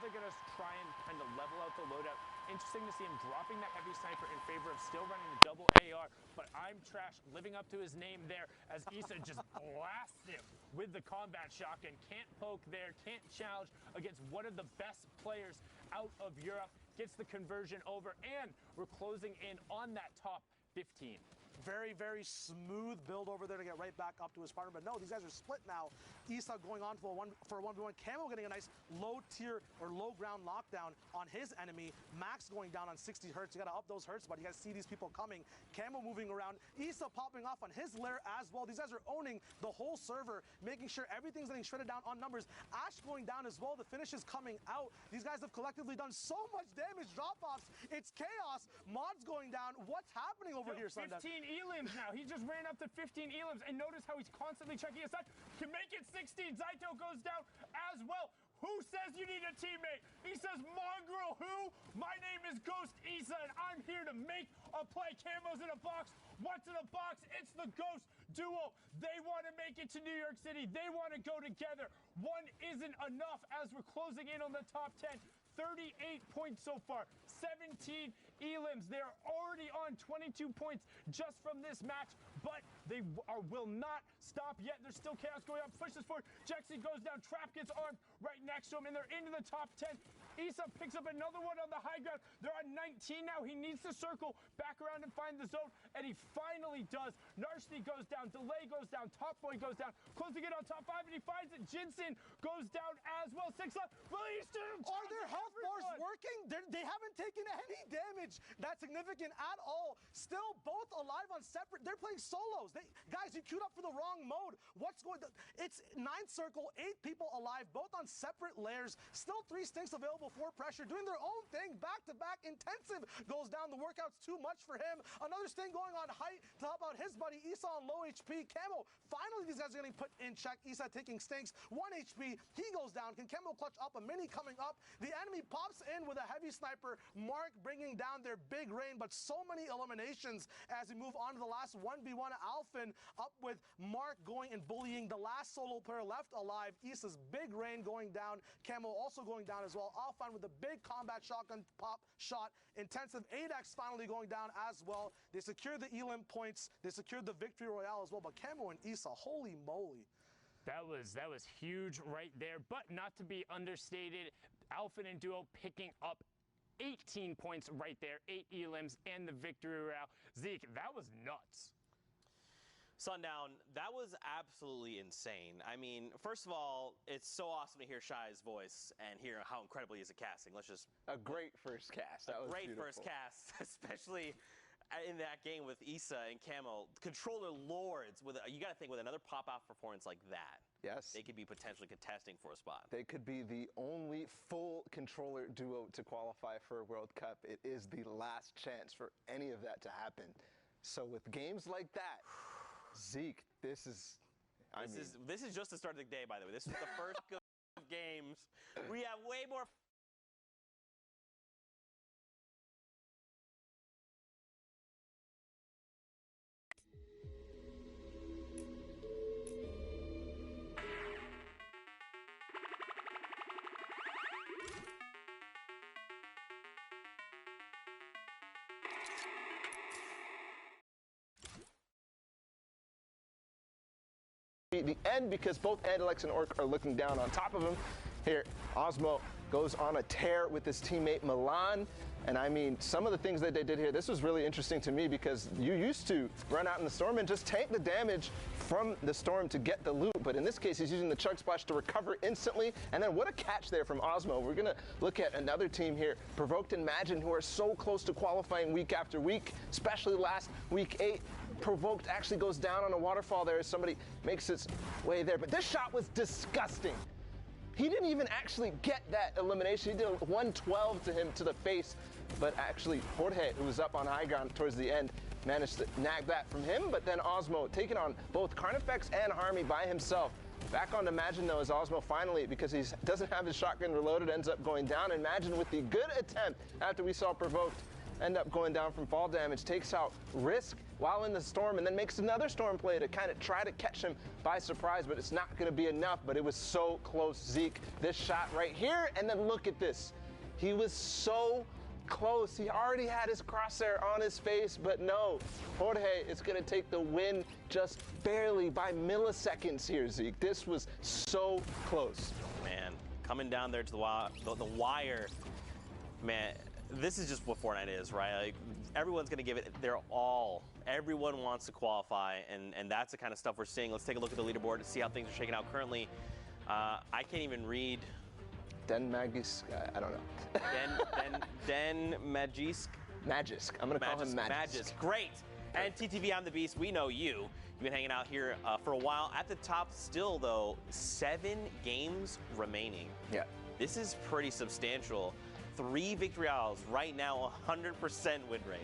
they're going to try and kind of level out the loadout. Interesting to see him dropping the heavy sniper in favor of still running the double AR, but I'm Trash living up to his name there as Issa just blasts him with the combat shotgun. Can't poke there, can't challenge against one of the best players out of Europe. Gets the conversion over, and we're closing in on that top 15. Very, very smooth build over there to get right back up to his partner. But no, these guys are split now. Issa going on for a 1v1. Camo getting a nice low tier or low ground lockdown on his enemy. Max going down on 60 hertz. You got to up those hertz, but you got to see these people coming. Camo moving around. Issa popping off on his lair as well. These guys are owning the whole server, making sure everything's getting shredded down on numbers. Ash going down as well. The finish is coming out. These guys have collectively done so much damage. Drop-offs. It's chaos. Mods going down. What's happening over here, Sunday? 15 elims now. He just ran up to 15 elims, and notice how he's constantly checking his side. Can make it 16. Zaito goes down as well. Who says you need a teammate? He says, Mongrel, who? My name is Ghost Issa, and I'm here to make a play. Camo's in a box. What's in a box? It's the Ghost duo. They want to make it to New York City. They want to go together. One isn't enough as we're closing in on the top 10. 38 points so far, 17 elims. They're already on 22 points just from this match, but they will not stop yet. There's still chaos going on. Pushes forward. Jexy goes down. Trap gets armed right next to him, and they're into the top 10. Issa picks up another one on the high ground. They're on 19 now. He needs to circle back around and find the zone, and he finally does. Narshni goes down. Delay goes down. Top Boy goes down. Closing in on top 5, and he finds it. Jinsen goes down as well. 6 left. Released him. Are their health bars working? They haven't taken any damage that's significant at all. Still both alive on separate. They're playing solos. Guys, you queued up for the wrong mode. What's going on? It's 9th circle, 8 people alive, both on separate layers. Still 3 stinks available for pressure, doing their own thing. Back-to-back intensive goes down. The workout's too much for him. Another sting going on height to help out his buddy Issa on low HP. Camo, finally these guys are getting put in check. Issa taking stinks. 1 HP. He goes down. Can Camo clutch up? A mini coming up. The enemy pops in with a heavy sniper. Mark bringing down their big rain, but so many eliminations as we move on to the last 1v1. Alphen up with Mark going and bullying the last solo player left alive. Issa's big rain going down. Camo also going down as well. Alphen with the big combat shotgun pop shot. Intensive 8x finally going down as well. They secure the elim points. They secured the victory royale as well, but Camo and Issa, holy moly. That was huge right there, but not to be understated. Alphen and Duo picking up 18 points right there, 8 elims, and the victory royale. Zeke, that was nuts. Sundown, that was absolutely insane. I mean, first of all, it's so awesome to hear Shai's voice and hear how incredible he is at casting. Let's just... A great first cast. That was great beautiful. First cast, especially in that game with Issa and Camo. Controller lords, you got to think with another pop-off performance like that. Yes. They could be potentially contesting for a spot. They could be the only full controller duo to qualify for a World Cup. It is the last chance for any of that to happen. So with games like that, Zeke, this is just the start of the day, by the way. This is the first of games. We have way more. The end, because both Alex and Orc are looking down on top of him. Here, Osmo goes on a tear with his teammate Milan. And I mean, some of the things that they did here, this was really interesting to me because you used to run out in the storm and just tank the damage from the storm to get the loot. But in this case, he's using the Chug Splash to recover instantly. And then what a catch there from Osmo. We're going to look at another team here, Provoked and Imagine, who are so close to qualifying week after week, especially last week 8. Provoked actually goes down on a waterfall there as somebody makes its way there. But this shot was disgusting. He didn't even actually get that elimination. He did a 112 to him to the face. But actually, Jorge, who was up on high ground towards the end, managed to nag that from him. But then Osmo taking on both Carnifex and Harmy by himself. Back on Imagine, though, as Osmo finally, because he doesn't have his shotgun reloaded, ends up going down. Imagine with the good attempt after we saw Provoked end up going down from fall damage, takes out Risk while in the storm, and then makes another storm play to kind of try to catch him by surprise, but it's not going to be enough. But it was so close. Zeke, this shot right here, and then look at this. He was so close. He already had his crosshair on his face, but no. Jorge is going to take the win just barely by milliseconds here, Zeke. This was so close. Man, coming down there to the wire, man, this is just what Fortnite is, right? Like, everyone's going to give it their all. Everyone wants to qualify, and that's the kind of stuff we're seeing. Let's take a look at the leaderboard to see how things are shaking out currently. I can't even read. Den Magisk, I don't know. Den Magisk? Magisk. I'm going to call him Magisk. Magisk, great. And TTV, I'm the Beast. We know you. You've been hanging out here for a while. At the top still, though, 7 games remaining. Yeah. This is pretty substantial. 3 victory odds right now, 100% win rate.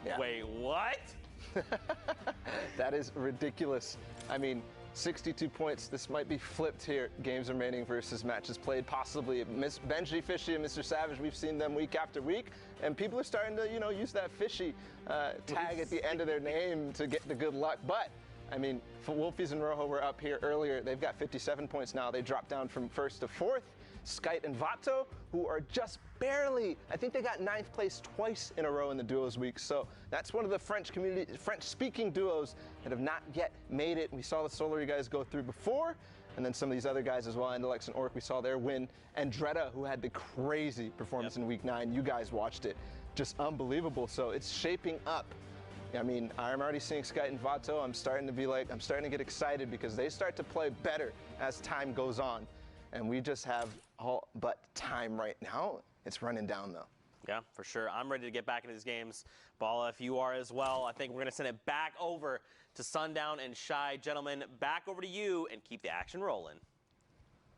Yeah. Wait, what? That is ridiculous. I mean, 62 points. This might be flipped here. Games remaining versus matches played, possibly. Miss Benji, Fishy, and Mr. Savage, we've seen them week after week, and people are starting to, you know, use that Fishy tag at the end of their name to get the good luck. But I mean, Wolfies and Rojo were up here earlier. They've got 57 points now. They dropped down from 1st to 4th. Skite and Vato, who are just barely, I think they got 9th place twice in a row in the duos week. So that's one of the French-speaking duos that have not yet made it. We saw the Solary guys go through before, and then some of these other guys as well. Andalex and Orc, we saw their win. And Dreda, who had the crazy performance in week 9. You guys watched it. Just unbelievable. So it's shaping up. I mean, I'm already seeing Skite and Vato. I'm starting to get excited because they start to play better as time goes on. And we just have all but time right now. It's running down, though. Yeah, for sure. I'm ready to get back into these games. Bala, if you are as well, I think we're going to send it back over to Sundown and Shy. Gentlemen, back over to you and keep the action rolling.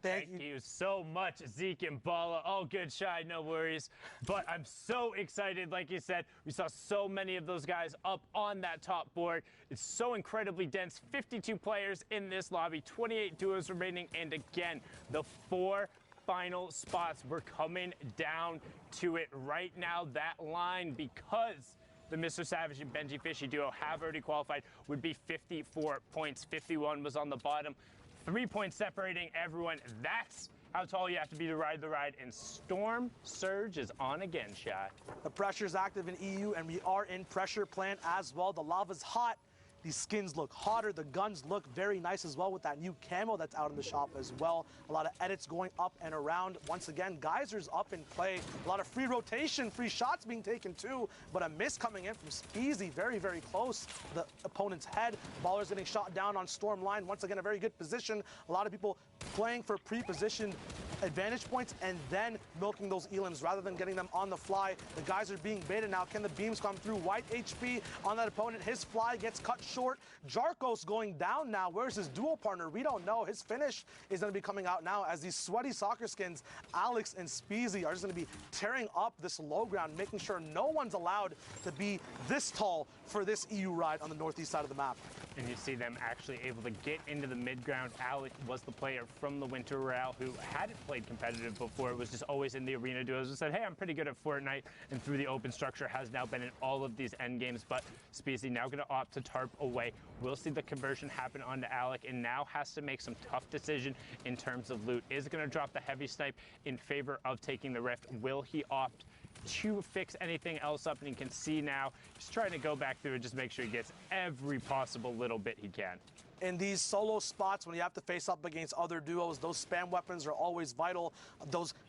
Thank you so much, Zeke and Bala. All good, Shy, no worries. But I'm so excited, like you said. We saw so many of those guys up on that top board. It's so incredibly dense. 52 players in this lobby, 28 duos remaining, and again, the 4 final spots. We're coming down to it right now. That line, because the Mr. Savage and Benji Fishy duo have already qualified, would be 54 points. 51 was on the bottom. 3 points separating everyone. That's how tall you have to be to ride the ride. And Storm Surge is on again, Shy. The pressure is active in EU, and we are in pressure plant as well. The lava's hot. These skins look hotter. The guns look very nice as well with that new camo that's out in the shop as well. A lot of edits going up and around. Once again, Geysers up in play. A lot of free rotation, free shots being taken too, but a miss coming in from Speezy, very, very close to the opponent's head. Baller's getting shot down on Storm line. Once again, a very good position. A lot of people playing for pre-positioned advantage points and then milking those elims rather than getting them on the fly. The guys are being baited now. Can the beams come through? White HP on that opponent. His fly gets cut short. Jarkos going down now. Where's his duo partner? We don't know. His finish is going to be coming out now as these sweaty soccer skins, Alex and Speezy, are just going to be tearing up this low ground, making sure no one's allowed to be this tall for this EU ride on the northeast side of the map. And you see them actually able to get into the mid-ground. Alex was the player from the Winter Royale who hadn't played competitive before. It was just always in the arena duos and said, hey, I'm pretty good at Fortnite, and through the open structure has now been in all of these end games. But Speezy now going to opt to tarp away. We'll see the conversion happen onto Alec, and now has to make some tough decision in terms of loot. Is going to drop the heavy snipe in favor of taking the rift? Will he opt to fix anything else up? And you can see now he's trying to go back through and just make sure he gets every possible little bit he can. In these solo spots, when you have to face up against other duos, those spam weapons are always vital.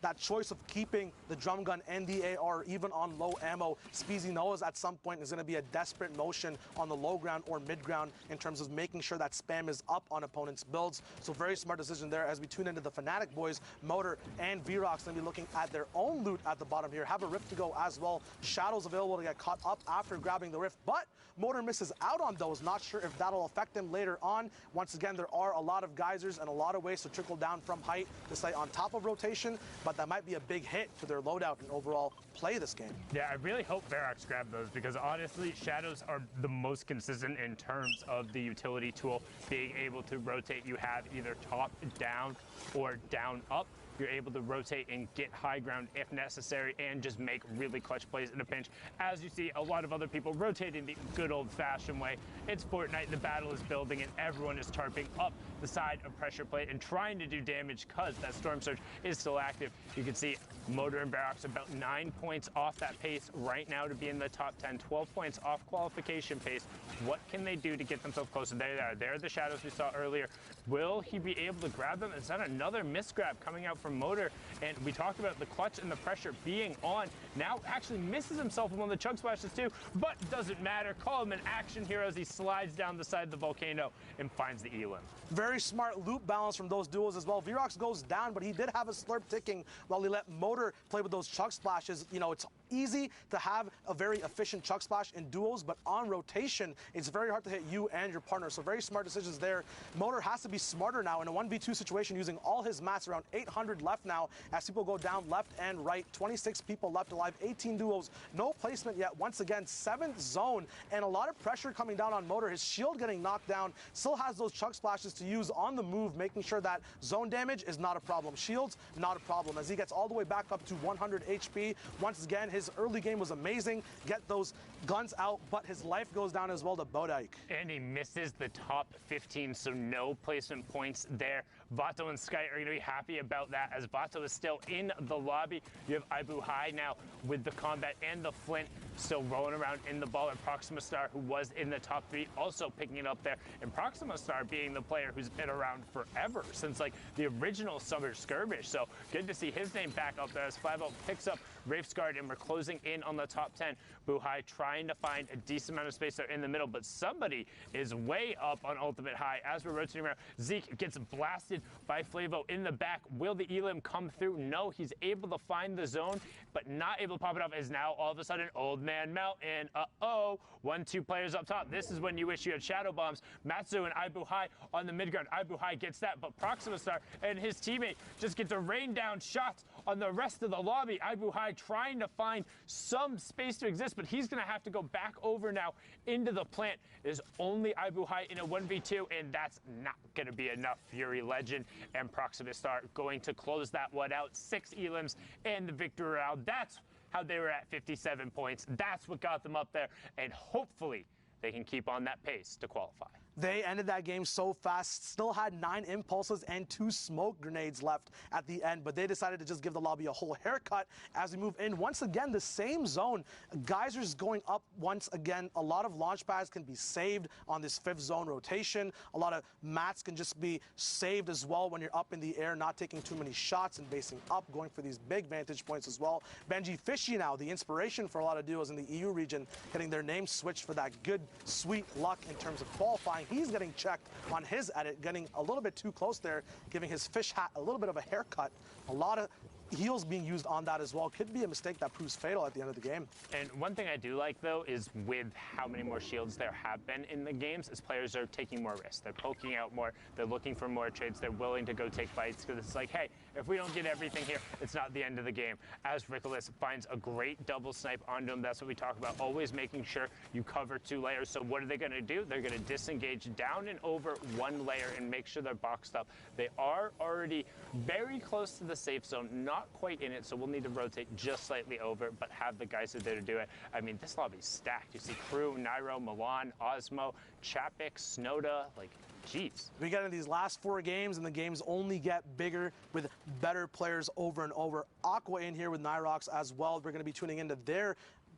That choice of keeping the drum gun and the AR even on low ammo, Speezy knows at some point is going to be a desperate motion on the low ground or mid ground in terms of making sure that spam is up on opponents' builds. So very smart decision there as we tune into the Fnatic boys. Motor and V-Rock's going to be looking at their own loot at the bottom here. Have a rift to go as well. Shadows available to get caught up after grabbing the rift, but Motor misses out on those. Not sure if that'll affect him later on. Once again, there are a lot of geysers and a lot of ways to trickle down from height to stay on top of rotation, but that might be a big hit to their loadout and overall play this game. Yeah, I really hope Varrox grab those because honestly, shadows are the most consistent in terms of the utility tool being able to rotate. You have either top down or down up. you're able to rotate and get high ground if necessary and just make really clutch plays in a pinch. As you see, a lot of other people rotating the good old-fashioned way. It's Fortnite, the battle is building, and everyone is tarping up the side of pressure plate and trying to do damage because that Storm Surge is still active. You can see Motor and Barox about 9 points off that pace right now to be in the top 10, 12 points off qualification pace. What can they do to get themselves closer? There they are. There are the shadows we saw earlier. Will he be able to grab them? Is that another misgrab coming out from Motor? And we talked about the clutch and the pressure being on. Now actually misses himself with one of the chug splashes too, but doesn't matter. Call him an action hero as he slides down the side of the volcano and finds the elim. Very smart loop balance from those duos as well. Vrox goes down, but he did have a slurp ticking while he let Motor play with those chug splashes. You know, it's easy to have a very efficient chug splash in duos, but on rotation, it's very hard to hit you and your partner. So very smart decisions there. Motor has to be smarter now in a 1v2 situation, using all his mats. Around 800 left now as people go down left and right. 26 people left alive, 18 duos, no placement yet. Once again, 7th zone, and a lot of pressure coming down on Motor. His shield getting knocked down, still has those chug splashes to use on the move, making sure that zone damage is not a problem. Shields, not a problem, as he gets all the way back up to 100 HP. Once again, his early game was amazing. Get those guns out, but his life goes down as well to Bodike. And he misses the top 15, so no placement points there. Vato and Sky are going to be happy about that, as Vato is still in the lobby. You have Ibu High now with the combat and the Flint still rolling around in the ball, and Proxima Star, who was in the top 3, also picking it up there. And Proxima Star being the player who's been around forever, since like the original Summer Skirmish. So good to see his name back up there as Flavo picks up Wraith's Guard, and we're closing in on the top 10. Buhai trying to find a decent amount of space there in the middle, but somebody is way up on Ultimate High as we're rotating around. Zeke gets blasted by Flavo in the back. Will the elim come through? No, he's able to find the zone, but not able to pop it off, as now all of a sudden Old Man Mountain, 1-2 players up top. This is when you wish you had Shadow Bombs. Matsu and Ibu High on the mid ground. Ibu High gets that, but Proxima Star and his teammate just get to rain down shots on the rest of the lobby. Ibu High trying to find some space to exist, but he's going to have to go back over now into the plant. It is only Ibu High in a 1v2, and that's not going to be enough. Fury Legend and Proxima Star going to close that one out. 6 elims and the victory round. That's how they were at 57 points. That's what got them up there, and hopefully they can keep on that pace to qualify. They ended that game so fast, still had 9 impulses and 2 smoke grenades left at the end, but they decided to just give the lobby a whole haircut as we move in. Once again, the same zone. Geysers going up once again. A lot of launch pads can be saved on this 5th zone rotation. A lot of mats can just be saved as well when you're up in the air, not taking too many shots and basing up, going for these big vantage points as well. Benji Fishy now, the inspiration for a lot of duos in the EU region, getting their name switched for that good, sweet luck in terms of qualifying. He's getting checked on his edit, getting a little bit too close there, giving his fish hat a little bit of a haircut. A lot of heals being used on that as well. Could be a mistake that proves fatal at the end of the game. And one thing I do like, though, is with how many more shields there have been in the games, is players are taking more risks. They're poking out more. They're looking for more trades. They're willing to go take fights, because it's like, hey, if we don't get everything here, it's not the end of the game. As Rickolas finds a great double snipe onto him, that's what we talk about, always making sure you cover 2 layers. So what are they going to do? They're going to disengage down and over 1 layer and make sure they're boxed up. They are already very close to the safe zone, not quite in it, so we'll need to rotate just slightly over, but have the guys who are there to do it. I mean, this lobby's stacked. You see Crew, Nairo, Milan, Osmo, Chapik, Snoda, like, jeez. We get into these last 4 games, and the games only get bigger with better players over and over. Aqua in here with Nyrox as well. We're going to be tuning into their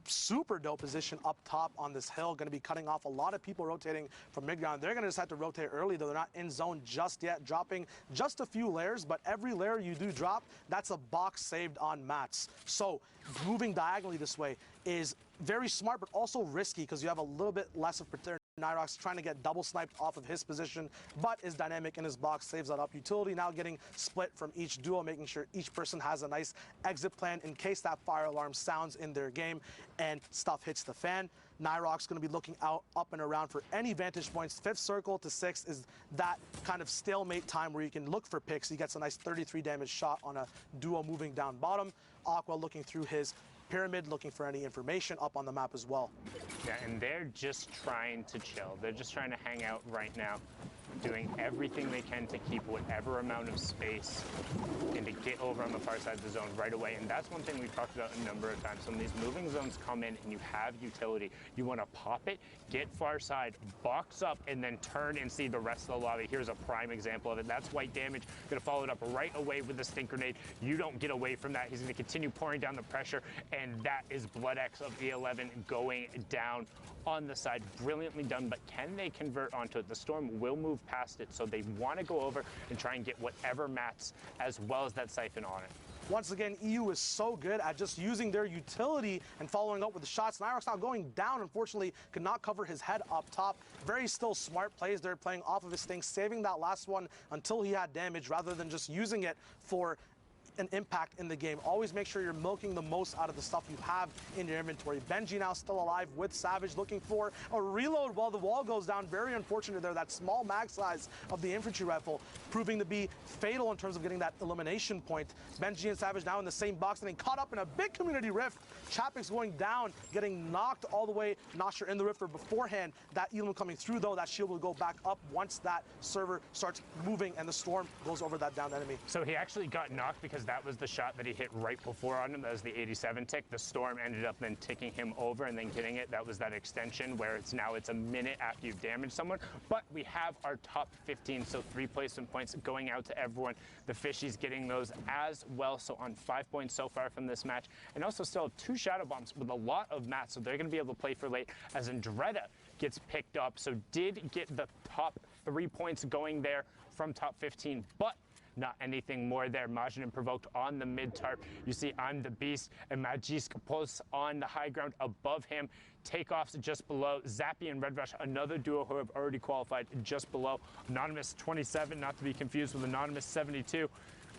super dope position up top on this hill. Going to be cutting off a lot of people rotating from mid ground. They're going to just have to rotate early, though. They're not in zone just yet, dropping just a few layers, but every layer you do drop, that's a box saved on mats. So moving diagonally this way is very smart, but also risky, because you have a little bit less of protection. Nyrox trying to get double sniped off of his position, but is dynamic in his box, saves that up. Utility now getting split from each duo, making sure each person has a nice exit plan in case that fire alarm sounds in their game and stuff hits the fan. Nyrox going to be looking out, up and around for any vantage points. 5th circle to 6th is that kind of stalemate time where you can look for picks. He gets a nice 33 damage shot on a duo moving down bottom. Aqua looking through his pyramid, looking for any information up on the map as well. Yeah, and they're just trying to chill. They're just trying to hang out right now. doing everything they can to keep whatever amount of space and to get over on the far side of the zone right away. And that's one thing we've talked about a number of times. When these moving zones come in and you have utility, you want to pop it, get far side, box up, and then turn and see the rest of the lobby. Here's a prime example of it. That's white damage. Going to follow it up right away with the stink grenade. You don't get away from that. He's going to continue pouring down the pressure, and that is Blood X of E11 going down on the side. Brilliantly done, but can they convert onto it? The Storm will move past it, so they want to go over and try and get whatever mats as well as that siphon on it. Once again, EU is so good at just using their utility and following up with the shots. Nyrox now going down, unfortunately, could not cover his head up top. Very still smart plays there, playing off of his thing, saving that last one until he had damage rather than just using it for an impact in the game. Always make sure you're milking the most out of the stuff you have in your inventory. Benji now still alive with Savage, looking for a reload while the wall goes down. Very unfortunate there. That small mag size of the infantry rifle proving to be fatal in terms of getting that elimination point. Benji and Savage now in the same box, and caught up in a big community rift. Chapik's going down, getting knocked all the way. Not sure in the rift or beforehand. That Elam coming through though, that shield will go back up once that server starts moving and the Storm goes over that downed enemy. So he actually got knocked because that was the shot that he hit right before on him. That was the 87 tick. The Storm ended up then ticking him over and then getting it. That was that extension where it's a minute after you've damaged someone. But we have our top 15, so 3 placement points going out to everyone. The Fishies getting those as well, so on 5 points so far from this match. And also still have 2 Shadow Bombs with a lot of mats, so they're going to be able to play for late as Andretta gets picked up. So did get the top 3 points going there from top 15, but not anything more there. Majin provoked on the mid tarp. You see I'm the Beast and Magisk posts on the high ground above him. Takeoffs just below. Zappy and Red Rush, another duo who have already qualified, just below. Anonymous 27, not to be confused with Anonymous 72,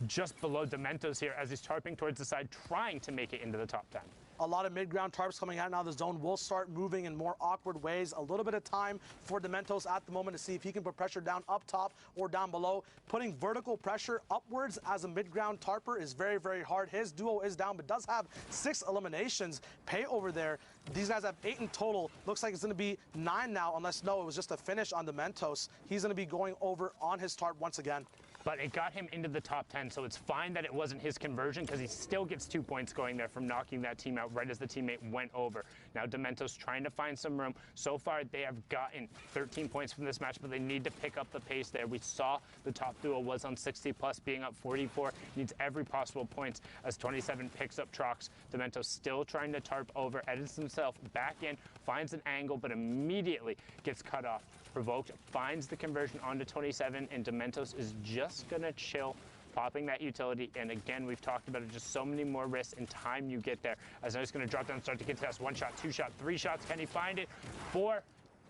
just below Dementos here as he's tarping towards the side, trying to make it into the top 10. A lot of mid-ground tarps coming out now. The zone will start moving in more awkward ways. A little bit of time for Dementos at the moment to see if he can put pressure down up top or down below. Putting vertical pressure upwards as a mid-ground tarper is very, very hard. His duo is down, but does have 6 eliminations. Pay over there. These guys have 8 in total. Looks like it's going to be 9 now, unless, no, it was just a finish on Dementos. He's going to be going over on his tarp once again. But it got him into the top 10, so it's fine that it wasn't his conversion because he still gets 2 points going there from knocking that team out right as the teammate went over. Now Dementos trying to find some room. So far they have gotten 13 points from this match, but they need to pick up the pace there. We saw the top duo was on 60 plus, being up 44. Needs every possible points as 27 picks up Trox. Dementos still trying to tarp over, edits himself back in, finds an angle, but immediately gets cut off. Provoked finds the conversion onto 27, and Dementos is just gonna chill, popping that utility. And again, we've talked about it, just so many more risks and time you get there. As now he's gonna drop down, start to contest. 1 shot, 2 shot, 3 shots. Can he find it? 4.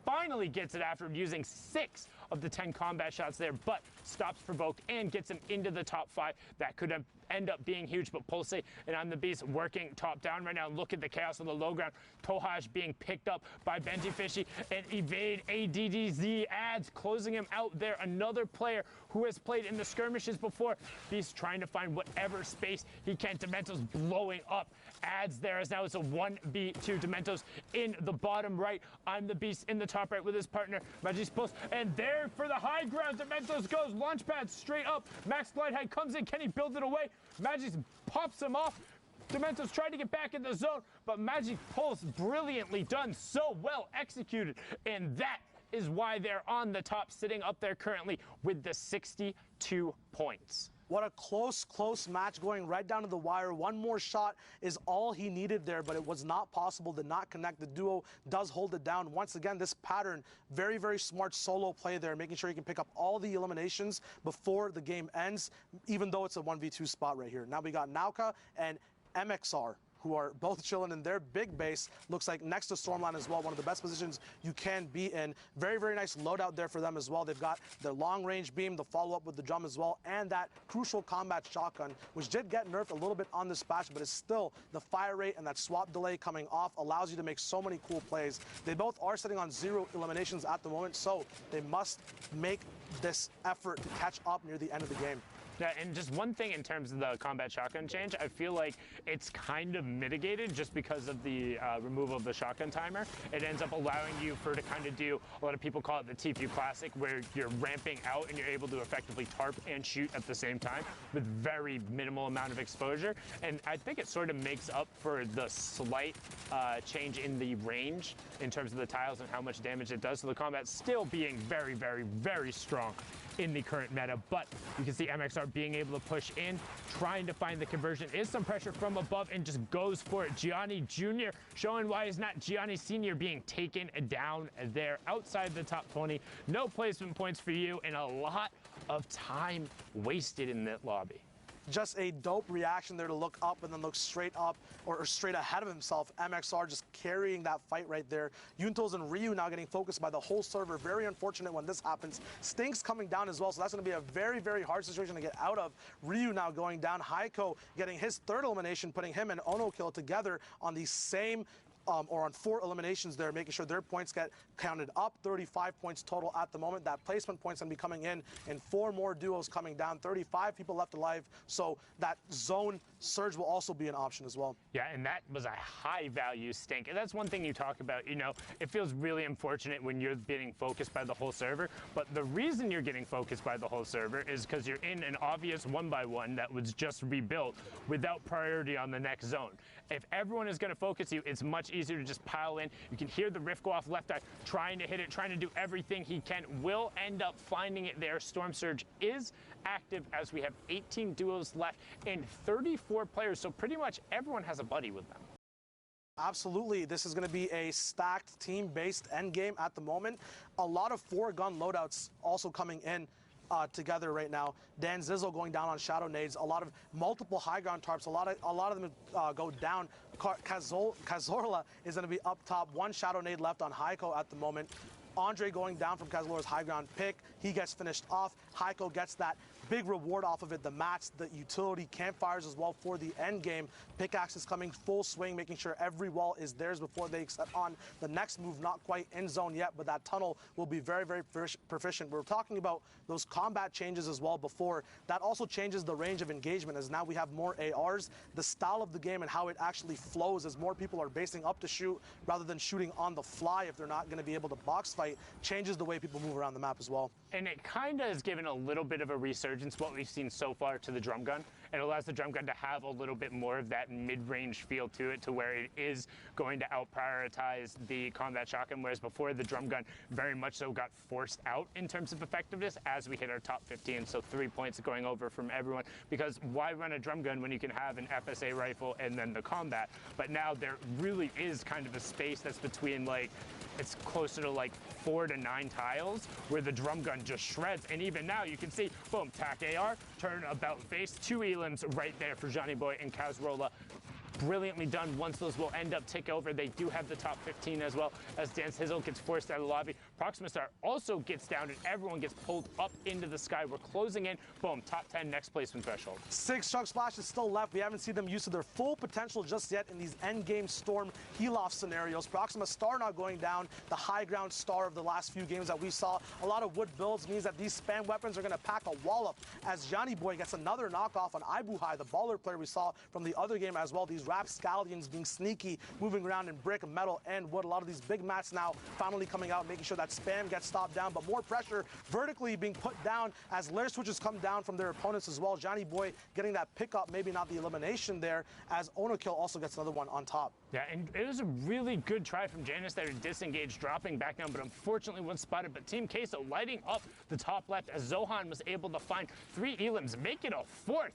Finally gets it after using 6 of the 10 combat shots there, but stops Provoked and gets him into the top 5. That could have end up being huge, but Pulse and I'm the Beast working top down right now. Look at the chaos on the low ground. Tohaj being picked up by Benji Fishy, and Evade ADDZ adds, closing him out there. Another player who has played in the skirmishes before. Beast trying to find whatever space he can. Dementos blowing up adds there, as now it's a 1v2. Dementos in the bottom right. I'm the Beast in the top right with his partner Magi's Pulse, and there for the high ground Dementos goes. Launchpad straight up. Max Glide Height comes in. Can he build it away? Magic pops him off. Dementos tried to get back in the zone, but Magic Pulse brilliantly done, so well executed, and that is why they're on the top, sitting up there currently with the 62 points. What a close match, going right down to the wire. One more shot is all he needed there, but it was not possible, did not connect. The duo does hold it down. Once again, this pattern, very, very smart solo play there, making sure he can pick up all the eliminations before the game ends, even though it's a 1v2 spot right here. Now we got Nauka and MXR, who are both chilling in their big base. Looks like next to Stormline as well, one of the best positions you can be in. Very, very nice loadout there for them as well. They've got their long-range beam, the follow-up with the drum as well, and that crucial combat shotgun, which did get nerfed a little bit on this patch, but it's still the fire rate and that swap delay coming off allows you to make so many cool plays. They both are sitting on 0 eliminations at the moment, so they must make this effort to catch up near the end of the game. Yeah, and just one thing in terms of the combat shotgun change, I feel like it's kind of mitigated just because of the removal of the shotgun timer. It ends up allowing you to kind of do, a lot of people call it the TPU Classic, where you're ramping out and you're able to effectively tarp and shoot at the same time with very minimal amount of exposure. And I think it sort of makes up for the slight change in the range in terms of the tiles and how much damage it does. So the combat's still being very, very, very strong in the current meta, but you can see MXR being able to push in, trying to find the conversion. Is some pressure from above and just goes for it. Gianni Jr. showing why he's not Gianni Sr. being taken down there outside the top 20. No placement points for you and a lot of time wasted in that lobby. Just a dope reaction there to look up and then look straight up or straight ahead of himself. MXR just carrying that fight right there. Yuntos and Ryu now getting focused by the whole server. Very unfortunate when this happens. Stinks coming down as well, so that's going to be a very, very hard situation to get out of. Ryu now going down. Heiko getting his third elimination, putting him and Ono Kill together on the same or on 4 eliminations there, making sure their points get counted up. 35 points total at the moment. That placement point's going to be coming in, and 4 more duos coming down. 35 people left alive, so that zone surge will also be an option as well. Yeah, and that was a high-value stink. And that's one thing you talk about, you know, it feels really unfortunate when you're getting focused by the whole server, but the reason you're getting focused by the whole server is because you're in an obvious 1x1 that was just rebuilt without priority on the next zone. If everyone is going to focus you, it's much easier to just pile in. You can hear the Rift go off left eye, trying to hit it, trying to do everything he can. Will end up finding it there. Storm Surge is active as we have 18 duos left and 34 players, so pretty much everyone has a buddy with them. Absolutely. This is going to be a stacked team-based endgame at the moment. A lot of 4-gun loadouts also coming in together right now. Dan Zizzle going down on Shadow Nades. A lot of multiple high ground tarps. A lot of them go down. Cazorla is going to be up top. 1 Shadow Nade left on Heiko at the moment. Andre going down from Cazorla's high ground pick. He gets finished off. Heiko gets that big reward off of it, the mats, the utility campfires as well for the end game. Pickaxe is coming full swing, making sure every wall is theirs before they set on the next move. Not quite in zone yet, but that tunnel will be very, very proficient. We're talking about those combat changes as well before. That also changes the range of engagement, as now we have more ARs. The style of the game and how it actually flows as more people are basing up to shoot rather than shooting on the fly if they're not going to be able to box fight, changes the way people move around the map as well. And it kind of has given a little bit of a resurgence, what we've seen so far, to the drum gun. It allows the drum gun to have a little bit more of that mid-range feel to it, to where it is going to out-prioritize the combat shotgun, whereas before the drum gun very much so got forced out in terms of effectiveness as we hit our top 15, so 3 points going over from everyone, because why run a drum gun when you can have an FSA rifle and then the combat? But now there really is kind of a space that's between, like, it's closer to like 4 to 9 tiles where the drum gun just shreds. And even now you can see, boom, tack AR, turn about face, 2 elims right there for Johnny Boy and Cazorla. Brilliantly done. Once those will end up tick over, they do have the top 15 as well, as Dan Sizzle gets forced out of the lobby. Proxima Star also gets down and everyone gets pulled up into the sky. We're closing in. Boom, top 10 next placement threshold. 6 chunk splashes still left. We haven't seen them use to their full potential just yet in these end game storm heal-off scenarios. Proxima Star not going down, the high ground star of the last few games that we saw. A lot of wood builds means that these spam weapons are going to pack a wallop, as Johnny Boy gets another knockoff on Ibuhai, the baller player we saw from the other game as well. These rapscallions being sneaky, moving around in brick, metal, and wood. A lot of these big mats now finally coming out, making sure that spam gets stopped down, but more pressure vertically being put down as layer switches come down from their opponents as well. Johnny Boy getting that pickup, maybe not the elimination there, as Ono Kill also gets another one on top. Yeah, and it was a really good try from Janus there to disengage, dropping back down, but unfortunately one spotted. But Team Queso lighting up the top left as Zohan was able to find 3 elims, make it a 4th,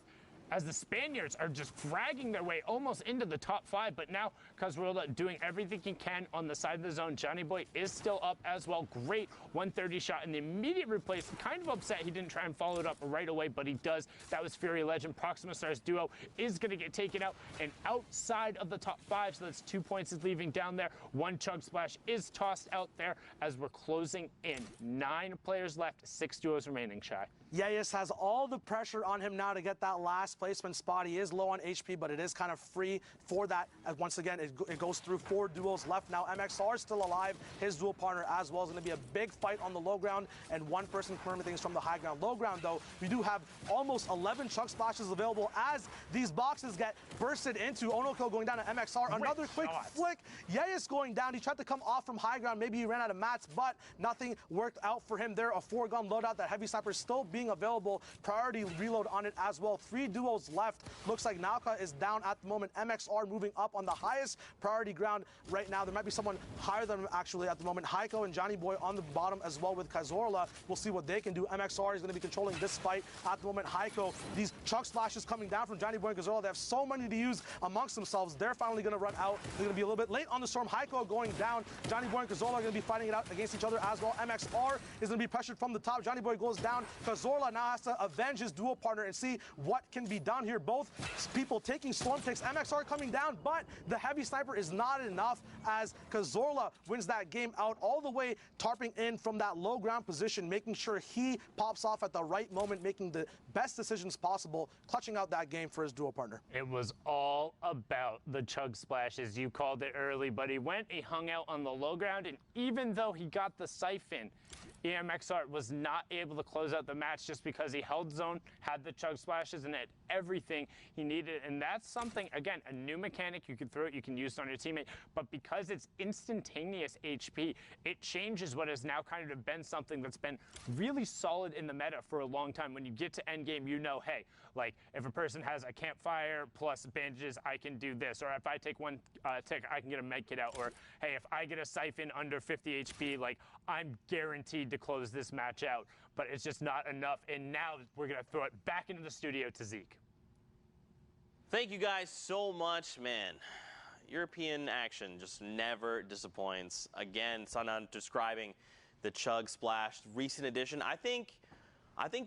as the Spaniards are just fragging their way almost into the top 5. But now Cazorla doing everything he can on the side of the zone. Johnny Boy is still up as well. Great 130 shot in the immediate replace. Kind of upset he didn't try and follow it up right away, but he does. That was Fury Legend. Proxima Stars duo is going to get taken out and outside of the top 5, so that's 2 points is leaving down there. 1 chug splash is tossed out there as we're closing in. 9 players left, 6 duos remaining, Shy. Yayas has all the pressure on him now to get that last placement spot. He is low on HP, but it is kind of free for that. Once again, it goes through 4 duos left now. MXR still alive. His dual partner as well is going to be a big fight on the low ground, and one person confirming things from the high ground. Low ground, though, we do have almost 11 chunk splashes available as these boxes get bursted into. Ono kill going down to MXR. Another quick flick. Yayas going down. He tried to come off from high ground. Maybe he ran out of mats, but nothing worked out for him there. A 4-gun loadout. That heavy sniper still being available. Priority reload on it as well. 3 duos left. Looks like Nauka is down at the moment. MXR moving up on the highest priority ground right now. There might be someone higher than him actually at the moment. Heiko and Johnny Boy on the bottom as well with Kazorla. We'll see what they can do. MXR is going to be controlling this fight at the moment. Heiko, these chunk splashes coming down from Johnny Boy and Kazorla. They have so many to use amongst themselves. They're finally going to run out. They're going to be a little bit late on the storm. Heiko going down. Johnny Boy and Kazorla are going to be fighting it out against each other as well. MXR is going to be pressured from the top. Johnny Boy goes down. Kazorla now has to avenge his dual partner and see what can be done here. Both people taking storm picks. MXR coming down, but the heavy sniper is not enough as Kazorla wins that game out all the way, tarping in from that low ground position, making sure he pops off at the right moment, making the best decisions possible, clutching out that game for his dual partner. It was all about the chug splashes. You called it early, but he hung out on the low ground, and even though he got the siphon, EMXR was not able to close out the match just because he held zone, had the chug splashes, and had everything he needed. And that's something, again, a new mechanic. You can throw it, you can use it on your teammate, but because it's instantaneous HP, it changes what has now kind of been something that's been really solid in the meta for a long time. When you get to endgame, you know, hey, like if a person has a campfire plus bandages, I can do this. Or if I take one tick, I can get a med kit out. Or hey, if I get a siphon under 50 HP, like I'm guaranteed to close this match out. But it's just not enough. And now we're going to throw it back into the studio to Zeke. Thank you guys so much, man. European action just never disappoints. Again, Sundown describing the Chug Splash recent edition. I think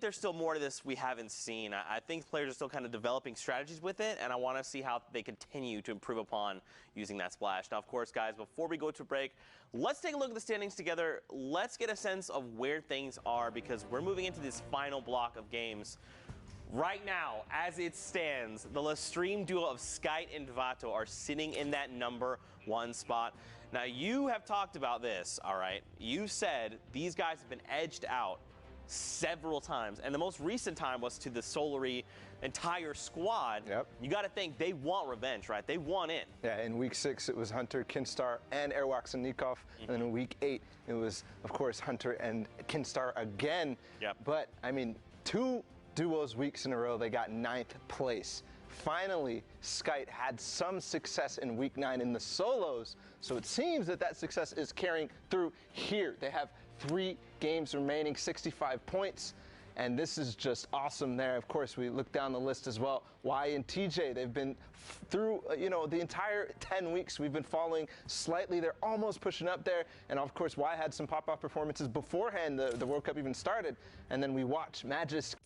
there's still more to this we haven't seen. I think players are still kind of developing strategies with it, and I want to see how they continue to improve upon using that splash. Now, of course, guys, before we go to break, let's take a look at the standings together. Let's get a sense of where things are, because we're moving into this final block of games. Right now, as it stands, the Lestream duo of Skyt and Vato are sitting in that #1 spot. Now, you have talked about this, all right? You said these guys have been edged out several times, and the most recent time was to the Solary entire squad. Yep. You got to think they want revenge, right? They want in. Yeah, in week 6 it was Hunter, Kinstar, and Erwachsenikov, and then in week 8 it was, of course, Hunter and Kinstar again. Yep. But I mean, 2 duos weeks in a row, they got 9th place. Finally, Skyt had some success in week 9 in the solos, so it seems that that success is carrying through here. They have 3 games remaining, 65 points, and this is just awesome there. Of course, we look down the list as well. Y and TJ, they've been through, the entire 10 weeks. We've been following slightly. They're almost pushing up there, and of course, Y had some pop-off performances beforehand the World Cup even started, and then we watch Magis.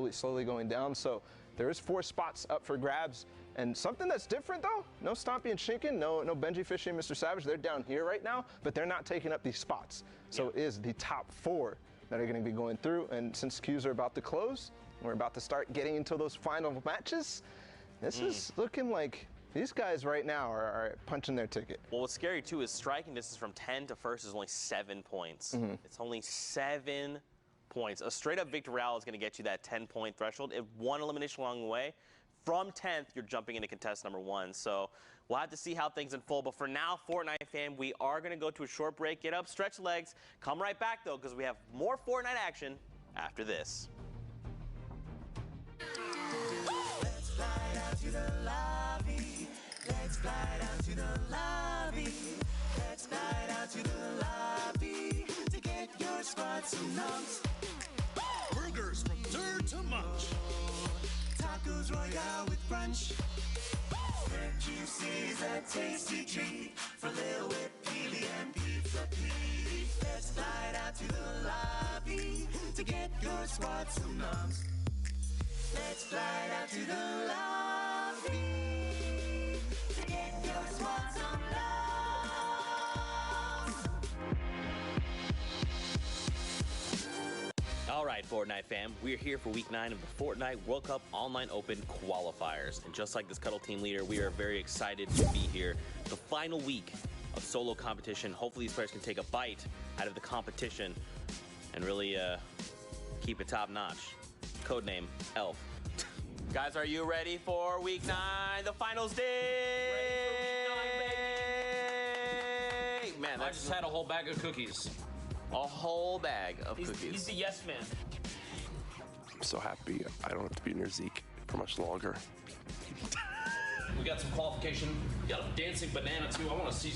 Slowly going down. So there is 4 spots up for grabs, and something that's different though, no Stompy and Shinken, no Benji Fishy and Mr. Savage. They're down here right now, but they're not taking up these spots. So it is the top 4 that are going to be going through, and since queues are about to close, we're about to start getting into those final matches. This is looking like these guys right now are punching their ticket. Well, what's scary too is striking distance from 10 to first is only 7 points. It's only 7 points. A straight-up Victorial is going to get you that 10-point threshold. If one elimination along the way, from 10th, you're jumping into contest #1. So we'll have to see how things unfold. But for now, Fortnite fan, we are going to go to a short break, get up, stretch legs, come right back, though, because we have more Fortnite action after this. Let's fly down to the lobby. Let's fly down to the lobby. Let's fly down to the lobby to get your squad some nums. Burgers from dirt to munch. Tacos royale with brunch. Can't you see the tasty treat for Lil Whip, Peely, and Pizza Pete? Let's slide out to the lobby to get your squad some noms. Let's slide out to the lobby to get your squad some noms. All right, Fortnite fam, we're here for week 9 of the Fortnite World Cup Online Open qualifiers. And just like this Cuddle team leader, we are very excited to be here. The final week of solo competition. Hopefully these players can take a bite out of the competition and really keep it top notch. Codename Elf. Guys, are you ready for week 9, the finals day? Man, I just had a whole bag of cookies. A whole bag of cookies. He's the yes man. I'm so happy I don't have to be near Zeke for much longer. We got some qualification. We got a dancing banana too. I want to see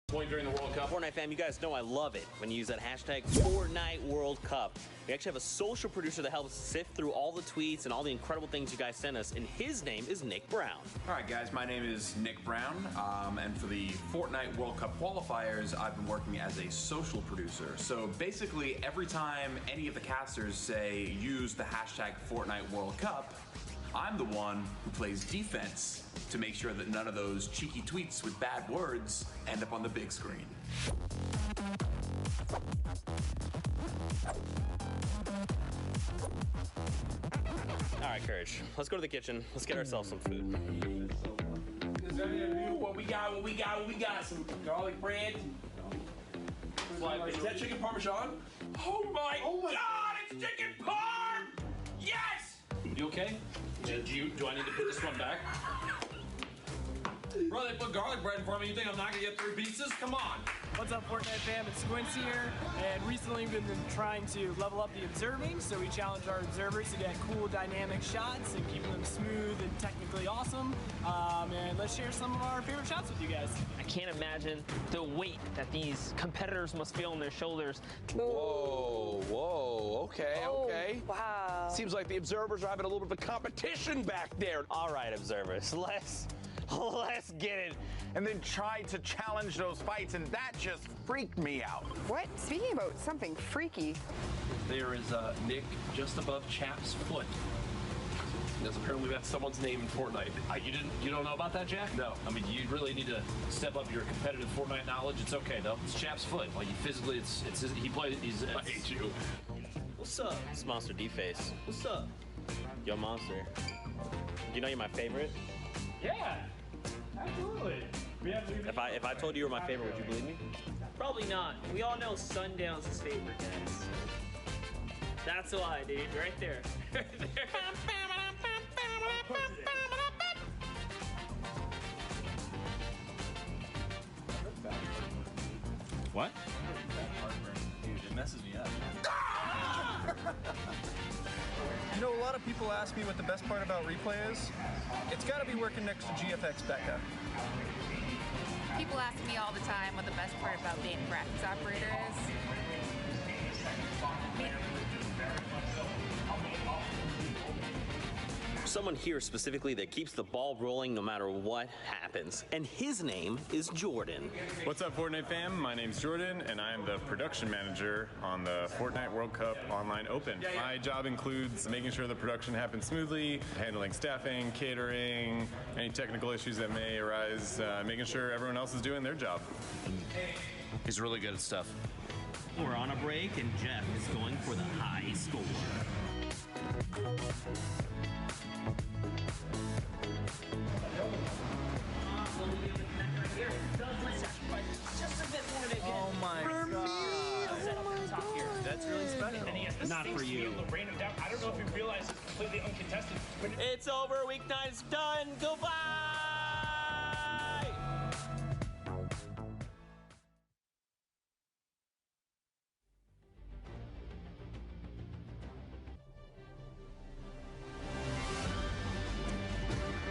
point during the World Cup. Fortnite fam, you guys know I love it when you use that hashtag Fortnite World Cup. We actually have a social producer that helps sift through all the tweets and all the incredible things you guys send us, and his name is Nick Brown. All right, guys, my name is Nick Brown, and for the Fortnite World Cup qualifiers, I've been working as a social producer. So basically, every time any of the casters say use the hashtag Fortnite World Cup, I'm the one who plays defense to make sure that none of those cheeky tweets with bad words end up on the big screen. All right, Courage, let's go to the kitchen. Let's get ourselves some food. What we got? Some garlic bread. Is that chicken parmesan? Oh my God, it's chicken parm! Yes! You okay? Do I need to put this one back? Bro, they put garlic bread in front of me. You think I'm not gonna get 3 pieces? Come on. What's up, Fortnite fam? It's Squints here, and recently we've been trying to level up the observing, so we challenge our observers to get cool dynamic shots and keep them smooth and technically awesome. And let's share some of our favorite shots with you guys. I can't imagine the weight that these competitors must feel on their shoulders. Whoa, okay. Wow. Seems like the observers are having a little bit of a competition back there. All right, observers, let's get it. And then tried to challenge those fights, and that just freaked me out. What? Speaking about something freaky. There is Nick just above Chap's foot. Because apparently that's someone's name in Fortnite. You don't know about that, Jack? No. I mean, you really need to step up your competitive Fortnite knowledge. It's okay though. It's Chap's foot. Like physically, he plays. I hate you. What's up? It's Monster D-Face. What's up? Yo, Monster. You know you're my favorite? Yeah, absolutely. If I told you were my favorite, would you believe me? Probably not. We all know Sundown's his favorite, guys. That's why, dude. Right there. Right there. What? Dude, it messes me up. You know, a lot of people ask me what the best part about replay is. It's got to be working next to GFX Becca. People ask me all the time what the best part about being a graphics operator is. Someone here specifically that keeps the ball rolling no matter what happens, and his name is Jordan. What's up, Fortnite fam? My name's Jordan, and I am the production manager on the Fortnite World Cup Online Open. My job includes making sure the production happens smoothly, handling staffing, catering, any technical issues that may arise, making sure everyone else is doing their job. He's really good at stuff. We're on a break, and Jeff is going for the high score. Oh my God. That's really special. And he has this Not for you. To rain him down. I don't know if you realize it's completely uncontested. But It's over. Week 9's done. Goodbye.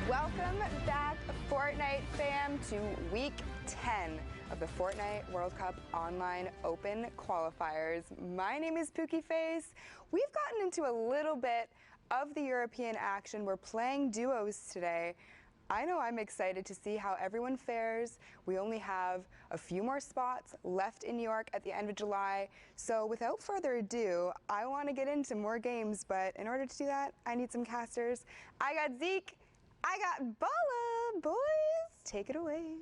Welcome back, Fortnite fam, to week 10 of the Fortnite World Cup Online Open qualifiers. My name is Pookie Face. We've gotten into a little bit of the European action. We're playing duos today. I know I'm excited to see how everyone fares. We only have a few more spots left in New York at the end of July. So without further ado, I want to get into more games, but in order to do that, I need some casters. I got Zeke, I got Bala. Boys, take it away.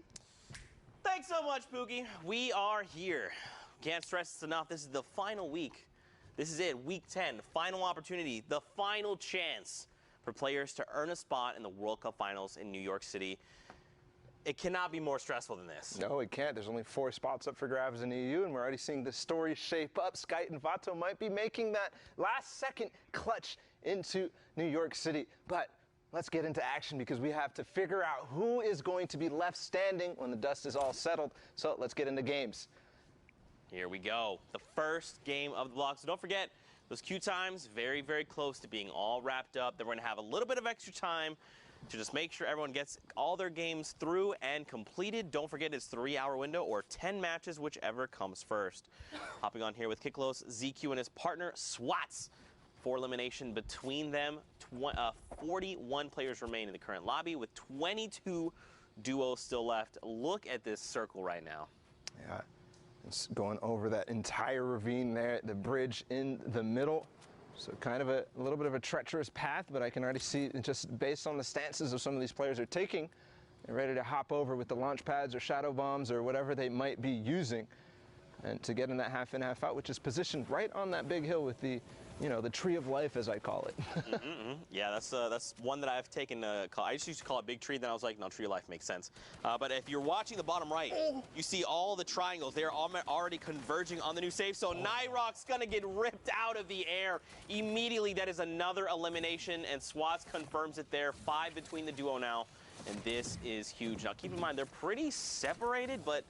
Thanks so much, Pookie. We are here. Can't stress this enough. This is the final week. This is it, week 10, final opportunity, the final chance for players to earn a spot in the World Cup Finals in New York City. It cannot be more stressful than this. No, it can't. There's only 4 spots up for grabs in the EU, and we're already seeing the story shape up. Skyt and Vato might be making that last-second clutch into New York City. But let's get into action because we have to figure out who is going to be left standing when the dust is all settled. So let's get into games. Here we go. The first game of the block. So don't forget, those queue times, very, very close to being all wrapped up. Then we're going to have a little bit of extra time to just make sure everyone gets all their games through and completed. Don't forget, it's 3-hour window or 10 matches, whichever comes first. Hopping on here with Kiklos, ZQ, and his partner, Swats. 4 elimination between them. 41 players remain in the current lobby with 22 duos still left. Look at this circle right now. Yeah. It's going over that entire ravine there, the bridge in the middle. So kind of a little bit of a treacherous path, but I can already see just based on the stances of some of these players are taking, they're ready to hop over with the launch pads or shadow bombs or whatever they might be using. And to get in that half in, half out, which is positioned right on that big hill with the, you know, the tree of life, as I call it. Yeah, that's one that I've taken to call. I just used to call it big tree, then I was like, no, tree of life makes sense. But if you're watching the bottom right, you see all the triangles. They're already converging on the new safe zone. Nyroc's gonna get ripped out of the air immediately. That is another elimination, and Swats confirms it there. 5 between the duo now, and this is huge. Now, keep in mind, they're pretty separated, but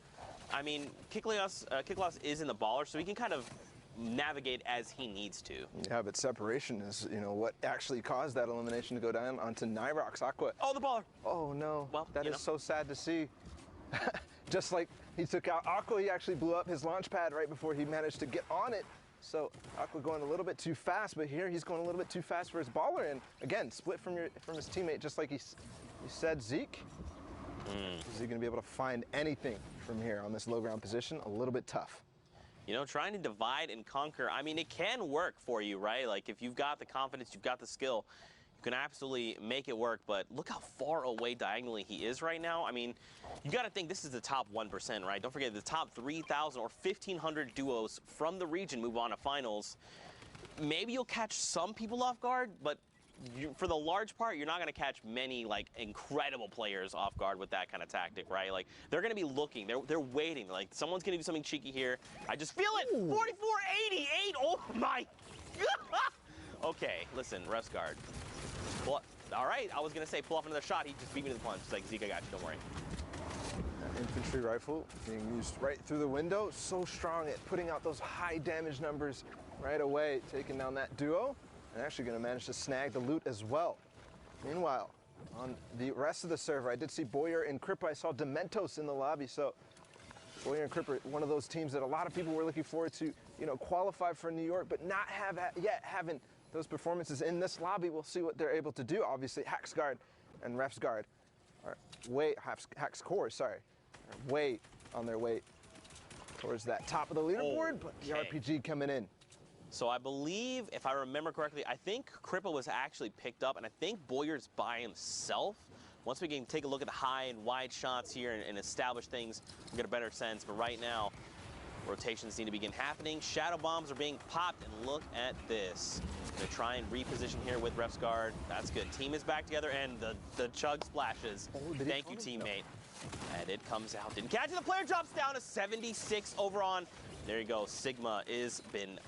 I mean, Kiklos is in the baller, so he can kind of navigate as he needs to. Yeah, but separation is, you know, what actually caused that elimination to go down onto Nyroc's Aqua. Oh, the baller. Oh, no. Well, that is so sad to see. Just like he took out Aqua, he actually blew up his launch pad right before he managed to get on it. So Aqua going a little bit too fast, but here he's going a little bit too fast for his baller. And again, split from his teammate, just like he said, Zeke. Is he going to be able to find anything from here on this low ground position? A little bit tough. You know, trying to divide and conquer, I mean, it can work for you, right? Like, if you've got the confidence, you've got the skill, you can absolutely make it work. But look how far away diagonally he is right now. I mean, you got to think this is the top 1%, right? Don't forget, the top 3,000 or 1,500 duos from the region move on to finals. Maybe you'll catch some people off guard, but for the large part, you're not going to catch many, like, incredible players off guard with that kind of tactic, right? Like, they're going to be looking. They're waiting. Like, someone's going to do something cheeky here. I just feel it. 44-88. Oh, my God. Okay, listen, rest guard. Well, all right, I was going to say pull off another shot. He just beat me to the punch. It's like, Zeke, I got you. Don't worry. That infantry rifle being used right through the window. So strong at putting out those high damage numbers right away, taking down that duo. And actually going to manage to snag the loot as well. Meanwhile, on the rest of the server, I did see Boyer and Crippa. I saw Dementos in the lobby. So Boyer and Crippa, one of those teams that a lot of people were looking forward to, you know, qualify for New York, but not have yet having those performances in this lobby. We'll see what they're able to do. Obviously, Haxguard and Refsguard are Haxcore, sorry, are way on their way towards that top of the leaderboard, but the RPG coming in. So I believe, if I remember correctly, I think Crippa was actually picked up, and I think Boyer's by himself. Once we can take a look at the high and wide shots here and establish things, we'll get a better sense. But right now, rotations need to begin happening. Shadow bombs are being popped, and look at this. Gonna try and reposition here with Refsguard. That's good. Team is back together, and the chug splashes. Thank you, teammate. And it comes out. Didn't catch it. The player drops down to 76 over on. There you go. Sigma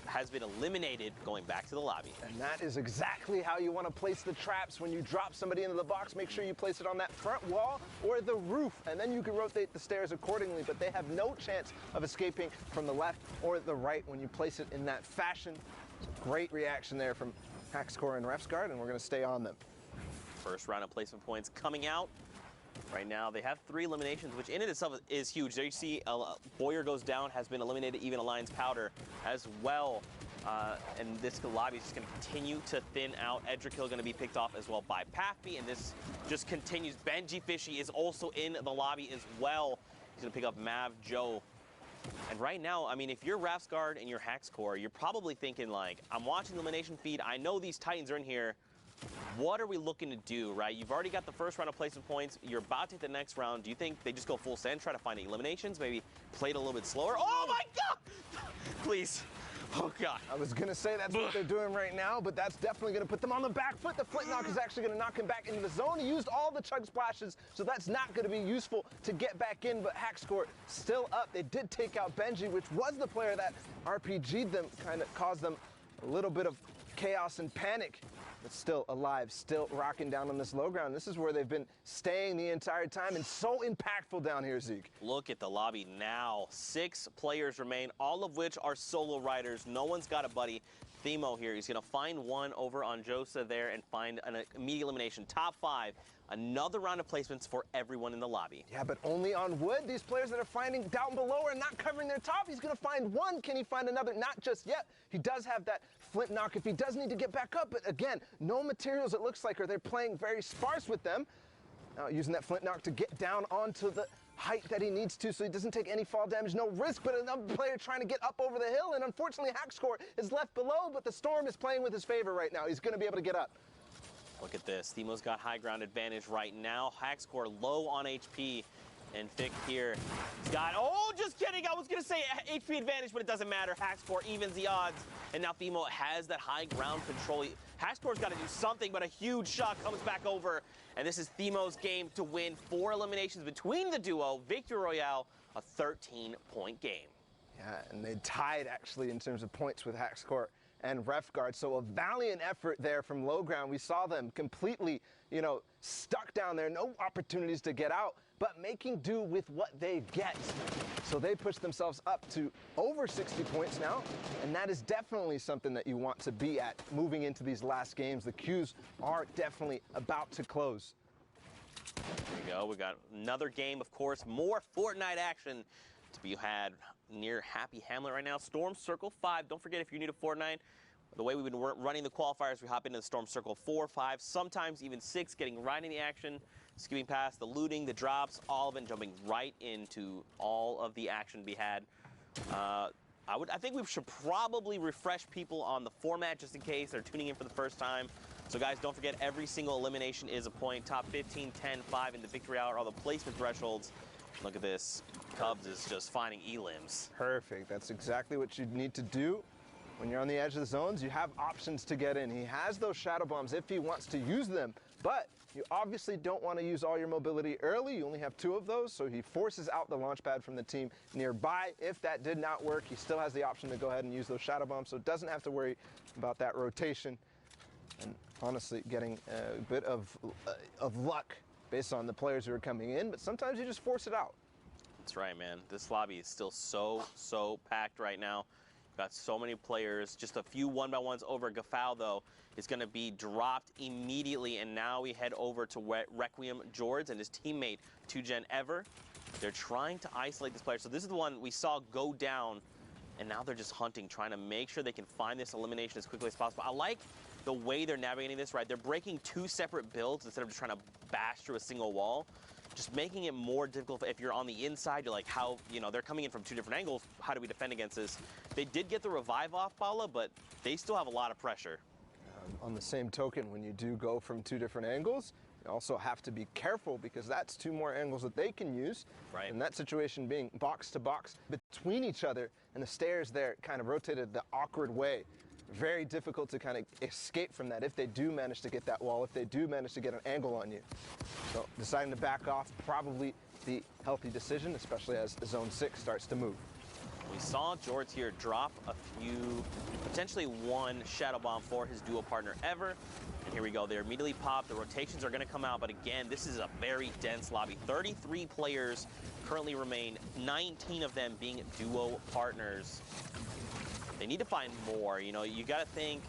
has been eliminated, going back to the lobby. And that is exactly how you want to place the traps. When you drop somebody into the box, make sure you place it on that front wall or the roof, and then you can rotate the stairs accordingly, but they have no chance of escaping from the left or the right when you place it in that fashion. Great reaction there from Haxcore and Refsguard, and we're going to stay on them. First round of placement points coming out. Right now, they have 3 eliminations, which in itself is huge. There you see Boyer goes down, has been eliminated, even Alliance Powder as well. And this lobby is just going to continue to thin out. Edgerkill going to be picked off as well by Pathby, and this just continues. Benji Fishy is also in the lobby as well. He's going to pick up Mav Joe. And right now, I mean, if you're Rafsguard and you're Hexcore, you're probably thinking like, I'm watching the elimination feed. I know these Titans are in here. What are we looking to do, right? You've already got the first round of placement points. You're about to hit the next round. Do you think they just go full send, try to find eliminations, maybe play it a little bit slower? Oh my God! Please. Oh God. I was gonna say that's what they're doing right now, but that's definitely gonna put them on the back foot. The flint knock is actually gonna knock him back into the zone. He used all the chug splashes, so that's not gonna be useful to get back in, but Hackscore still up. They did take out Benji, which was the player that RPG'd them, kind of caused them a little bit of chaos and panic, but still alive, still rocking down on this low ground. This is where they've been staying the entire time and so impactful down here, Zeke. Look at the lobby now. 6 players remain, all of which are solo riders. No one's got a buddy. Themo here, he's gonna find one over on Josa there and find an immediate elimination. Top 5, another round of placements for everyone in the lobby. Yeah, but only on wood. These players that are finding down below are not covering their top. He's gonna find one. Can he find another? Not just yet. He does have that flint knock if he does need to get back up, but again, no materials it looks like, or they're playing very sparse with them. Now using that flint knock to get down onto the height that he needs to so he doesn't take any fall damage, no risk, but another player trying to get up over the hill, and unfortunately Hackscore is left below, but the storm is playing with his favor right now. He's gonna be able to get up. Look at this. Themo's got high ground advantage right now. Hackscore low on HP. And Fick here. He's got, oh, just kidding. I was going to say HP advantage, but it doesn't matter. Hackscore evens the odds. And now Themo has that high ground control. Hackscore's got to do something, but a huge shot comes back over. And this is Themo's game to win 4 eliminations between the duo. Victory Royale, a 13-point game. Yeah, and they tied, actually, in terms of points with Hackscore and Refguard. So a valiant effort there from low ground. We saw them completely, stuck down there, no opportunities to get out, but making do with what they get. So they push themselves up to over 60 points now, and that is definitely something that you want to be at moving into these last games. The queues are definitely about to close. There we go. We got another game, of course, more Fortnite action to be had near Happy Hamlet right now. Storm Circle 5. Don't forget, if you're new to Fortnite, the way we've been running the qualifiers, we hop into the Storm Circle 4, 5, sometimes even 6, getting right in the action, skipping past the looting, the drops, all of it, jumping right into all of the action to be had. I think we should probably refresh people on the format just in case they're tuning in for the first time. So guys, don't forget, every single elimination is a point. Top 15, 10, 5 in the victory hour, all the placement thresholds. Look at this. Cubs is just finding elims. Perfect. That's exactly what you need to do. When you're on the edge of the zones, you have options to get in. He has those shadow bombs if he wants to use them, but you obviously don't want to use all your mobility early. You only have 2 of those, so he forces out the launch pad from the team nearby. If that did not work, he still has the option to go ahead and use those shadow bombs, so doesn't have to worry about that rotation. And honestly, getting a bit of luck based on the players who are coming in, but sometimes you just force it out. That's right, man. This lobby is still so packed right now. Got so many players. Just a few 1-by-1s over. Gafal, though, is going to be dropped immediately, and now we head over to Requiem George and his teammate, 2Gen Ever. They're trying to isolate this player. So this is the one we saw go down, and now they're just hunting, trying to make sure they can find this elimination as quickly as possible. I like the way they're navigating this, right? They're breaking 2 separate builds instead of just trying to bash through a single wall. Just making it more difficult. If you're on the inside, you're like, how, they're coming in from 2 different angles. How do we defend against this? They did get the revive off, Bala, but they still have a lot of pressure. On the same token, when you do go from 2 different angles, you also have to be careful because that's 2 more angles that they can use. Right. And that situation being box to box between each other, and the stairs there kind of rotated the awkward way. Very difficult to kind of escape from that if they do manage to get that wall, if they do manage to get an angle on you. So deciding to back off, probably the healthy decision, especially as Zone 6 starts to move. We saw George here drop a few, potentially 1 shadow bomb for his duo partner Ever. And here we go, they're immediately popped. The rotations are gonna come out, but again, this is a very dense lobby. 33 players currently remain, 19 of them being duo partners. They need to find more. You got to think,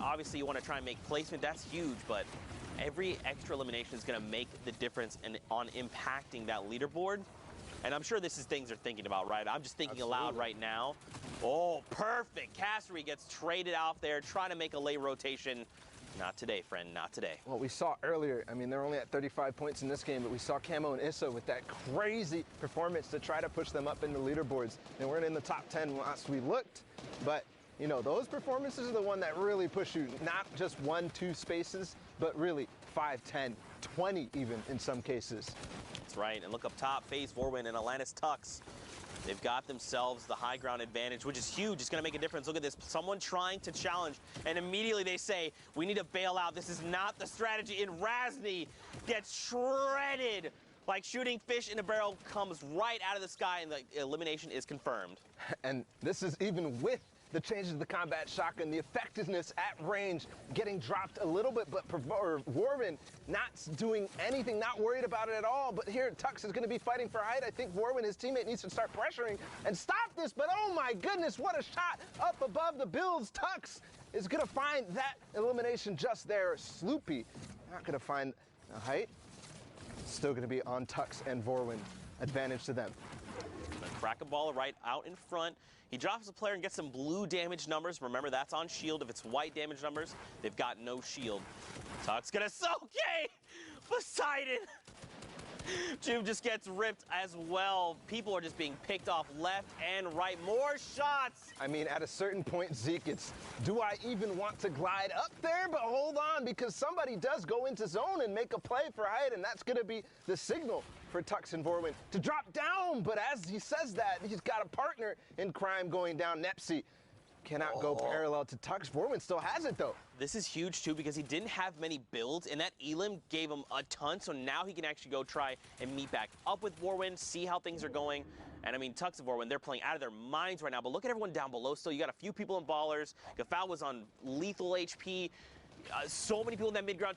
obviously you want to try and make placement. That's huge, but every extra elimination is going to make the difference on impacting that leaderboard. And I'm sure this is things they're thinking about, right? I'm just thinking aloud right now. Oh, perfect. Castery gets traded out there, trying to make a late rotation. Not today, friend, not today. Well, we saw earlier, I mean, they're only at 35 points in this game, but we saw Camo and Issa with that crazy performance to try to push them up in the leaderboards. And we're in the top 10 last we looked, but you know, those performances are the one that really push you, not just 1, 2 spaces, but really 5, 10, 20 even in some cases. That's right, and look up top, FaZe, Vorwin, and Atlantis Tux. They've got themselves the high ground advantage, which is huge. It's going to make a difference. Look at this. Someone trying to challenge, and immediately they say, we need to bail out. This is not the strategy. And Razny gets shredded. Like shooting fish in a barrel, comes right out of the sky, and the elimination is confirmed. And this is even with the changes to the combat shotgun, the effectiveness at range getting dropped a little bit, but Warwin not doing anything, not worried about it at all. But here, Tux is going to be fighting for height. I think Warwin, his teammate, needs to start pressuring and stop this. But oh my goodness, what a shot up above the builds. Tux is going to find that elimination just there. Sloopy not going to find a height. Still going to be on Tux and Vorwin. Advantage to them. Crack a ball right out in front. He drops a player and gets some blue damage numbers. Remember, that's on shield. If it's white damage numbers, they've got no shield. Tux gonna okay! Poseidon! Juve just gets ripped as well. People are just being picked off left and right. More shots! I mean, at a certain point, Zeke, it's, do I even want to glide up there? But hold on, because somebody does go into zone and make a play for height, and that's gonna be the signal for Tux and Vorwin to drop down. But as he says that, he's got a partner in crime going down. Nepsi cannot go parallel to Tux. Vorwin still has it, though. This is huge, too, because he didn't have many builds, and that Elim gave him a ton, so now he can actually go try and meet back up with Vorwin, see how things are going. And, I mean, Tux and Vorwin, they're playing out of their minds right now, but look at everyone down below still. You got a few people in ballers. Gafal was on lethal HP. So many people in that mid-ground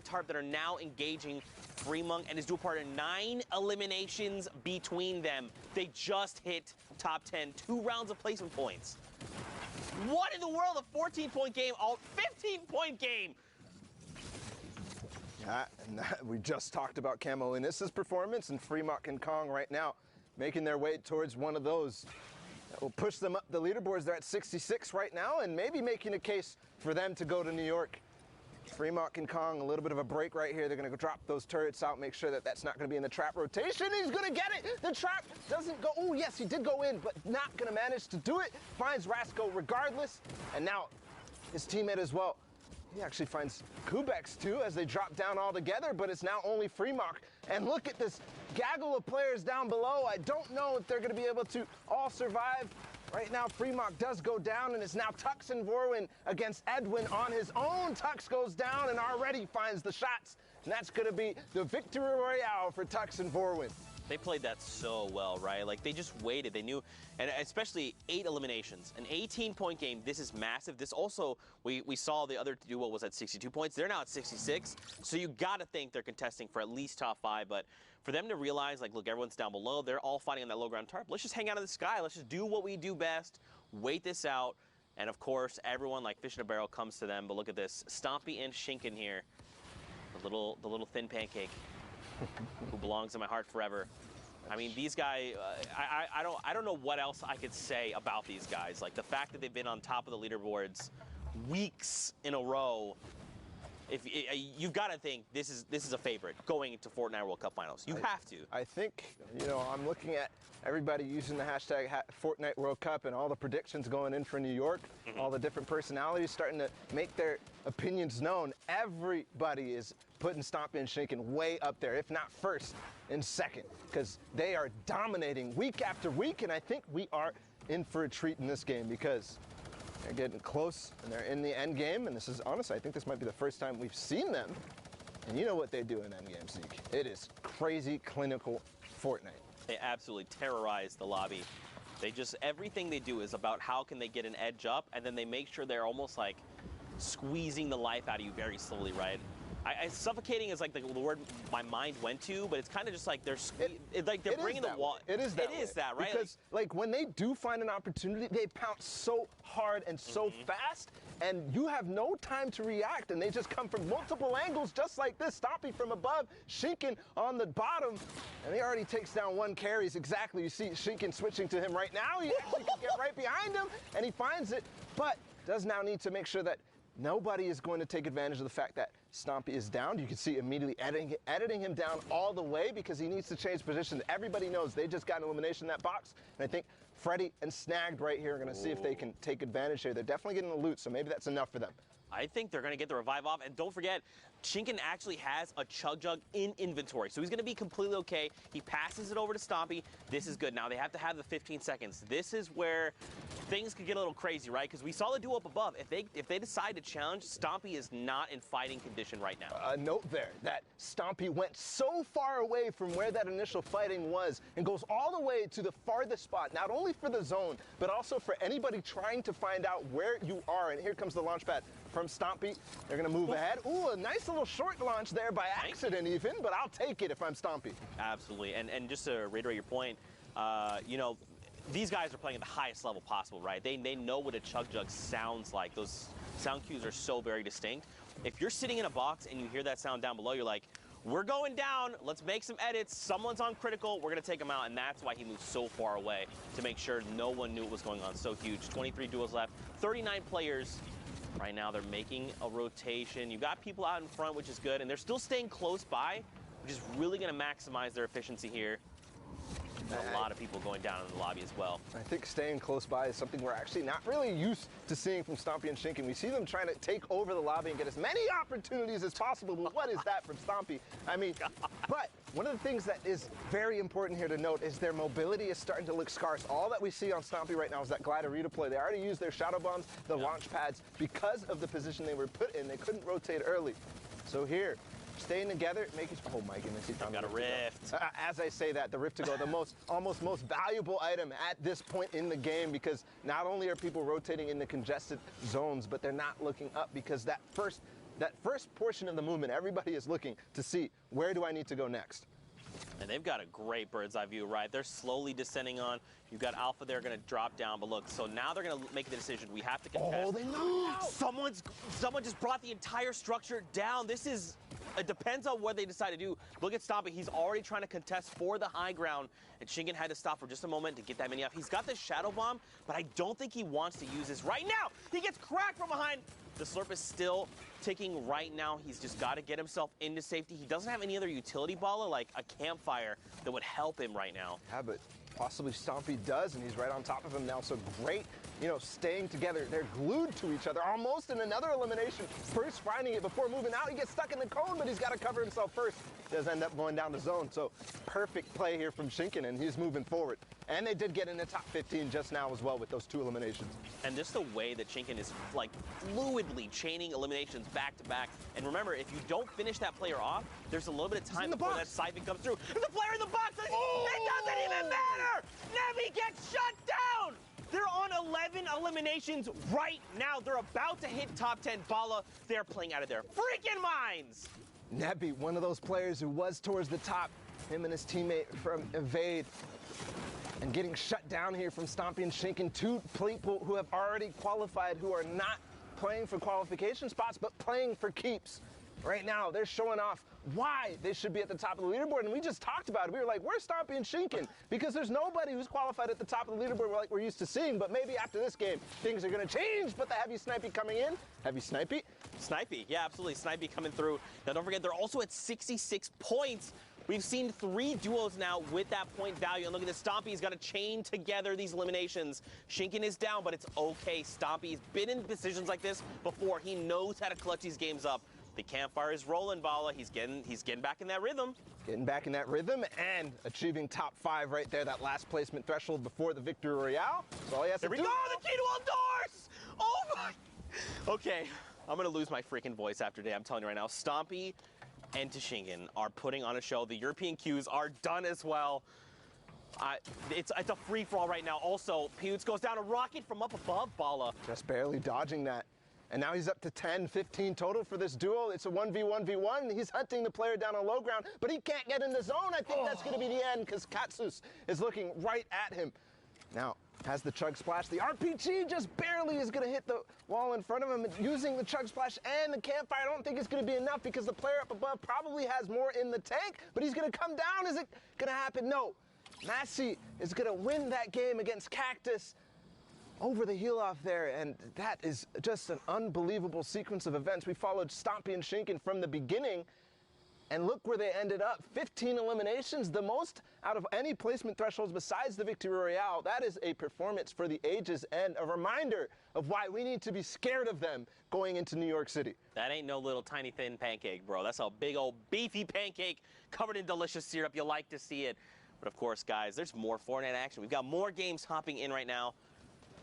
tarp that are now engaging Fremont and his dual partner. 9 eliminations between them. They just hit top 10. 2 rounds of placement points. What in the world? A 14-point game, 15-point game. Yeah, and we just talked about Camo and Issa's performance, and Fremont and Kong right now making their way towards one of those. That will push them up the leaderboards. They're at 66 right now, and maybe making a case for them to go to New York. Fremont and Kong, a little bit of a break right here. They're going to go drop those turrets out, make sure that that's not going to be in the trap rotation. He's going to get it. The trap doesn't go. Oh, yes, he did go in, but not going to manage to do it. Finds Rasco regardless, and now his teammate as well. He actually finds Kubex, too, as they drop down all together, but it's now only Fremont. And look at this gaggle of players down below. I don't know if they're going to be able to all survive. Right now, Fremont does go down, and it's now Tux and Vorwin against Edwin on his own. Tux goes down and already finds the shots, and that's going to be the victory royale for Tux and Vorwin. They played that so well, right? Like, they just waited. They knew, and especially 8 eliminations. An 18-point game, this is massive. This also, we saw the other duo was at 62 points. They're now at 66, so you got to think they're contesting for at least top 5, but for them to realize, like, look, everyone's down below. They're all fighting on that low ground tarp. Let's just hang out in the sky. Let's just do what we do best, wait this out, and, of course, everyone, like fish in a barrel, comes to them. But look at this. Stompy and Shinken here, the little thin pancake who belongs in my heart forever. I mean, these guys, I don't know what else I could say about these guys. Like, the fact that they've been on top of the leaderboards weeks in a row, you've got to think this is a favorite going into Fortnite World Cup Finals. You have to. I think, you know, I'm looking at everybody using the hashtag Fortnite World Cup and all the predictions going in for New York, all the different personalities starting to make their opinions known. Everybody is putting Stompy and Shinken way up there, if not first and second, because they are dominating week after week, and I think we are in for a treat in this game because they're getting close and they're in the end game, and this is, honestly, I think this might be the first time we've seen them, and you know what they do in end game, Zeke. It is crazy clinical Fortnite. They absolutely terrorize the lobby. They just, everything they do is about how can they get an edge up, and then they make sure they're almost like squeezing the life out of you very slowly, right? Suffocating is like the word my mind went to, but it's kind of just like they're bringing the wall. It is that. It is that, right? Because like when they do find an opportunity, they pounce so hard and so fast, and you have no time to react, and they just come from multiple angles, just like this. Stompy from above, Shinken on the bottom, and he already takes down one carries exactly. You see Shinken switching to him right now. He actually can get right behind him, and he finds it, but does now need to make sure that nobody is going to take advantage of the fact that Stompy is down. You can see immediately editing him down all the way because he needs to change position. Everybody knows they just got an elimination in that box, and I think Freddy and Snagged right here are going to see if they can take advantage here. They're definitely getting the loot, so maybe that's enough for them. I think they're going to get the revive off. And don't forget, Shinken actually has a Chug Jug in inventory, so he's going to be completely okay. He passes it over to Stompy. This is good. Now they have to have the 15 seconds. This is where things could get a little crazy, right? Because we saw the duo up above. If they decide to challenge, Stompy is not in fighting condition right now. A note there that Stompy went so far away from where that initial fighting was and goes all the way to the farthest spot, not only for the zone, but also for anybody trying to find out where you are. And here comes the launch pad from Stompy. They're going to move ahead. Ooh, a nice little short launch there by accident even, but I'll take it if I'm Stompy. Absolutely. And just to reiterate your point, you know, these guys are playing at the highest level possible, right? They know what a Chug Jug sounds like. Those sound cues are so very distinct. If you're sitting in a box and you hear that sound down below, you're like, we're going down, let's make some edits, someone's on critical, we're gonna take him out, and that's why he moved so far away, to make sure no one knew what was going on. So huge. 23 duos left, 39 players. Right now they're making a rotation. You've got people out in front, which is good, and they're still staying close by, which is really gonna maximize their efficiency here. A lot of people going down in the lobby as well. I think staying close by is something we're actually not really used to seeing from Stompy and Shinken. We see them trying to take over the lobby and get as many opportunities as possible, but what is that from Stompy? I mean, but one of the things that is very important here to note is their mobility is starting to look scarce. All that we see on Stompy right now is that glider redeploy. They already used their shadow bombs, the launch pads, because of the position they were put in. They couldn't rotate early. So here, staying together, making, oh my goodness, he found got a rift. As I say that, the rift to go, the almost most valuable item at this point in the game, because not only are people rotating in the congested zones, but they're not looking up, because that first portion of the movement, everybody is looking to see, where do I need to go next? And they've got a great bird's eye view, right? They're slowly descending on. You've got Alpha there going to drop down, but look, so now they're going to make the decision. We have to contest. Oh, they knocked out. Someone just brought the entire structure down. It depends on what they decide to do. Look at Stompy. He's already trying to contest for the high ground, and Shinken had to stop for just a moment to get that many up. He's got the shadow bomb, but I don't think he wants to use this right now. He gets cracked from behind. The slurp is still ticking right now. He's just got to get himself into safety. He doesn't have any other utility baller like a campfire that would help him right now. Yeah, but possibly Stompy does, and he's right on top of him now. So great, you know, staying together. They're glued to each other, almost in another elimination. First finding it before moving out. He gets stuck in the cone, but he's got to cover himself first. Does end up going down the zone. So perfect play here from Shinken, and he's moving forward. And they did get in the top 15 just now as well with those 2 eliminations. And just the way that Shinken is like fluidly chaining eliminations back to back. And remember, if you don't finish that player off, there's a little bit of time before that siphon comes through. There's a player in the box! It doesn't even matter! Nebby gets shut down! They're on 11 eliminations right now. They're about to hit top 10. Bala, they're playing out of their freaking minds! Nebby, one of those players who was towards the top, him and his teammate from Evade, and getting shut down here from Stompy and Shinken, 2 people who have already qualified, who are not playing for qualification spots, but playing for keeps. Right now, they're showing off why they should be at the top of the leaderboard, and we just talked about it. We were like, where's Stompy and Shinken? Because there's nobody who's qualified at the top of the leaderboard like we're used to seeing, but maybe after this game, things are gonna change, but the Heavy Snipey coming in. Heavy Snipey? Snipey, yeah, absolutely. Snipey coming through. Now, don't forget, they're also at 66 points. We've seen 3 duos now with that point value. And look at this, Stompy's got to chain together these eliminations. Shinken is down, but it's okay. Stompy's been in positions like this before. He knows how to clutch these games up. The campfire is rolling, Bala. He's getting back in that rhythm. Getting back in that rhythm and achieving top 5 right there, that last placement threshold before the Victory Royale. So all he has to do. There we go, the key to all doors! Oh my! Okay, I'm gonna lose my freaking voice after today. I'm telling you right now, Stompy and Shinken are putting on a show. The European queues are done as well. It's a free-for-all right now. Also, Pewds goes down a rocket from up above, Bala. Just barely dodging that. And now he's up to 10, 15 total for this duel. It's a 1v1v1. He's hunting the player down on low ground, but he can't get in the zone. I think that's going to be the end because Katsus is looking right at him. Now, has the Chug Splash. The RPG just barely is going to hit the wall in front of him. Using the Chug Splash and the Campfire, I don't think it's going to be enough because the player up above probably has more in the tank, but he's going to come down. Is it going to happen? No. Massey is going to win that game against Cactus over the heel off there, and that is just an unbelievable sequence of events. We followed Stompy and Shinken from the beginning, and look where they ended up. 15 eliminations, the most out of any placement thresholds besides the Victory Royale. That is a performance for the ages and a reminder of why we need to be scared of them going into New York City. That ain't no little tiny thin pancake, bro. That's a big old beefy pancake covered in delicious syrup. You like to see it. But of course, guys, there's more Fortnite action. We've got more games hopping in right now.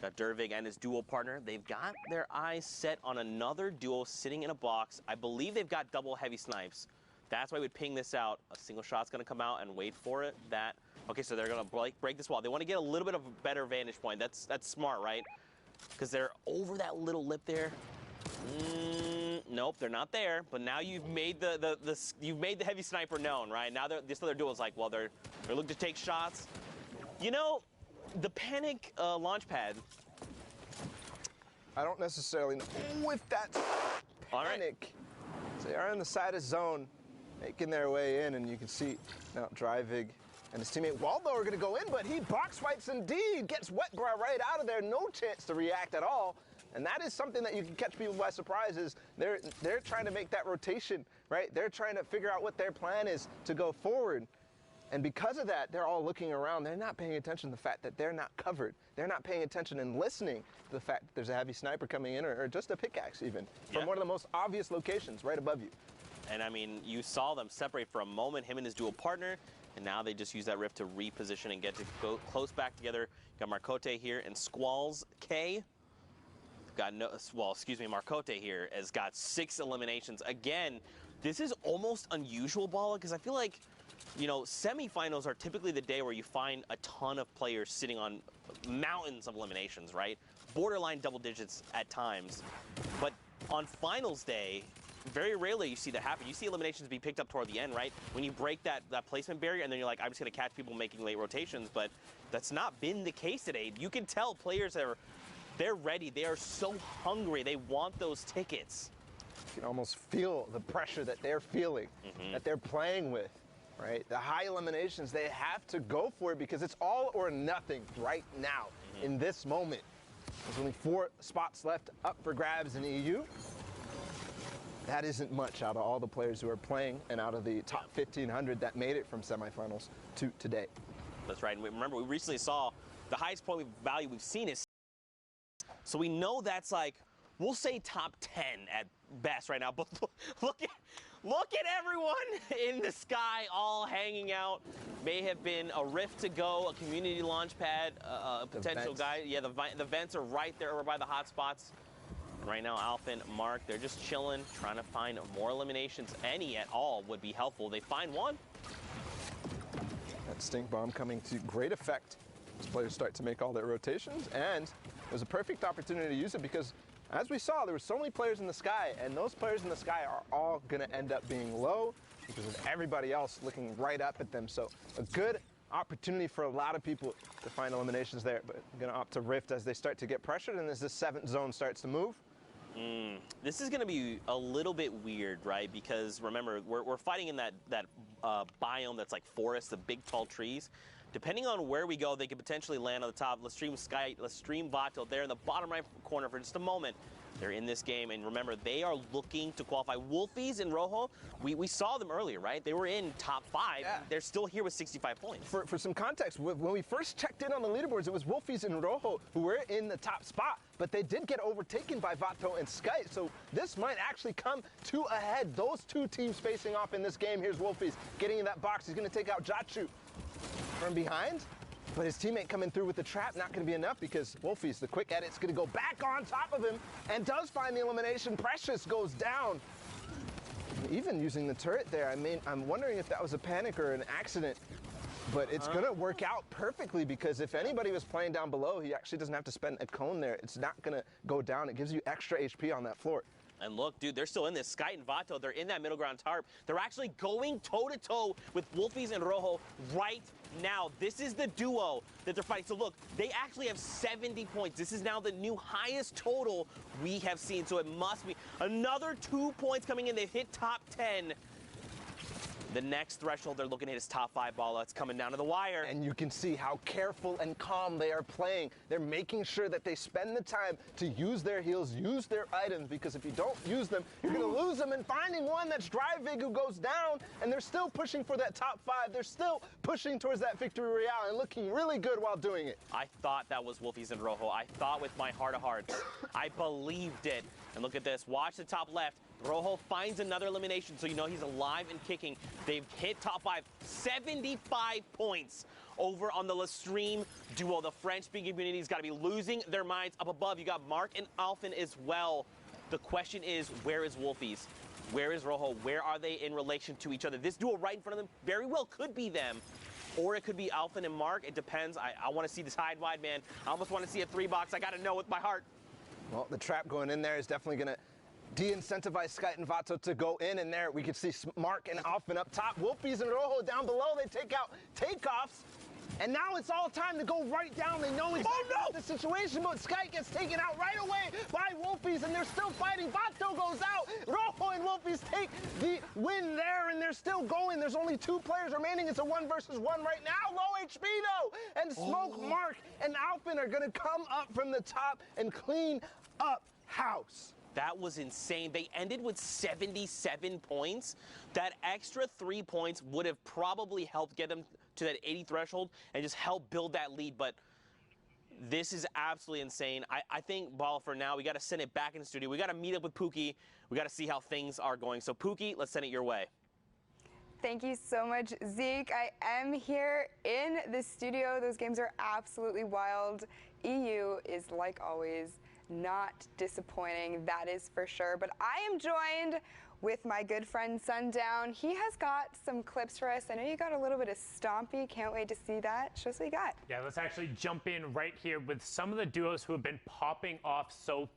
Got Dervig and his duo partner. They've got their eyes set on another duo sitting in a box. I believe they've got double heavy snipes. That's why we'd ping this out. A single shot's going to come out and wait for it. Okay, so they're going to break this wall. They want to get a little bit of a better vantage point. That's smart, right? Because they're over that little lip there. Nope, they're not there. But now you've made you've made the heavy sniper known, right? Now this other duo is like, well, they're looking to take shots. You know, the panic launch pad. I don't necessarily know if that's panic. So they are in the side of zone, making their way in, and you can see now Drivig and his teammate Waldo are going to go in, but he box fights indeed, gets Wetbra right out of there, no chance to react at all. And that is something that you can catch people by surprise is they're trying to make that rotation, right? They're trying to figure out what their plan is to go forward. And because of that, they're all looking around. They're not paying attention to the fact that they're not covered. They're not paying attention and listening to the fact that there's a heavy sniper coming in or just a pickaxe even from one of the most obvious locations right above you. And I mean, you saw them separate for a moment, him and his dual partner, and now they just use that rift to reposition and get to go close back together. Got Marcote here and Squalls K. Got Marcote here has got 6 eliminations. Again, this is almost unusual, Bala, because I feel like, you know, semifinals are typically the day where you find a ton of players sitting on mountains of eliminations, right? Borderline double digits at times. But on finals day, very rarely you see that happen. You see eliminations be picked up toward the end, right? When you break that placement barrier and then you're like, I'm just going to catch people making late rotations. But that's not been the case today. You can tell players they're ready. They are so hungry. They want those tickets. You can almost feel the pressure that they're feeling, that they're playing with. Right? The high eliminations, they have to go for it because it's all or nothing right now in this moment. There's only 4 spots left up for grabs in the EU. That isn't much out of all the players who are playing and out of the top 1,500 that made it from semifinals to today. That's right. And remember, we recently saw the highest point value we've seen is, so we know that's like, we'll say top 10 at best right now, but look at everyone in the sky all hanging out. May have been a rift to go, a community launch pad, a potential guy. Yeah, the vents are right there over by the hot spots. Right now, Alpha and Mark, they're just chilling, trying to find more eliminations. Any at all would be helpful. They find one. That stink bomb coming to great effect as players start to make all their rotations, and it was a perfect opportunity to use it because as we saw, there were so many players in the sky, and those players in the sky are all going to end up being low because of everybody else looking right up at them. So a good opportunity for a lot of people to find eliminations there, but I'm going to opt to rift as they start to get pressured and as this 7th zone starts to move. This is going to be a little bit weird, right? Because remember, we're fighting in that biome that's like forest, the big tall trees. Depending on where we go, they could potentially land on the top. Let's stream Vato there in the bottom right corner for just a moment. They're in this game, and remember, they are looking to qualify. Wolfies and Rojo, we saw them earlier, right? They were in top 5. Yeah. They're still here with 65 points. For some context, when we first checked in on the leaderboards, it was Wolfies and Rojo who were in the top spot, but they did get overtaken by Vato and Sky, so this might actually come to a head. Those 2 teams facing off in this game. Here's Wolfies getting in that box. He's going to take out Jachu from behind, but his teammate coming through with the trap, not going to be enough because Wolfies, the quick edit's going to go back on top of him and does find the elimination. Precious goes down. Even using the turret there, I mean, I'm wondering if that was a panic or an accident. But it's going to work out perfectly because if anybody was playing down below, he actually doesn't have to spend a cone there. It's not going to go down. It gives you extra HP on that floor. And look, dude, they're still in this. Sky and Vato, they're in that middle ground tarp. They're actually going toe-to-toe with Wolfies and Rojo right now. This is the duo that they're fighting. So look, they actually have 70 points. This is now the new highest total we have seen. So it must be another 2 points coming in. They've hit top 10. The next threshold they're looking at is top 5 ball. It's coming down to the wire. And you can see how careful and calm they are playing. They're making sure that they spend the time to use their heals, use their items, because if you don't use them, you're going to lose them. And finding one that's Dryvig who goes down, and they're still pushing for that top 5. They're still pushing towards that victory royale and looking really good while doing it. I thought that was Wolfies and Rojo. I thought with my heart of hearts. I believed it. And look at this. Watch the top left. Rojo finds another elimination, so you know he's alive and kicking. They've hit top 5, 75 points over on the Lestream duo. The French-speaking community's got to be losing their minds. Up above, you got Mark and Alphen as well. The question is, where is Wolfies? Where is Rojo? Where are they in relation to each other? This duo right in front of them very well could be them. Or it could be Alphen and Mark. It depends. I want to see this hide wide, man. I almost want to see a 3-box. I got to know with my heart. Well, the trap going in there is definitely going to de-incentivize Sky and Vato to go in, and there we can see Mark and Alphen up top. Wolfies and Rojo down below. They take out takeoffs, and now it's all time to go right down. They know exactly the situation, but Sky gets taken out right away by Wolfies, and they're still fighting. Vato goes out. Rojo and Wolfies take the win there, and they're still going. There's only 2 players remaining. It's a 1 versus 1 right now. Low HP though, and Smoke, Mark, and Alphen are gonna come up from the top and clean up house. That was insane. They ended with 77 points. That extra 3 points would have probably helped get them to that 80 threshold and just help build that lead. But this is absolutely insane. I think, Ball, for now, we got to send it back in the studio. We got to meet up with Pookie. We got to see how things are going. So, Pookie, let's send it your way. Thank you so much, Zeke. I am here in the studio. Those games are absolutely wild. EU is, like always, not disappointing, that is for sure. But I am joined with my good friend Sundown. He has got some clips for us. I know you got a little bit of Stompy. Can't wait to see that. Show us what you got. Yeah, let's actually jump in right here with some of the duos who have been popping off so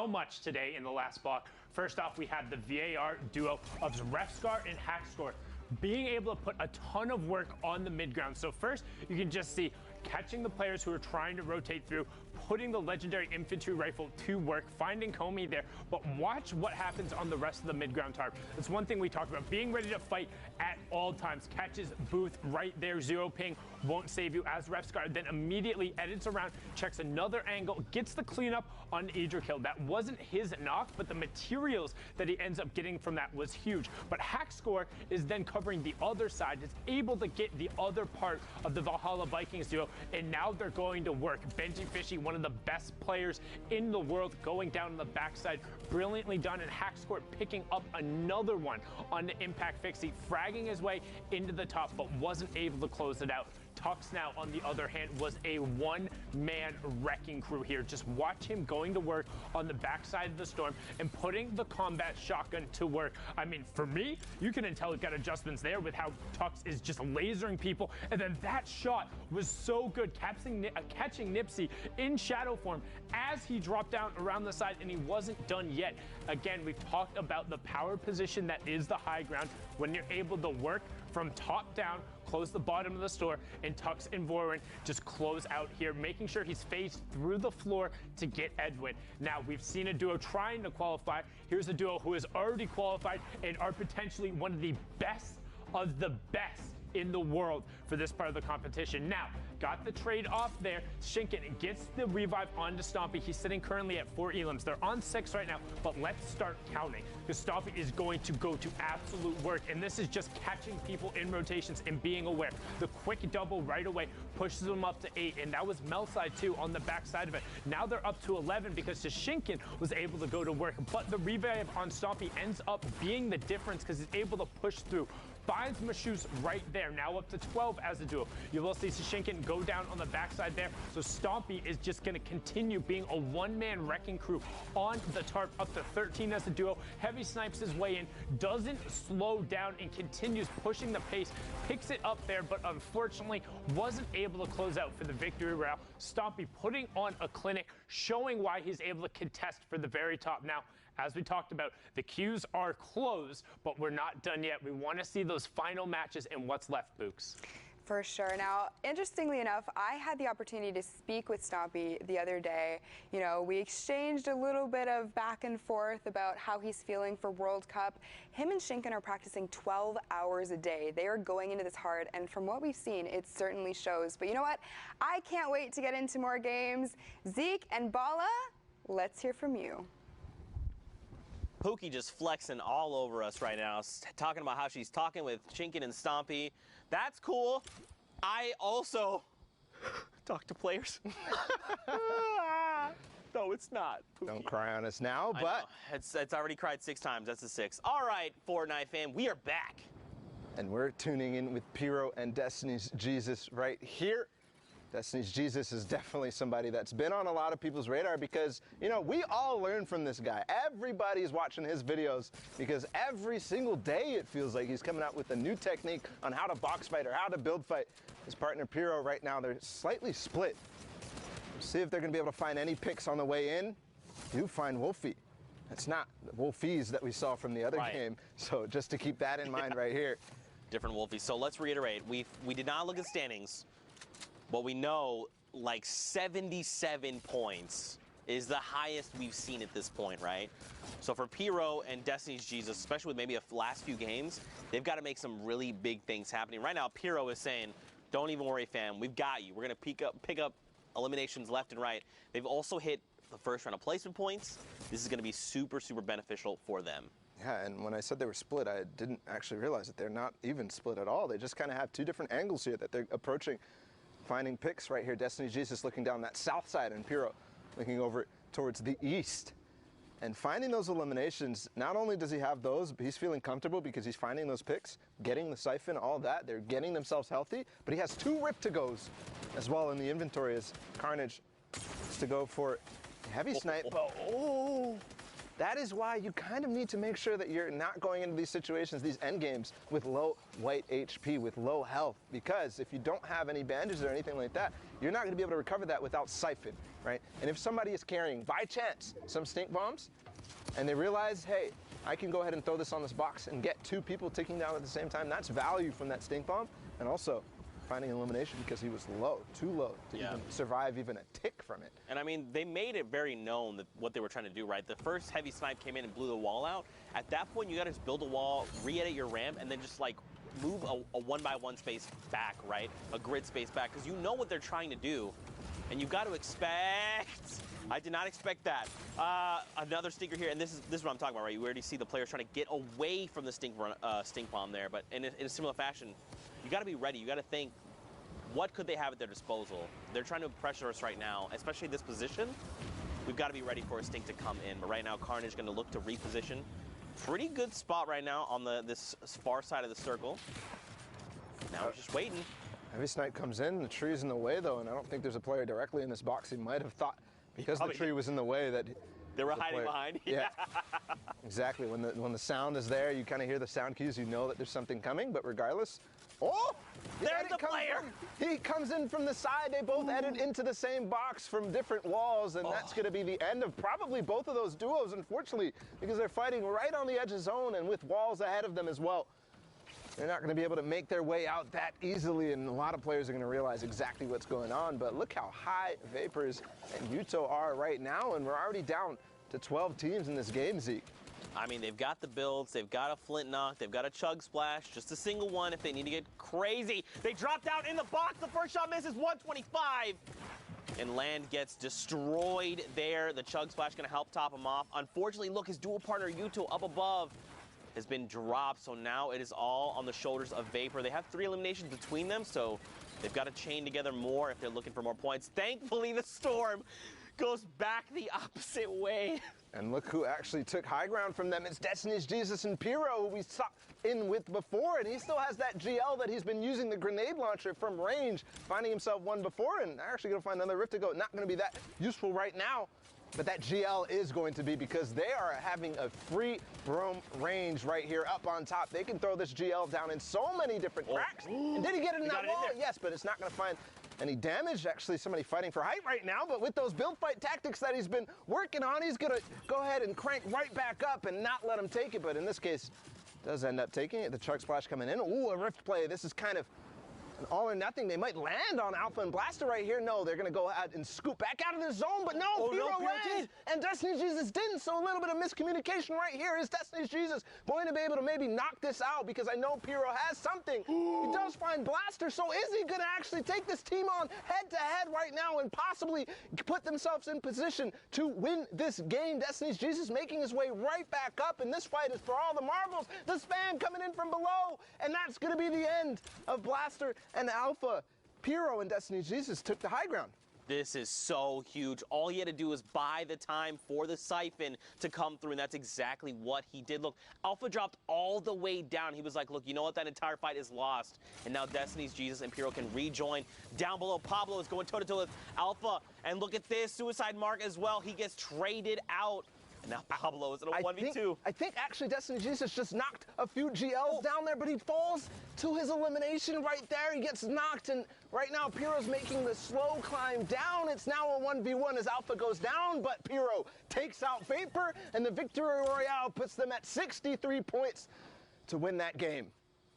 much today in the last block. First off, we had the VAR duo of Refscar and Hackscore being able to put a ton of work on the mid ground. So first, you can just see catching the players who are trying to rotate through, putting the legendary infantry rifle to work, finding Comey there, but watch what happens on the rest of the mid-ground tarp. That's one thing we talked about, being ready to fight at all times. Catches Booth right there, 0 ping, won't save you as Refscar, then immediately edits around, checks another angle, gets the cleanup on Idrakil. That wasn't his knock, but the materials that he ends up getting from that was huge. But Hackscore is then covering the other side, is able to get the other part of the Valhalla Vikings duo, and now they're going to work. Benji Fishy, one of the best players in the world, going down on the backside, brilliantly done, and Hackscore picking up another one on the Impact Fixie, fragging his way into the top, but wasn't able to close it out. Tux now, on the other hand, was a one-man wrecking crew here. Just watch him going to work on the backside of the storm and putting the combat shotgun to work. I mean, for me, you can tell it got adjustments there with how Tux is just lasering people. And then that shot was so good, catching Nipsey in shadow form as he dropped down around the side, and he wasn't done yet. Again, we've talked about the power position that is the high ground when you're able to work from top down, close the bottom of the store, and Tux and Vorin just close out here, making sure he's phased through the floor to get Edwin. Now, we've seen a duo trying to qualify. Here's a duo who has already qualified and are potentially one of the best in the world for this part of the competition. Now, got the trade off there. Shinken gets the revive onto Stompy. He's sitting currently at 4 elims. They're on 6 right now, but let's start counting, because Stompy is going to go to absolute work, and this is just catching people in rotations and being aware. The quick double right away pushes them up to 8, and that was Melside too on the back side of it. Now they're up to 11 because Shinken was able to go to work, but the revive on Stompy ends up being the difference because he's able to push through. Finds Mashus right there, now up to 12 as a duo. You will see Shinken go go down on the backside there. So Stompy is just going to continue being a one-man wrecking crew on the tarp, up to 13 as a duo. Heavy snipes his way in, doesn't slow down, and continues pushing the pace, picks it up there, but unfortunately wasn't able to close out for the victory route. Stompy putting on a clinic, showing why he's able to contest for the very top. Now, as we talked about, the queues are closed, but we're not done yet. We want to see those final matches and what's left, Books. For sure. Now, interestingly enough, I had the opportunity to speak with Stompy the other day. You know, we exchanged a little bit of back and forth about how he's feeling for World Cup. Him and Shinken are practicing 12 hours a day. They are going into this hard, and from what we've seen, it certainly shows. But you know what? I can't wait to get into more games. Zeke and Bala, let's hear from you. Pookie just flexing all over us right now, talking about how she's talking with Shinken and Stompy. That's cool. I also talk to players. No, it's not, Pookie. Don't cry on us now, but it's already cried 6 times. That's a 6. All right, Fortnite fam, we are back. And we're tuning in with Pyro and Destiny's Jesus right here. Destiny's Jesus is definitely somebody that's been on a lot of people's radar because, you know, we all learn from this guy. Everybody's watching his videos because every single day it feels like he's coming out with a new technique on how to box fight or how to build fight. His partner Pyro right now, they're slightly split. We'll see if they're going to be able to find any picks on the way in. Do find Wolfie. It's not the Wolfies that we saw from the other game. So just to keep that in mind right here. Different Wolfies. So let's reiterate. We did not look at standings. But we know like 77 points is the highest we've seen at this point, right? So for Pyro and Destiny's Jesus, especially with maybe the last few games, they've got to make some really big things happening. Right now, Pyro is saying, don't even worry, fam. We've got you. We're going to pick up eliminations left and right. They've also hit the first round of placement points. This is going to be super, super beneficial for them. Yeah, and when I said they were split, I didn't actually realize that they're not even split at all. They just kind of have 2 different angles here that they're approaching. Finding picks right here. Destiny's Jesus looking down that south side and Pyro looking over towards the east. And finding those eliminations, not only does he have those, but he's feeling comfortable because he's finding those picks, getting the siphon, all that. They're getting themselves healthy, but he has 2 rip-to-goes as well in the inventory as Carnage to go for heavy snipe. Oh, that is why you kind of need to make sure that you're not going into these situations, these end games, with low white HP, with low health. Because if you don't have any bandages or anything like that, you're not going to be able to recover that without siphon, right? And if somebody is carrying, by chance, some stink bombs, and they realize, hey, I can go ahead and throw this on this box and get 2 people ticking down at the same time, that's value from that stink bomb. And also, finding elimination because he was low, too low to even survive even a tick from it. And I mean, they made it very known that what they were trying to do, right? The first heavy snipe came in and blew the wall out. At that point, you got to just build a wall, re-edit your ramp, and then just like move a 1x1 space back, right? A grid space back, because you know what they're trying to do, and you got to expect. I did not expect that. Another stinker here, and this is what I'm talking about, right? You already see the players trying to get away from the stink bomb there, but in a similar fashion, you got to be ready. You got to think, what could they have at their disposal? They're trying to pressure us right now, especially this position. We've got to be ready for a stink to come in. But right now, Carnage is going to look to reposition. Pretty good spot right now on this far side of the circle. Now he's just waiting. Heavy snipe comes in, the tree's in the way though, and I don't think there's a player directly in this box. He might have thought, because the tree was in the way, that they were hiding behind. Yeah, exactly. When the sound is there, you kind of hear the sound cues, you know that there's something coming, but regardless, oh! There's the player! He comes in from the side. They both edit into the same box from different walls, and that's going to be the end of probably both of those duos, unfortunately, because they're fighting right on the edge of zone and with walls ahead of them as well. They're not going to be able to make their way out that easily, and a lot of players are going to realize exactly what's going on. But look how high Vapors and Yuto are right now, and we're already down to 12 teams in this game, Zeke. I mean, they've got the builds, they've got a flint knock, they've got a chug splash, just a single one if they need to get crazy. They dropped out in the box, the first shot misses, 125. And Land gets destroyed there. The chug splash gonna help top him off. Unfortunately, look, his dual partner Yuto up above has been dropped, so now it is all on the shoulders of Vapor. They have 3 eliminations between them, so they've got to chain together more if they're looking for more points. Thankfully, the Storm goes back the opposite way. And look who actually took high ground from them. It's Destiny's Jesus and Pyro, who we saw in with before, and he still has that GL that he's been using the grenade launcher from range, finding himself one before, and they're actually gonna find another rift to go. Not gonna be that useful right now, but that GL is going to be, because they are having a free roam range right here up on top. They can throw this GL down in so many different cracks. And did he get it in that wall? Yes, but it's not gonna find any damage. Actually, somebody fighting for height right now, but with those build fight tactics that he's been working on, he's gonna go ahead and crank right back up and not let him take it, but in this case, does end up taking it. The Chug Splash coming in. Ooh, a rift play. This is kind of an all or nothing. They might land on Alpha and Blaster right here. No, they're gonna go ahead and scoop back out of the zone, but no, Pyro lands, and Destiny's Jesus didn't, so a little bit of miscommunication right here. Is Destiny's Jesus going to be able to maybe knock this out? Because I know Pyro has something. He does find Blaster, so is he gonna actually take this team on head to head right now and possibly put themselves in position to win this game? Destiny's Jesus making his way right back up, and this fight is for all the marbles. The spam coming in from below, and that's gonna be the end of Blaster and Alpha. Pyro and Destiny's Jesus took the high ground. This is so huge. All he had to do was buy the time for the siphon to come through, and that's exactly what he did. Look, Alpha dropped all the way down. He was like, look, you know what? That entire fight is lost. And now Destiny's Jesus and Pyro can rejoin. Down below, Pablo is going toe-to-toe with Alpha. And look at this, Suicide Mark as well. He gets traded out. And now Pablo is in a 1v2. I think actually Destiny Jesus just knocked a few GLs down there, but he falls to his elimination right there. He gets knocked, and right now Pyro's making the slow climb down. It's now a 1v1 as Alpha goes down, but Pyro takes out Vapor, and the Victory Royale puts them at 63 points to win that game.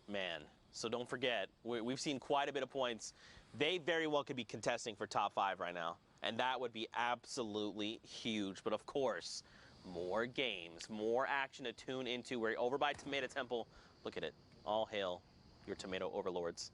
Man, so don't forget, we've seen quite a bit of points. They very well could be contesting for top 5 right now, and that would be absolutely huge. But of course, more games, more action to tune into. We're over by Tomato Temple. Look at it. All hail your tomato overlords.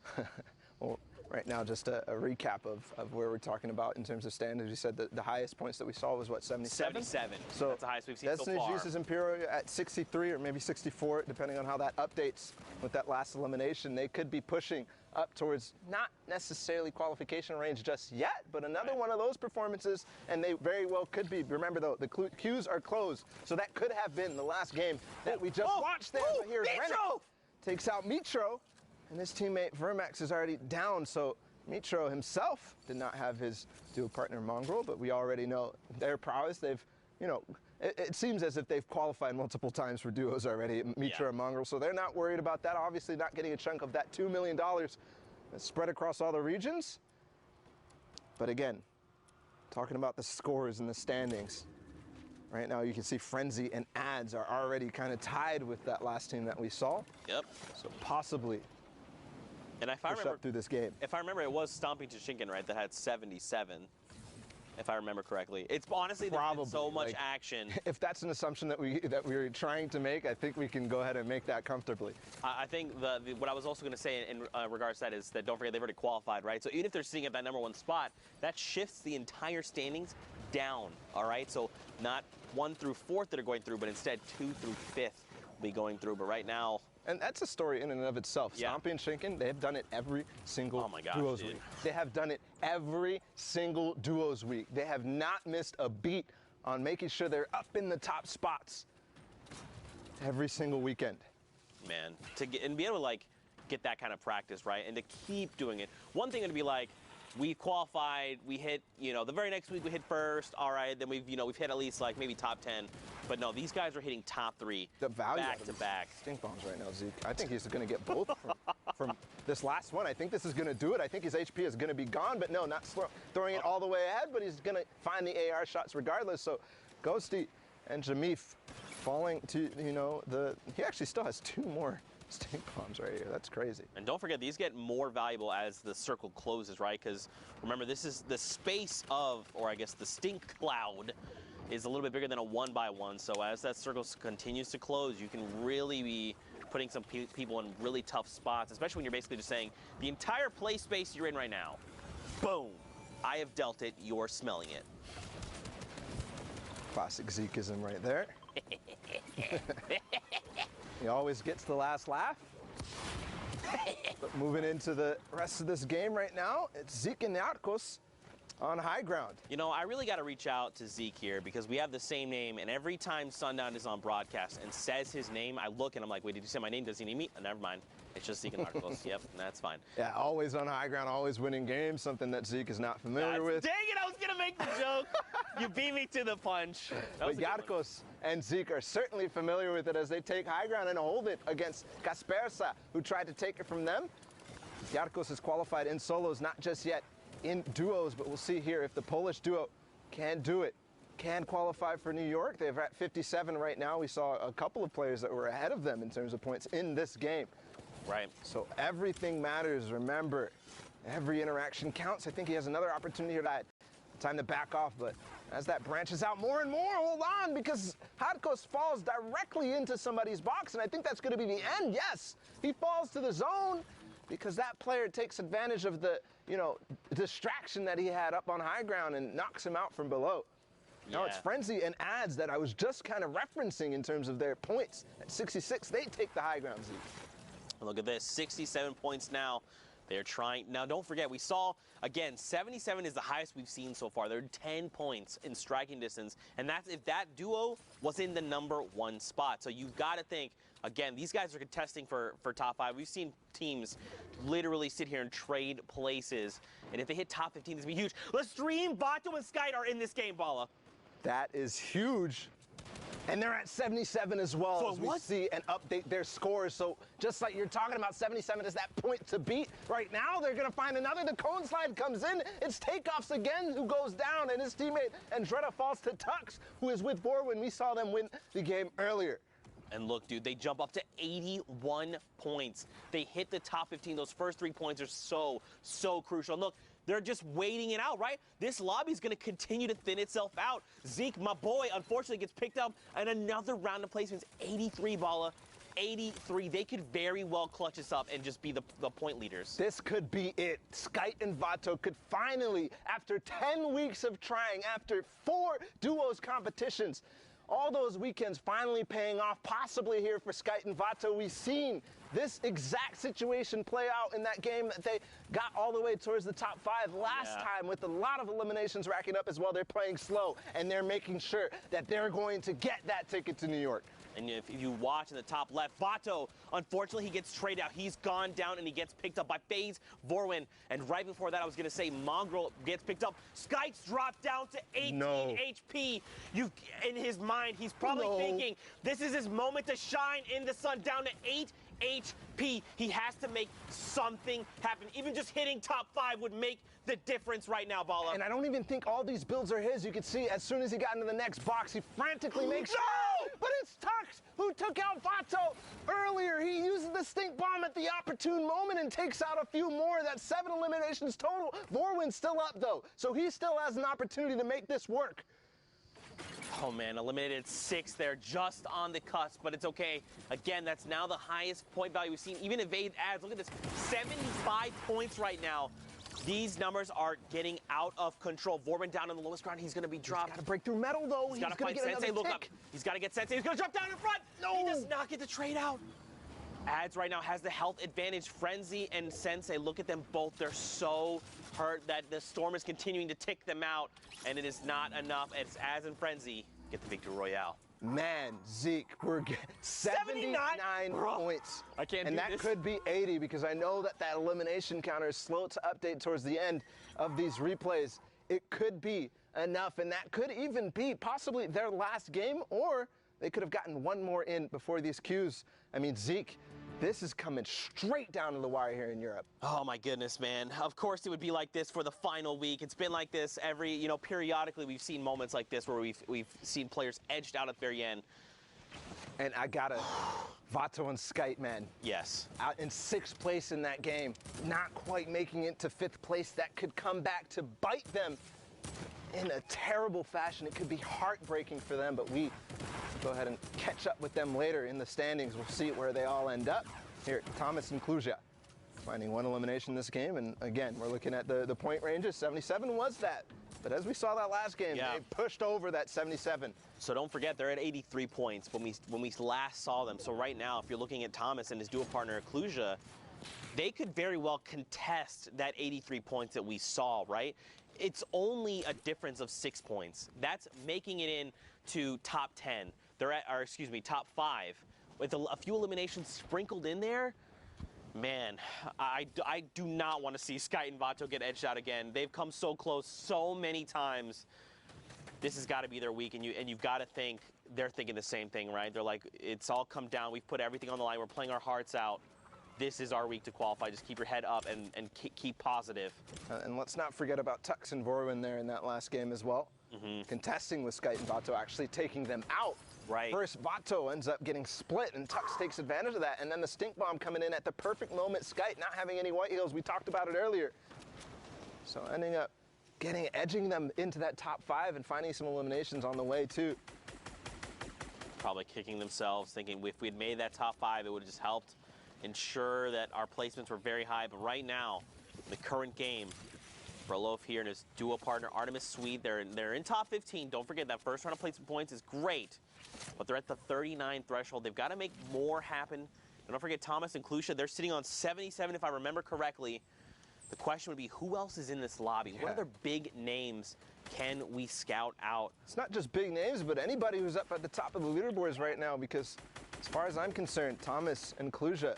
Well, right now, just a recap of where we're talking about in terms of standings. You said that the highest points that we saw was what, 77? 77. So that's the highest we've seen Destiny, so far. Jesus and Pyro at 63 or maybe 64, depending on how that updates with that last elimination. They could be pushing up towards not necessarily qualification range just yet, but another one of those performances, and they very well could be. Remember though, the queues are closed, so that could have been the last game that we just watched there. But here's Rennick takes out Mitro, and his teammate Vermax is already down, so Mitro himself did not have his duo partner Mongrel, but we already know their prowess. They've, you know, it seems as if they've qualified multiple times for duos already, Mitro and Mongrel, so they're not worried about that. Obviously not getting a chunk of that $2 million that's spread across all the regions. But again, talking about the scores and the standings, right now you can see Frenzy and Ads are already kind of tied with that last team that we saw. Yep. So possibly and if I push remember, up through this game. If I remember, it was Stomping Toshinkan, right, that had 77. If I remember correctly. It's honestly there's been so much action. If that's an assumption that we're trying to make, I think we can go ahead and make that comfortably. I think what I was also going to say in regards to that is that don't forget they've already qualified, right? So even if they're sitting at that #1 spot, that shifts the entire standings down, all right? So not 1 through 4th that are going through, but instead 2 through 5th will be going through. But right now, and that's a story in and of itself. Yeah. Stompy and Shinken, they have done it every single duos week. They have done it every single duos week. They have not missed a beat on making sure they're up in the top spots every single weekend. Man, to get and be able to like get that kind of practice, right? And to keep doing it. One thing would be like, we qualified, we hit, you know, the very next week we hit first, all right, then we've hit at least like maybe top 10. But no, these guys are hitting top 3 back to back. Stink bombs right now, Zeke. I think he's going to get both from this last one. I think this is going to do it. I think his HP is going to be gone, but no, not throwing it all the way ahead, but he's going to find the AR shots regardless. So Ghosty and Jamif falling to, you know, he actually still has 2 more stink bombs right here. That's crazy. And don't forget, these get more valuable as the circle closes, right? Because remember, this is the space of, or I guess the stink cloud is a little bit bigger than a 1x1. So as that circle continues to close, you can really be putting some people in really tough spots, especially when you're basically just saying, the entire play space you're in right now, boom, I have dealt it, you're smelling it. Classic Zekeism right there. He always gets the last laugh. But moving into the rest of this game right now, it's Zeke and Narcos on high ground. You know, I really got to reach out to Zeke here because we have the same name, and every time Sundown is on broadcast and says his name, I look and I'm like, wait, did you say my name? Does he need me? Never mind. It's just Zeke and Arcos. Yep, that's fine. Yeah, always on high ground, always winning games, something that Zeke is not familiar with. Dang it, I was going to make the joke. You beat me to the punch. But Yarcos and Zeke are certainly familiar with it as they take high ground and hold it against Kaspersa, who tried to take it from them. Yarcos has qualified in solos, not just yet in duos, but we'll see here if the Polish duo can do it, can qualify for New York. They're at 57 right now. We saw a couple of players that were ahead of them in terms of points in this game. Right. So everything matters. Remember, every interaction counts. I think he has another opportunity here. Time to back off, but as that branches out more and more, hold on, because Hadkos falls directly into somebody's box, and I think that's going to be the end. Yes, he falls to the zone because that player takes advantage of the, distraction that he had up on high ground and knocks him out from below. Yeah. Now it's Frenzy and Ads that I was just kind of referencing in terms of their points. At 66, they take the high ground, Zeke. Look at this, 67 points now. They're trying. Now, don't forget, we saw, again, 77 is the highest we've seen so far. They're 10 points in striking distance, and that's if that duo was in the #1 spot. So you've got to think, again, these guys are contesting for top 5. We've seen teams literally sit here and trade places, and if they hit top 15, this would be huge. Lestream, Vato, and Skyt are in this game, Bala. That is huge. And they're at 77 as well, so as we see and update their scores. So just like you're talking about, 77 is that point to beat. Right now, they're going to find another. The cone slide comes in. It's Takeoffs again who goes down, and his teammate Andretta falls to Tux, who is with Borwin. We saw them win the game earlier. And look, dude, they jump up to 81 points. They hit the top 15. Those first 3 points are so crucial. And look, they're just waiting it out, right? This lobby is going to continue to thin itself out. Zeke, my boy, unfortunately gets picked up, and another round of placements. 83, Bala. 83. They could very well clutch this up and just be the point leaders. This could be it. Skyt and Vato could finally, after 10 weeks of trying, after 4 duos competitions, all those weekends finally paying off, possibly here for Skyt and Vato. We've seen this exact situation play out in that game that they got all the way towards the top 5 last time with a lot of eliminations racking up as well. They're playing slow, and they're making sure that they're going to get that ticket to New York. And if you watch in the top left, Vato, unfortunately, he gets traded out. He's gone down, and he gets picked up by FaZe Vorwin. And right before that, I was going to say Mongrel gets picked up. Skyt's dropped down to 18 HP. In his mind, he's probably thinking, this is his moment to shine in the sun, down to 8 HP. He has to make something happen. Even just hitting top 5 would make the difference right now, Bala. And I don't even think all these builds are his. You can see as soon as he got into the next box, he frantically makes... No! But it's Tux who took out Vato earlier. He uses the stink bomb at the opportune moment and takes out a few more. That's 7 eliminations total. Vorwin's still up, though, so he still has an opportunity to make this work. Oh, man, eliminated 6 there, just on the cusp, but it's okay. Again, that's now the highest point value we've seen. Even evade ads, look at this, 75 points right now. These numbers are getting out of control. Vorwin down on the lowest ground. He's going to be dropped. He's got to break through metal, though. He's got to find Sensei. Look up. He's got to get Sensei. He's going to drop down in front. No. He does not get the trade out. Ads right now has the health advantage. Frenzy and Sensei, look at them both. They're so hurt that the storm is continuing to tick them out, and it is not enough. It's Ads and Frenzy get the victory royale. Man, Zeke, we're 79 points. I can't and do that this. could be 80 because I know that elimination counter is slow to update towards the end of these replays. It could be enough, and that could even be possibly their last game, or they could have gotten one more in before these queues. I mean, Zeke, this is coming straight down to the wire here in Europe. Oh my goodness, man. Of course it would be like this for the final week. It's been like this every, periodically we've seen moments like this where we've seen players edged out at the very end. And I gotta, Vato and Skyt, man. Yes. Out in 6th place in that game, not quite making it to 5th place. That could come back to bite them in a terrible fashion. It could be heartbreaking for them, but we go ahead and catch up with them later in the standings. We'll see where they all end up. Here, Thomas and Kluja finding 1 elimination this game, and again, we're looking at the point ranges. 77 was that, but as we saw that last game, they pushed over that 77. So don't forget, they're at 83 points when we last saw them. So right now, if you're looking at Thomas and his dual partner, Kluja, they could very well contest that 83 points that we saw, right? it's only a difference of 6 points. That's making it in to top 10. They're at, or excuse me, top 5. With a few eliminations sprinkled in there, man, I do not want to see Sky and Vato get edged out again. They've come so close so many times. This has got to be their week, and you've got to think they're thinking the same thing, right? They're like, it's all come down. We've put everything on the line. We're playing our hearts out. This is our week to qualify. Just keep your head up and keep positive. And let's not forget about Tux and Vorwin there in that last game as well. Contesting with Sky and Vato, actually taking them out. Right. First, Vato ends up getting split, and Tux takes advantage of that. And then the stink bomb coming in at the perfect moment. Skype not having any white heels. We talked about it earlier. So ending up edging them into that top 5 and finding some eliminations on the way too. Probably kicking themselves, thinking if we had made that top 5, it would have just helped ensure that our placements were very high. But right now, the current game, Berlof here and his duo partner Artemis Swede, they're in top 15. Don't forget that first round of placement points is great, but they're at the 39 threshold. They've got to make more happen. And don't forget Thomas and Klusha, they're sitting on 77 if I remember correctly. The question would be, who else is in this lobby? What other big names can we scout out? It's not just big names, but anybody who's up at the top of the leaderboards right now, because as far as I'm concerned, Thomas and Klusha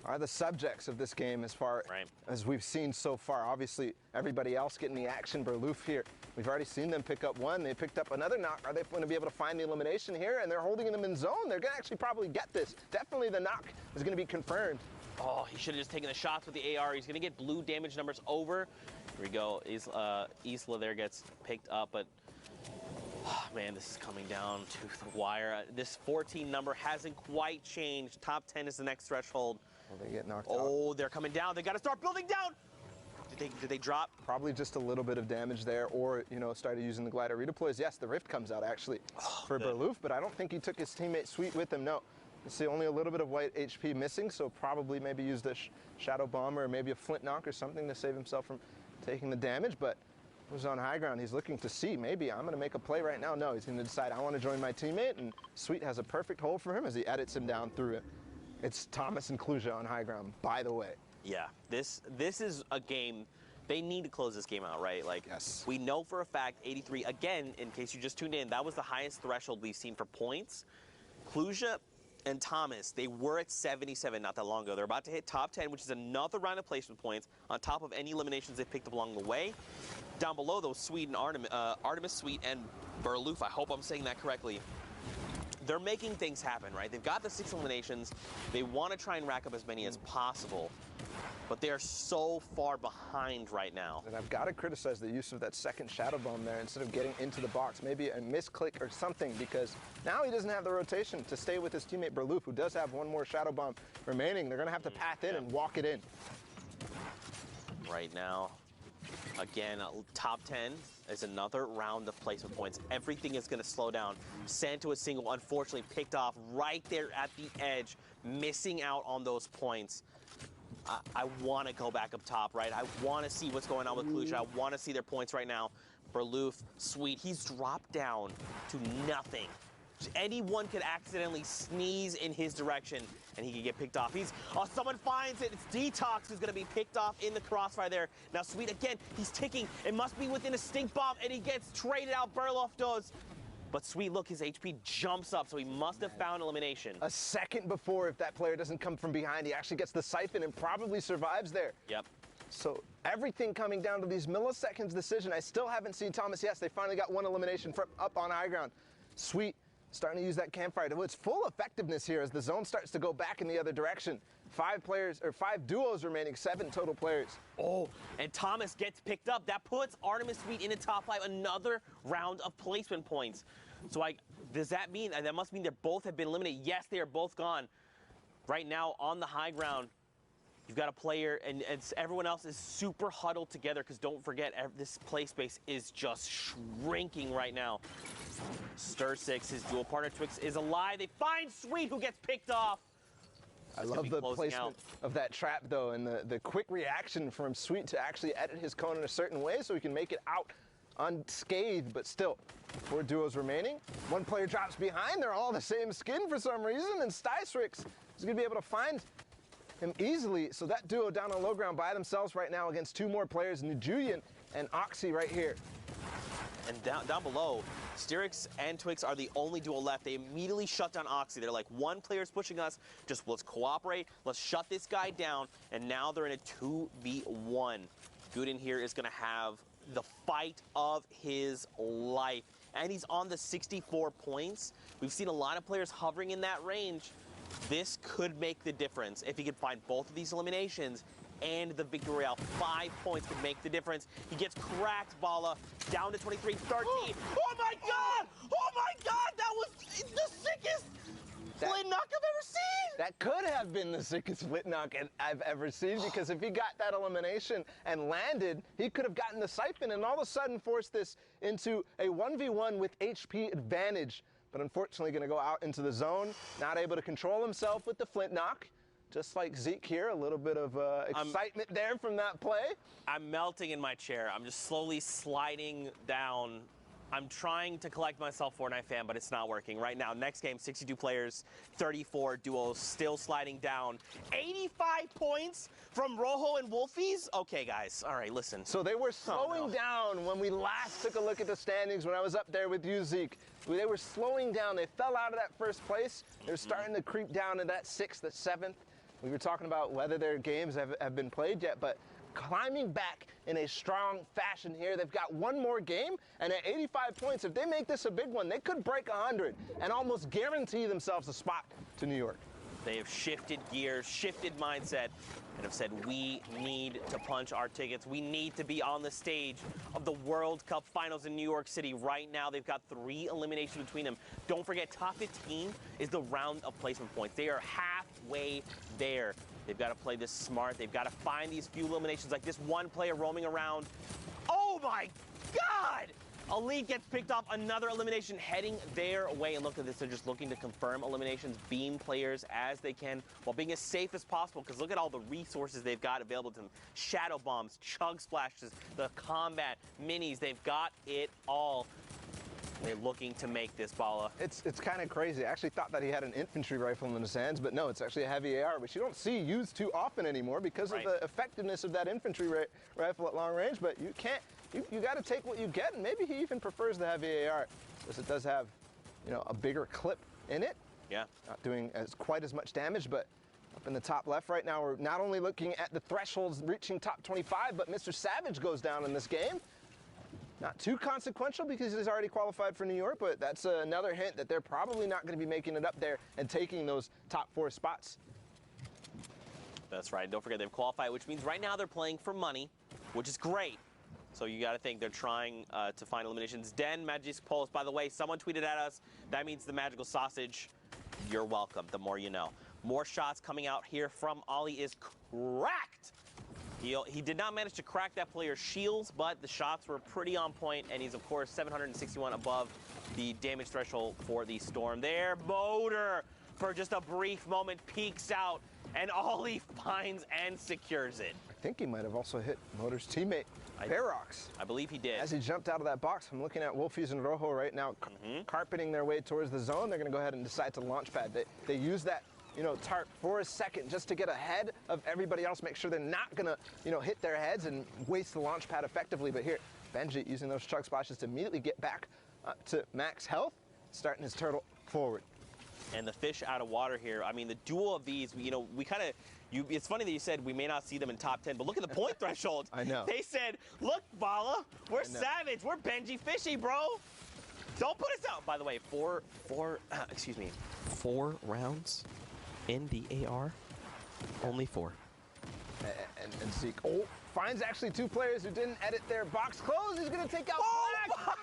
are the subjects of this game as far as we've seen so far. Obviously, everybody else getting the action. Berloof here, we've already seen them pick up one. They picked up another knock. Are they going to be able to find the elimination here? And they're holding them in zone. They're going to actually probably get this. Definitely the knock is going to be confirmed. Oh, he should have just taken the shots with the AR. He's going to get blue damage numbers over. Here we go. Isla there gets picked up, but oh, man, this is coming down to the wire. This 14 number hasn't quite changed. Top 10 is the next threshold. Well, they get knocked out. Oh, they're coming down. They got to start building down. Did they drop? Probably just a little bit of damage there, or, you know, started using the glider redeploys. Yes, the rift comes out actually for Berloof, but I don't think he took his teammate Sweet with him. No. You see only a little bit of white HP missing, so probably maybe used a shadow bomb or maybe a flint knock or something to save himself from taking the damage, but was on high ground. He's looking to see, maybe I'm going to make a play right now. No, he's going to decide I want to join my teammate, and Sweet has a perfect hold for him as he edits him down through it. It's Thomas and Klusha on high ground, by the way. Yeah, this is a game. They need to close this game out, right? Like, yes. We know for a fact 83, again, in case you just tuned in, that was the highest threshold we've seen for points. Klusha and Thomas, they were at 77 not that long ago. They're about to hit top 10, which is another round of placement points on top of any eliminations they picked up along the way. Down below, though, Swede and Artemis Sweet and Berloof, I hope I'm saying that correctly. They're making things happen, right? They've got the 6 eliminations. They want to try and rack up as many as possible, but they are so far behind right now. And I've got to criticize the use of that second shadow bomb there instead of getting into the box. Maybe a misclick or something, because now he doesn't have the rotation to stay with his teammate Berloof, who does have one more shadow bomb remaining. They're going to have to path in and walk it in. Right now, again, top 10 is another round of placement points. Everything is going to slow down. Santo is single, unfortunately picked off right there at the edge, missing out on those points. I want to go back up top, right? I want to see what's going on with Klusha. I want to see their points right now. Berloof, Sweet, he's dropped down to nothing. Anyone could accidentally sneeze in his direction and he could get picked off. Someone finds it. It's Detox who's going to be picked off in the crossfire there. Now Sweet, again, he's ticking. It must be within a stink bomb, and he gets traded out. Berloff does. But Sweet, look, his HP jumps up, so he must have found elimination. A second before, if that player doesn't come from behind, he actually gets the siphon and probably survives there. Yep. So everything coming down to these milliseconds decision. I still haven't seen Thomas. Yes, they finally got one elimination from up on high ground. Sweet starting to use that campfire to its full effectiveness here as the zone starts to go back in the other direction. 5 duos remaining, 7 total players. Oh, and Thomas gets picked up. That puts Artemis Sweet in the top 5, another round of placement points. So does that mean, that must mean they both have been eliminated? Yes, they are both gone. Right now on the high ground, you've got a player, and everyone else is super huddled together, because don't forget, this play space is just shrinking right now. Stir6, his dual partner Twix, is alive. They find Sweet, who gets picked off. I love the placement of that trap, though, and the quick reaction from Sweet to actually edit his cone in a certain way so he can make it out unscathed, but still, 4 duos remaining. 1 player drops behind. They're all the same skin for some reason, and Stysrix is going to be able to find him easily. So that duo down on low ground by themselves right now against 2 more players, Nijulian and Oxy right here. And down below, Styrix and Twix are the only duo left. They immediately shut down Oxy. They're like, one player's pushing us, just let's cooperate, let's shut this guy down, and now they're in a 2v1. Gooden here is gonna have the fight of his life, and he's on the 64 points. We've seen a lot of players hovering in that range. This could make the difference if he could find both of these eliminations and the victory royale. 5 points could make the difference. He gets cracked, Bala, down to 23, 13. Oh my God! Oh my God! That was the sickest split knock I've ever seen! That could have been the sickest split knock I've ever seen, because if he got that elimination and landed, he could have gotten the siphon and all of a sudden forced this into a 1v1 with HP advantage. But unfortunately going to go out into the zone, not able to control himself with the flint knock. Just like Zeke here, a little bit of excitement there from that play. I'm melting in my chair. I'm just slowly sliding down. I'm trying to collect myself, Fortnite fan, but it's not working right now. Next game, 62 players, 34 duos, still sliding down. 85 points from Rojo and Wolfies? Okay, guys, all right, listen. So they were slowing down when we last took a look at the standings when I was up there with you, Zeke. They were slowing down. They fell out of that first place. They're starting to creep down to that 6th, that 7th. We were talking about whether their games have been played yet, but climbing back in a strong fashion here. They've got one more game, and at 85 points, if they make this a big one, they could break 100 and almost guarantee themselves a spot to New York. They have shifted gears, shifted mindset, and have said, we need to punch our tickets. We need to be on the stage of the World Cup Finals in New York City right now. They've got 3 eliminations between them. Don't forget, top 15 is the round of placement points. They are halfway there. They've got to play this smart. They've got to find these few eliminations, like this one player roaming around. Oh my God! Elite gets picked off, another elimination heading their way. And look at this, they're just looking to confirm eliminations, beam players as they can while being as safe as possible, because look at all the resources they've got available to them. Shadow bombs, chug splashes, the combat, minis, they've got it all. They're looking to make this, Bala. It's kind of crazy. I actually thought that he had an infantry rifle in his hands, but no, it's actually a heavy AR, which you don't see used too often anymore because of the effectiveness of that infantry rifle at long range, but you can't. You got to take what you get, and maybe he even prefers the heavy AR, because it does have, you know, a bigger clip in it. Yeah. Not doing quite as much damage, but up in the top left right now, we're not only looking at the thresholds reaching top 25, but Mr. Savage goes down in this game. Not too consequential because he's already qualified for New York, but that's another hint that they're probably not going to be making it up there and taking those top 4 spots. That's right. Don't forget they've qualified, which means right now they're playing for money, which is great. So you got to think they're trying to find eliminations. Den Magic Pulse, by the way, someone tweeted at us. That means the magical sausage. You're welcome. The more you know. More shots coming out here from Ollie is cracked. He did not manage to crack that player's shields, but the shots were pretty on point, and he's, of course, 761 above the damage threshold for the Storm. There, Motor, for just a brief moment, peeks out, and Ollie finds and secures it. I think he might have also hit Motor's teammate, Barox. I believe he did. As he jumped out of that box, I'm looking at Wolfies and Rojo right now, carpeting their way towards the zone. They're going to go ahead and decide to launch pad. They use that, you know, tarp for a second just to get ahead of everybody else, make sure they're not going to, you know, hit their heads and waste the launch pad effectively. But here, Benji using those chug splashes to immediately get back up to max health, starting his turtle forward. And the fish out of water here, I mean, the duel of these, you know, we kind of, it's funny that you said we may not see them in top 10, but look at the point threshold. I know. They said, look, Bala, we're savage, we're Benji Fishy, bro. Don't put us out. By the way, four rounds in the AR, only 4. And Zeke finds actually 2 players who didn't edit their box close. He's going to take out Black.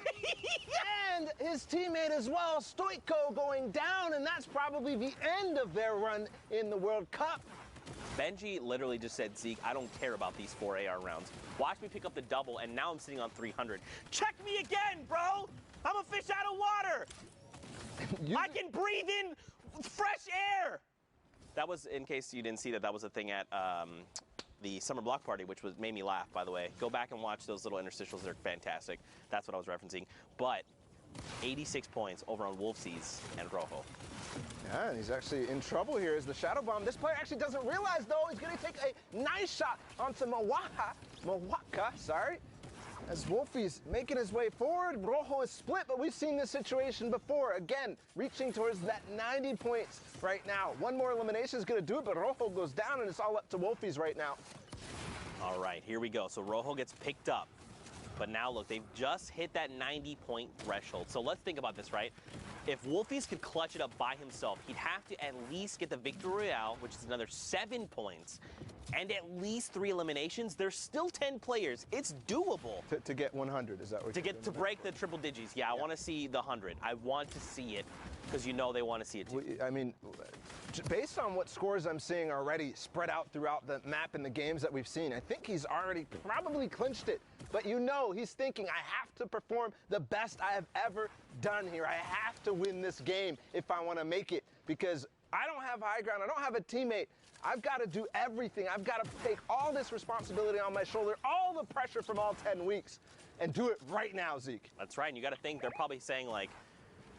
And his teammate as well, Stoico, going down, and that's probably the end of their run in the World Cup. Benji literally just said, Zeke, I don't care about these 4 AR rounds. Watch me pick up the double, and now I'm sitting on 300. Check me again, bro! I'm a fish out of water! I can breathe in fresh air! That was, in case you didn't see that was a thing at the summer block party, which made me laugh, by the way. Go back and watch those little interstitials. They're fantastic. That's what I was referencing. But 86 points over on Wolfsies and Rojo. Yeah, and he's actually in trouble here as the Shadow Bomb. This player actually doesn't realize, though, he's going to take a nice shot onto Mawaka, sorry. as Wolfie's making his way forward. Rojo is split, but we've seen this situation before. Again, reaching towards that 90 points right now. One more elimination is going to do it, but Rojo goes down, and it's all up to Wolfie's right now. All right, here we go. So Rojo gets picked up. But now look, they've just hit that 90-point threshold. So let's think about this, right? If Wolfies could clutch it up by himself, he'd have to at least get the Victory Royale, which is another 7 points, and at least 3 eliminations. There's still 10 players. It's doable. To get 100, is that what you're to break the triple digits. Yeah, I want to see the 100. I want to see it because you know they want to see it too. I mean, based on what scores I'm seeing already spread out throughout the map and the games that we've seen, I think he's already probably clinched it. But you know, he's thinking, I have to perform the best I have ever done here. I have to win this game if I want to make it, because I don't have high ground. I don't have a teammate. I've got to do everything. I've got to take all this responsibility on my shoulder, all the pressure from all 10 weeks, and do it right now, Zeke. That's right. And you got to think they're probably saying, like,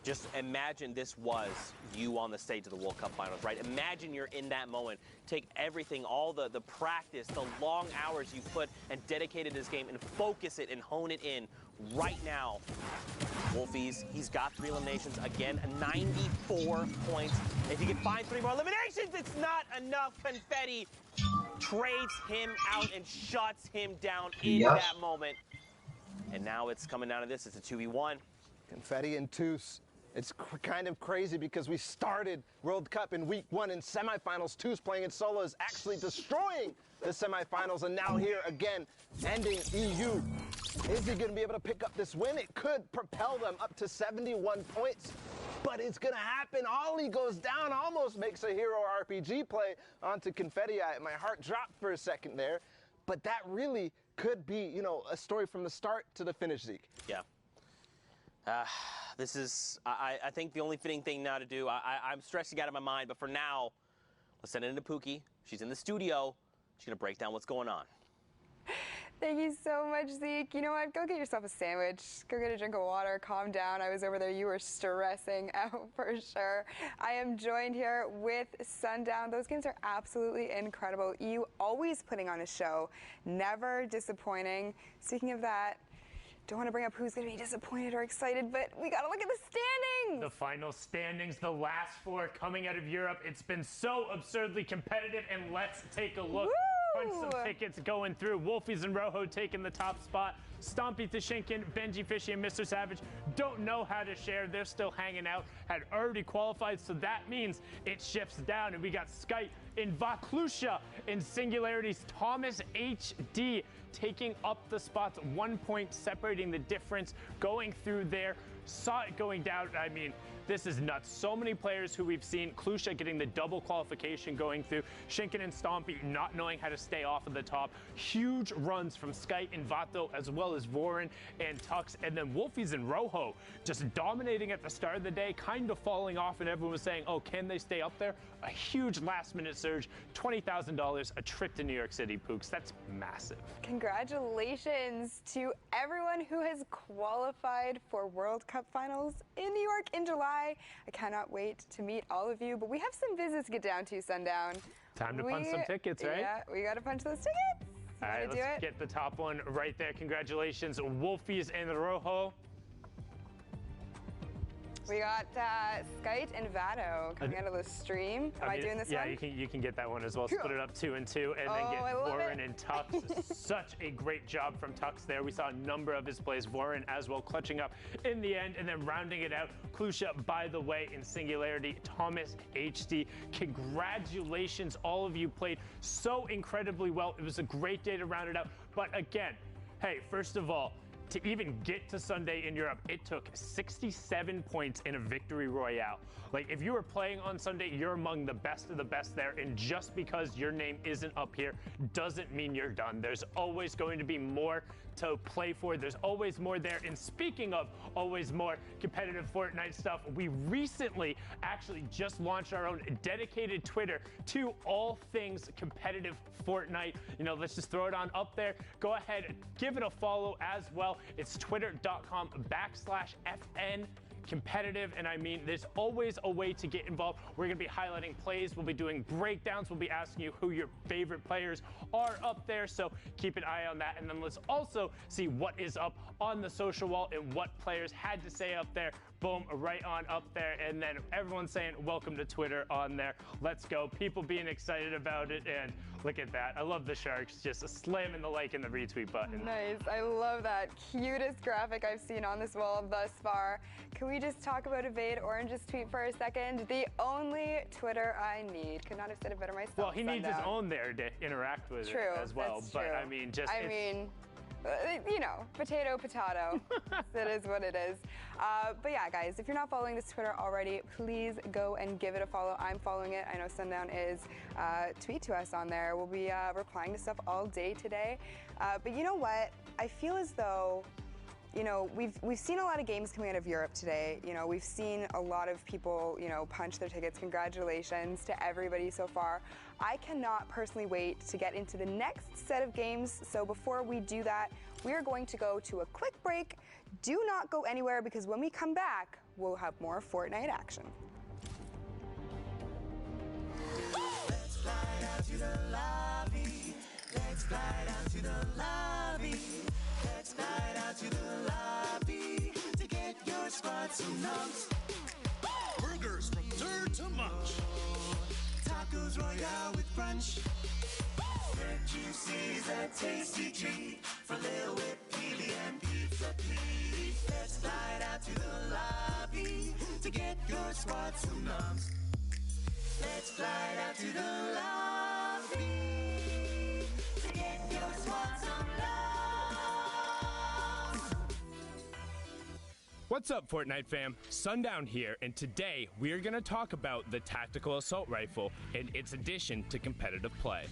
just imagine this was you on the stage of the World Cup Finals, right? Imagine you're in that moment. Take everything, all the practice, the long hours you put and dedicated to this game and focus it and hone it in right now. Wolfies, he's got 3 eliminations. Again, 94 points. If he can find 3 more eliminations, it's not enough. Confetti trades him out and shuts him down in that moment. And now it's coming down to this. It's a 2v1. Confetti and Toos. It's kind of crazy because we started World Cup in week 1 in semifinals. Toos playing in solos, actually destroying the semifinals, and now here again, ending EU. Is he going to be able to pick up this win? It could propel them up to 71 points, but it's going to happen. Ollie goes down, almost makes a hero RPG play onto Confetti. My heart dropped for a second there, but that really could be, you know, a story from the start to the finish, Zeke. Yeah. This is, I think, the only fitting thing now to do. I'm stressing out of my mind, but for now, let's send it into Pookie. She's in the studio. She's going to break down what's going on. Thank you so much, Zeke. You know what? Go get yourself a sandwich. Go get a drink of water. Calm down. I was over there. You were stressing out for sure. I am joined here with Sundown. Those games are absolutely incredible. You always putting on a show, never disappointing. Speaking of that, don't want to bring up who's going to be disappointed or excited, but we got to look at the standings. The final standings, the last 4 coming out of Europe. It's been so absurdly competitive, and let's take a look. Punch some tickets going through. Wolfies and Rojo taking the top spot. Stompy Tashinkin, Benji Fishy, and Mr. Savage don't know how to share. They're still hanging out. Had already qualified, so that means it shifts down. And we got Skype in Vauclusia in Singularity's Thomas HD taking up the spots, 1 point separating the difference, going through there. Saw it going down. I mean, this is nuts. So many players who we've seen. Klusha getting the double qualification going through. Shinken and Stompy not knowing how to stay off of the top. Huge runs from Skype and Vato, as well as Vorin and Tux. And then Wolfies and Rojo just dominating at the start of the day, kind of falling off, and everyone was saying, oh, can they stay up there? A huge last-minute surge, $20,000, a trip to New York City, Pooks. That's massive. Congratulations to everyone who has qualified for World Cup Finals in New York in July. I cannot wait to meet all of you, but we have some business to get down to, Sundown. Time to punch some tickets, right? Yeah, we got to punch those tickets. All right, let's get the top one right there. Congratulations, Wolfies and Rojo. We got Skype and Vado coming out of the stream. Am I doing this one? Yeah, you can get that one as well. Split it up 2 and 2, and then get Vorin and Tux. Such a great job from Tux there. We saw a number of his plays. Vorin as well clutching up in the end, and then rounding it out. Klusha, by the way, in Singularity. Thomas HD. Congratulations, all of you played so incredibly well. It was a great day to round it out. But again, hey, first of all, to even get to Sunday in Europe, it took 67 points in a victory royale. Like, if you were playing on Sunday, you're among the best of the best there, and just because your name isn't up here doesn't mean you're done. There's always going to be more to play for. There's always more there. And speaking of always more competitive Fortnite stuff, we recently actually just launched our own dedicated Twitter to all things competitive Fortnite. You know, let's just throw it on up there. Go ahead, give it a follow as well. It's twitter.com/FN competitive, and I mean, there's always a way to get involved. We're gonna be highlighting plays, we'll be doing breakdowns, we'll be asking you who your favorite players are up there, so keep an eye on that. And then let's also see what is up on the social wall and what players had to say up there. Boom, right on up there. And then everyone's saying welcome to Twitter on there. Let's go. People being excited about it, and look at that. I love the Sharks just slamming the like and the retweet button. Nice. I love that. Cutest graphic I've seen on this wall thus far. Can we just talk about Evade Orange's tweet for a second? The only Twitter I need. Could not have said it better myself. Well, he needs his own there to interact with it as well. That's but true. I mean, just you know, potato, potato. It is what it is. But yeah, guys, if you're not following this Twitter already, please go and give it a follow. I'm following it. I know Sundown is. Tweet to us on there. We'll be replying to stuff all day today. But you know what? I feel as though, you know, we've seen a lot of games coming out of Europe today. You know, we've seen a lot of people, you know, punch their tickets. Congratulations to everybody so far. I cannot personally wait to get into the next set of games. So before we do that, we are going to go to a quick break. Do not go anywhere, because when we come back, we'll have more Fortnite action. Let's fly down to the lobby. Let's fly down to the lobby. Let's fly down to the lobby to get your squad some nums. Burgers from dirt to munch. Tacos Royale with brunch. Red juices, a tasty treat for Lil Whip, Peely, and Pizza Pete. Let's fly down to the lobby to get your squad some nums. Let's fly down to the lobby to get your squad some nums. What's up, Fortnite fam? Sundown here, and today we are going to talk about the Tactical Assault Rifle and its addition to competitive play.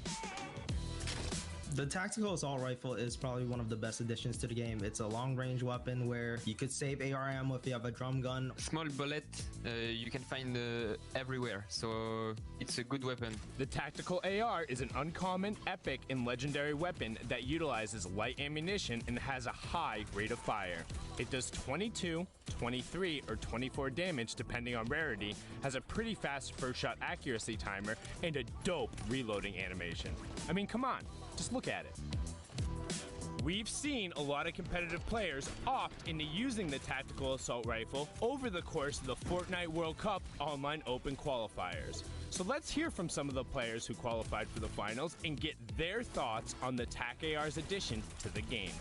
The Tactical Assault Rifle is probably one of the best additions to the game. It's a long-range weapon where you could save AR ammo if you have a drum gun. Small bullet you can find everywhere, so it's a good weapon. The Tactical AR is an uncommon, epic, and legendary weapon that utilizes light ammunition and has a high rate of fire. It does 22, 23, or 24 damage depending on rarity, has a pretty fast first shot accuracy timer, and a dope reloading animation. I mean, come on. Just look at it. We've seen a lot of competitive players opt into using the Tactical Assault Rifle over the course of the Fortnite World Cup Online Open qualifiers. So let's hear from some of the players who qualified for the finals and get their thoughts on the TAC AR's addition to the game.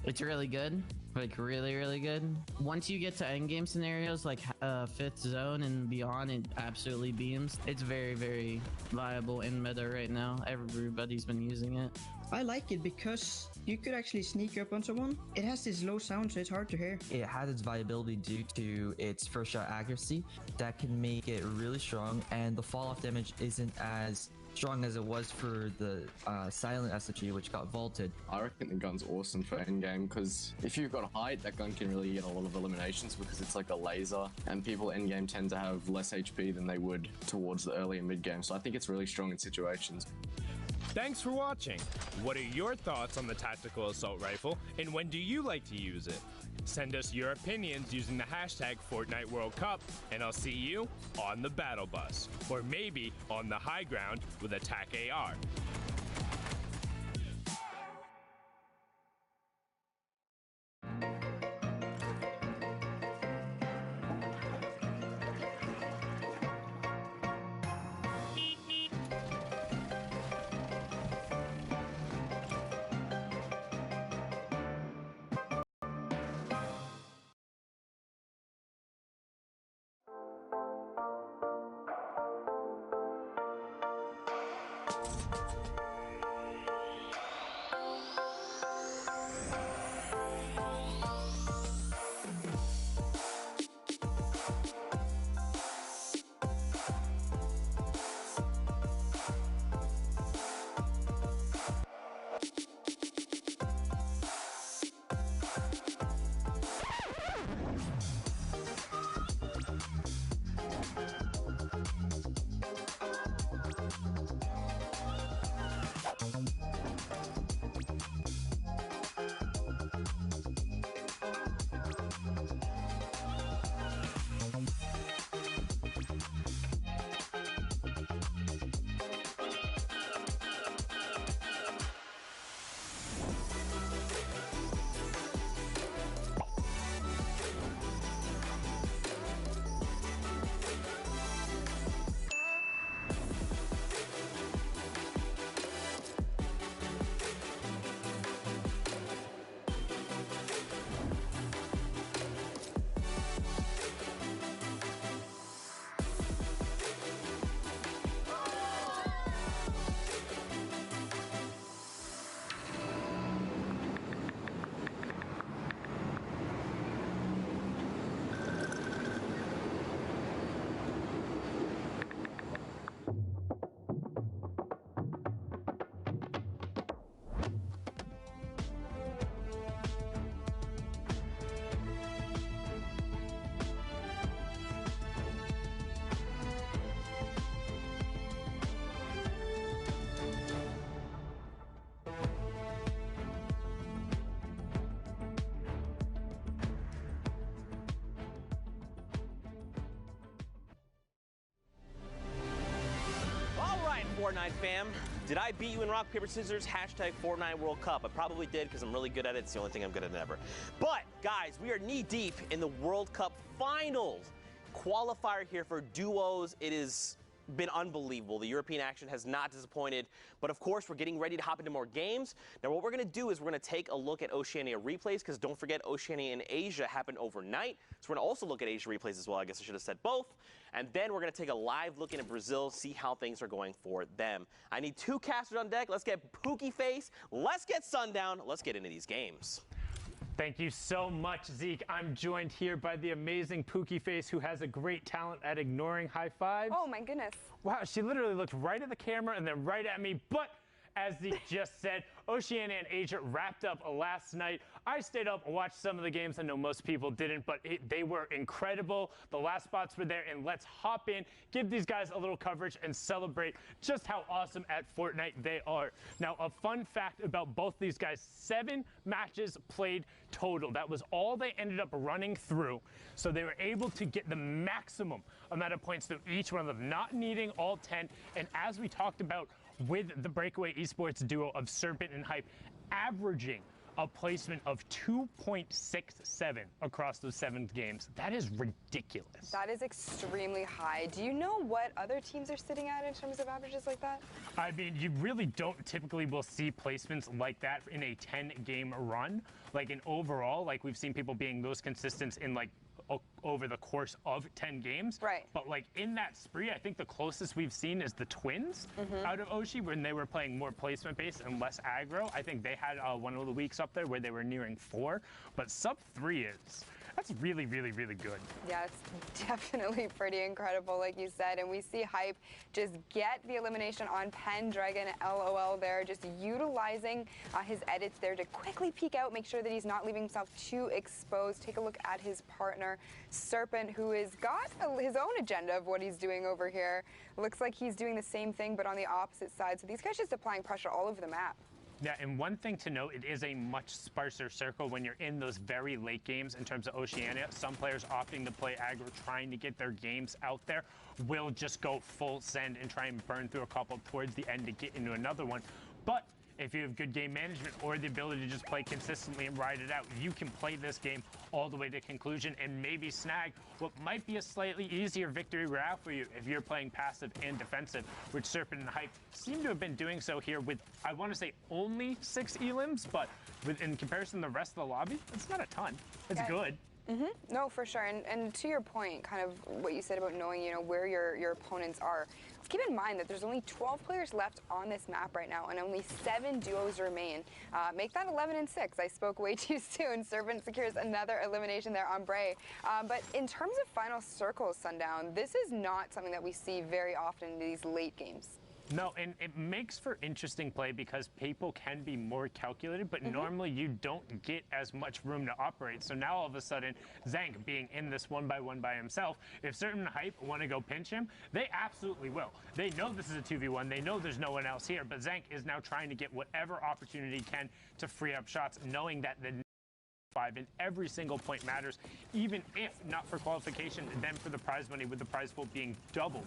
It's really good. Like really, really good. Once you get to endgame scenarios like 5th zone and beyond, it absolutely beams. It's very, very viable in meta right now. Everybody's been using it. I like it because you could actually sneak up on someone. It has this low sound, so it's hard to hear. It has its viability due to its first shot accuracy that can make it really strong, and the fall off damage isn't as strong as it was for the silent SMG, which got vaulted. I reckon the gun's awesome for endgame, because if you've got height, that gun can really get a lot of eliminations because it's like a laser, and people endgame tend to have less HP than they would towards the early and mid game, so I think it's really strong in situations. Thanks for watching. What are your thoughts on the Tactical Assault Rifle, and when do you like to use it? Send us your opinions using the hashtag Fortnite World Cup, and I'll see you on the battle bus, or maybe on the high ground with a TAC AR. Fortnite fam? Did I beat you in rock, paper, scissors? Hashtag Fortnite World Cup. I probably did because I'm really good at it. It's the only thing I'm good at ever. But, guys, we are knee-deep in the World Cup finals. Qualifier here for duos. It has been unbelievable. The European action has not disappointed. But, of course, we're getting ready to hop into more games. Now, what we're going to do is we're going to take a look at Oceania replays because don't forget, Oceania and Asia happened overnight. So we're going to also look at Asia replays as well. I guess I should have said both. And then we're going to take a live look into Brazil, see how things are going for them. I need 2 casters on deck. Let's get Pookie Face. Let's get Sundown. Let's get into these games. Thank you so much, Zeke. I'm joined here by the amazing Pookie Face, who has a great talent at ignoring high fives. Oh, my goodness. Wow, she literally looked right at the camera and then right at me. But as Zeke just said, Oceania and Asia wrapped up last night. I stayed up and watched some of the games. I know most people didn't, but they were incredible. The last spots were there, and let's hop in, give these guys a little coverage, and celebrate just how awesome at Fortnite they are. Now, a fun fact about both these guys, 7 matches played total. That was all they ended up running through. So they were able to get the maximum amount of points through each one of them, not needing all 10. And as we talked about with the Breakaway Esports duo of Serpent and Hype, averaging a placement of 2.67 across those 7 games. That is ridiculous. That is extremely high. Do you know what other teams are sitting at in terms of averages like that? I mean, you really don't typically will see placements like that in a 10-game run. Like in overall, like we've seen people being those consistent in like over the course of 10 games. Right. But like in that spree, I think the closest we've seen is the Twins out of Oshi when they were playing more placement based and less aggro. I think they had one of the weeks up there where they were nearing 4, but sub 3 that's really, really, really good. Yeah, it's definitely pretty incredible, like you said. And we see Hype just get the elimination on Pendragon, LOL there, just utilizing his edits there to quickly peek out, make sure that he's not leaving himself too exposed. Take a look at his partner, Serpent, who has got his own agenda of what he's doing over here. Looks like he's doing the same thing, but on the opposite side. So these guys just applying pressure all over the map. Yeah, and one thing to note, it is a much sparser circle when you're in those very late games in terms of Oceania. Some players opting to play aggro, trying to get their games out there, will just go full send and try and burn through a couple towards the end to get into another one. But if you have good game management or the ability to just play consistently and ride it out, you can play this game all the way to conclusion and maybe snag what might be a slightly easier victory route for you if you're playing passive and defensive, which Serpent and Hype seem to have been doing so here with, I want to say, only 6 elims, but in comparison to the rest of the lobby, it's not a ton. It's good. No, for sure. And to your point, kind of what you said about knowing, where your opponents are. Let's keep in mind that there's only 12 players left on this map right now, and only 7 duos remain. Make that 11 and 6. I spoke way too soon. Serpent secures another elimination there on Bray. But in terms of final circles, Sundown, this is not something that we see very often in these late games. No, and it makes for interesting play because people can be more calculated, but normally you don't get as much room to operate. So now all of a sudden, Zank being in this 1-by-1 by himself, if certain Hype want to go pinch him, they absolutely will. They know this is a 2v1. They know there's no one else here, but Zank is now trying to get whatever opportunity he can to free up shots, knowing that the 5 and every single point matters, even if not for qualification, then for the prize money, with the prize pool being doubled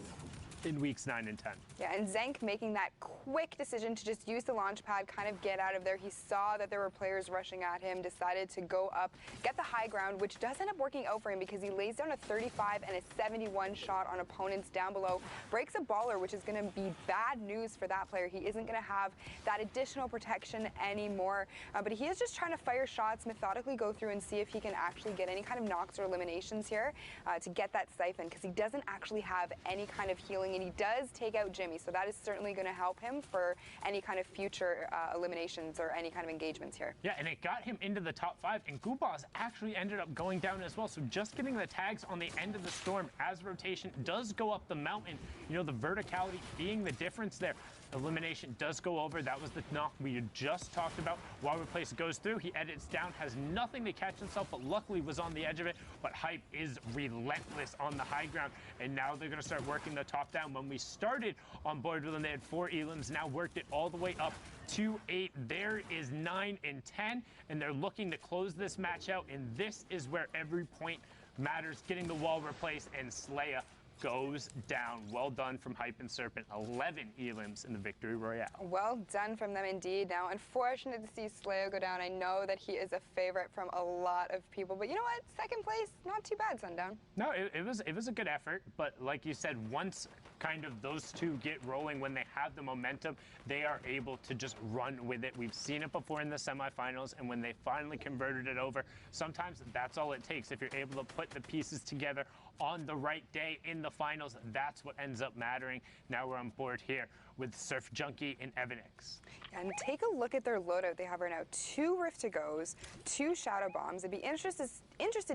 in weeks 9 and 10. Yeah, and Zank making that quick decision to just use the launch pad, kind of get out of there. He saw that there were players rushing at him, decided to go up, get the high ground, which does end up working out for him because he lays down a 35 and a 71 shot on opponents down below. Breaks a baller, which is going to be bad news for that player. He isn't going to have that additional protection anymore. But he is just trying to fire shots, methodically go through and see if he can actually get any kind of knocks or eliminations here to get that siphon, because he doesn't actually have any kind of healing, and he does take out Jimmy, so that is certainly going to help him for any kind of future eliminations or any kind of engagements here. Yeah, and it got him into the top 5, and Goobaz actually ended up going down as well, so just getting the tags on the end of the storm as rotation does go up the mountain, the verticality being the difference there. Elimination does go over. That was the knock we had just talked about. While Replace goes through, he edits down, has nothing to catch himself, but luckily was on the edge of it. But Hype is relentless on the high ground, and now they're going to start working the top down. When we started on board with them, they had 4 elims, now worked it all the way up to 8. There is 9 and 10, and they're looking to close this match out, and this is where every point matters. Getting the wall replaced and Slaya goes down. Well done from Hype and Serpent. 11 elims in the victory royale. Well done from them indeed. Now, unfortunate to see Slayo go down. I know that he is a favorite from a lot of people, but you know what? Second place, not too bad, Sundown. No, it was a good effort, but like you said, once kind of those two get rolling, when they have the momentum, they are able to just run with it. We've seen it before in the semifinals, and when they finally converted it over, sometimes that's all it takes. If you're able to put the pieces together on the right day in the finals, that's what ends up mattering. Now we're on board here with Surf Junkie and Evanix. And take a look at their loadout. They have right now 2 Rift to Goes, 2 Shadow Bombs. I'd be interested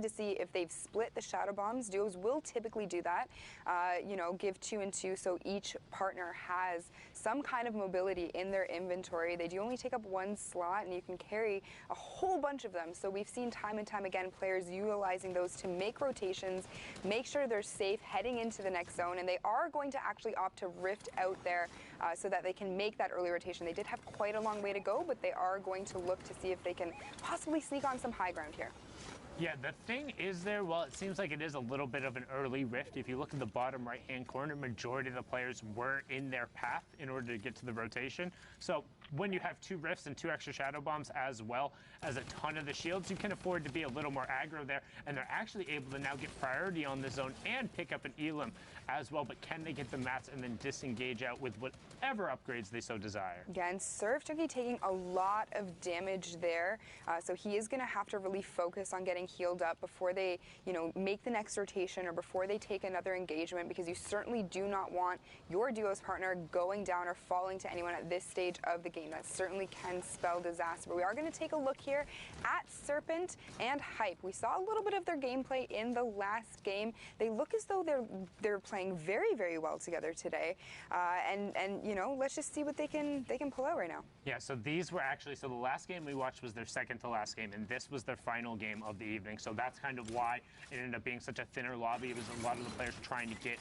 to see if they've split the Shadow Bombs. Duos will typically do that, you know, give 2 and 2 so each partner has some kind of mobility in their inventory. They do only take up 1 slot, and you can carry a whole bunch of them. So we've seen time and time again players utilizing those to make rotations, make sure they're safe heading into the next zone, and they are going to actually opt to rift out there so that they can make that early rotation. They did have quite a long way to go, but they are going to look to see if they can possibly sneak on some high ground here. Yeah, the thing is there, well, it seems like it is a little bit of an early rift. If you look at the bottom right-hand corner, majority of the players were in their path in order to get to the rotation. So when you have 2 rifts and 2 extra Shadow Bombs as well as a ton of the shields, you can afford to be a little more aggro there, and they're actually able to now get priority on the zone and pick up an elim as well. But can they get the mats and then disengage out with whatever upgrades they so desire? Again, Surf Junkie taking a lot of damage there, so he is going to have to really focus on getting healed up before they, you know, make the next rotation or before they take another engagement, because you certainly do not want your duo's partner going down or falling to anyone at this stage of the game. That certainly can spell disaster. But we are going to take a look here at Serpent and Hype. We saw a little bit of their gameplay in the last game. They look as though they're playing very, very well together today. And you know, let's just see what they can pull out right now. Yeah, so these were actually, so the last game we watched was their second to last game, and this was their final game of the evening. So that's kind of why it ended up being such a thinner lobby. It was a lot of the players trying to get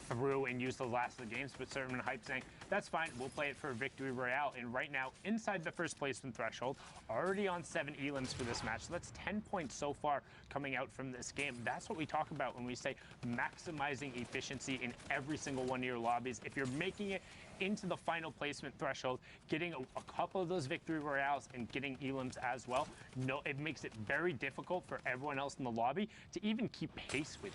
through and use the last of the games, but Serpent and Hype saying, that's fine, we'll play it for a victory royale. And right now, inside the first placement threshold, already on 7 elims for this match. So that's 10 points so far coming out from this game. That's what we talk about when we say maximizing efficiency in every single one of your lobbies. If you're making it into the final placement threshold, getting a couple of those victory royales and getting elims as well, no, it makes it very difficult for everyone else in the lobby to even keep pace with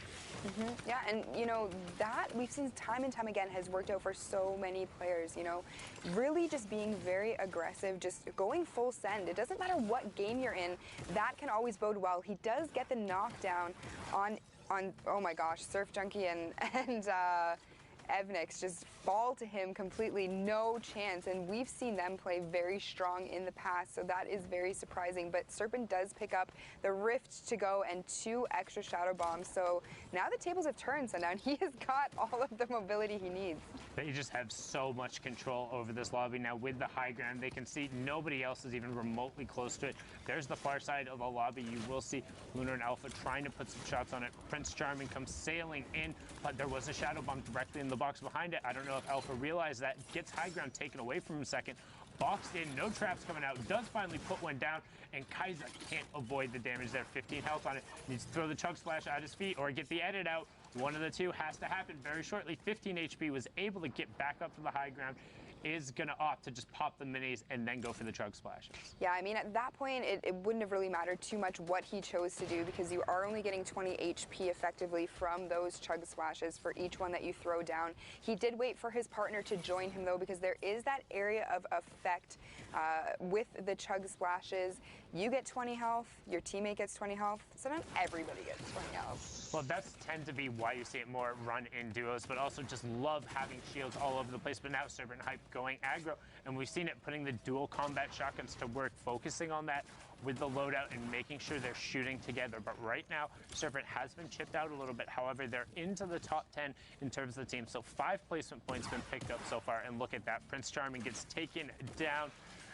you. Yeah, and you know, that we've seen time and time again has worked out for so many players, you know, really just being very aggressive, just going full send. It doesn't matter what game you're in, that can always bode well. He does get the knockdown on oh my gosh, Surf Junkie and Evanix just fall to him completely, no chance, and we've seen them play very strong in the past, so that is very surprising. But Serpent does pick up the Rift to go and 2 extra Shadow Bombs, so now the tables have turned, Sundown. He has got all of the mobility he needs. They just have so much control over this lobby now with the high ground. They can see nobody else is even remotely close to it. There's the far side of the lobby. You will see Lunar and Alpha trying to put some shots on it. Prince Charming comes sailing in, but there was a Shadow Bomb directly in the box behind it. I don't know if Alpha realized that. Gets high ground taken away from him second. Boxed in, no traps coming out. Does finally put one down, and Kaiser can't avoid the damage there. 15 health on it. Needs to throw the chug splash at his feet or get the edit out. One of the two has to happen very shortly. 15 HP, was able to get back up to the high ground. Is going to opt to just pop the minis and then go for the chug splashes. Yeah, I mean, at that point, it wouldn't have really mattered too much what he chose to do, because you are only getting 20 HP effectively from those chug splashes for each one that you throw down. He did wait for his partner to join him, though, because there is that area of effect with the chug splashes. You get 20 health, your teammate gets 20 health, so not everybody gets 20 health. Well, that's tend to be why you see it more run in duos, but also just love having shields all over the place. But now Serpent and Hype going aggro, and we've seen it putting the dual combat shotguns to work, focusing on that with the loadout and making sure they're shooting together. But right now, Serpent has been chipped out a little bit. However, they're into the top 10 in terms of the team. So 5 placement points been picked up so far, and look at that. Prince Charming gets taken down.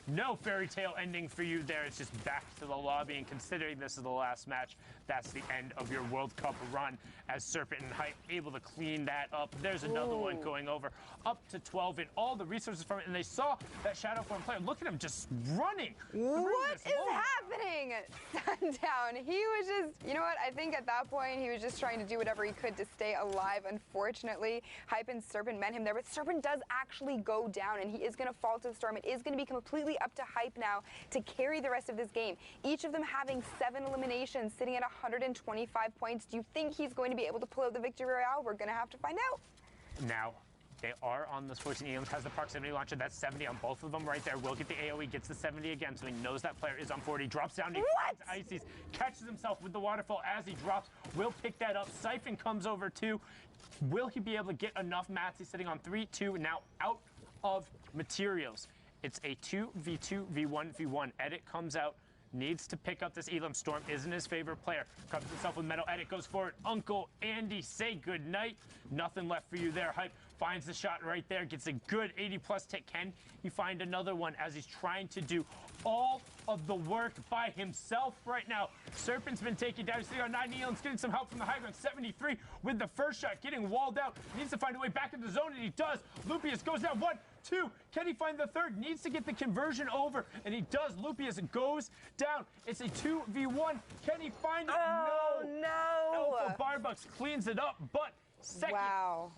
No fairy tale ending for you there. It's just back to the lobby. And considering this is the last match, that's the end of your World Cup run as Serpent and Hype able to clean that up. There's another one going over up to 12 and all the resources from it. And they saw that Shadow Form player. Look at him just running. What is happening? Sundown. He was just, you know what? I think at that point he was just trying to do whatever he could to stay alive. Unfortunately, Hype and Serpent met him there, but Serpent does actually go down and he is going to fall to the storm. It is going to be completely up to Hype now to carry the rest of this game. Each of them having 7 eliminations, sitting at 125 points. Do you think he's going to be able to pull out the victory royale? We're going to have to find out. Now, they are on the 14 elims, has the proximity launcher. That's 70 on both of them right there. Will get the AoE, gets the 70 again, so he knows that player is on 40. Drops down, he finds Ices, catches himself with the waterfall as he drops. Will pick that up. Siphon comes over too. Will he be able to get enough mats? He's sitting on 3, 2, now out of materials. It's a 2v2, v1, v1. Edit comes out. Needs to pick up this Elim. Storm isn't his favorite player. Covers himself with metal. Edit goes forward. Uncle Andy, say goodnight. Nothing left for you there. Hype finds the shot right there. Gets a good 80+ tick. Can he find another one as he's trying to do all of the work by himself right now? Serpent's been taken down. He's sitting on 9 Elim's getting some help from the high ground. 73 with the first shot. Getting walled out. Needs to find a way back in the zone, and he does. Lupius goes down 1, 2. Can he find the third? Needs to get the conversion over, and he does. Lupius goes down. It's a 2v1. Can he find it? Oh, no. Alpha Barbucks cleans it up, but second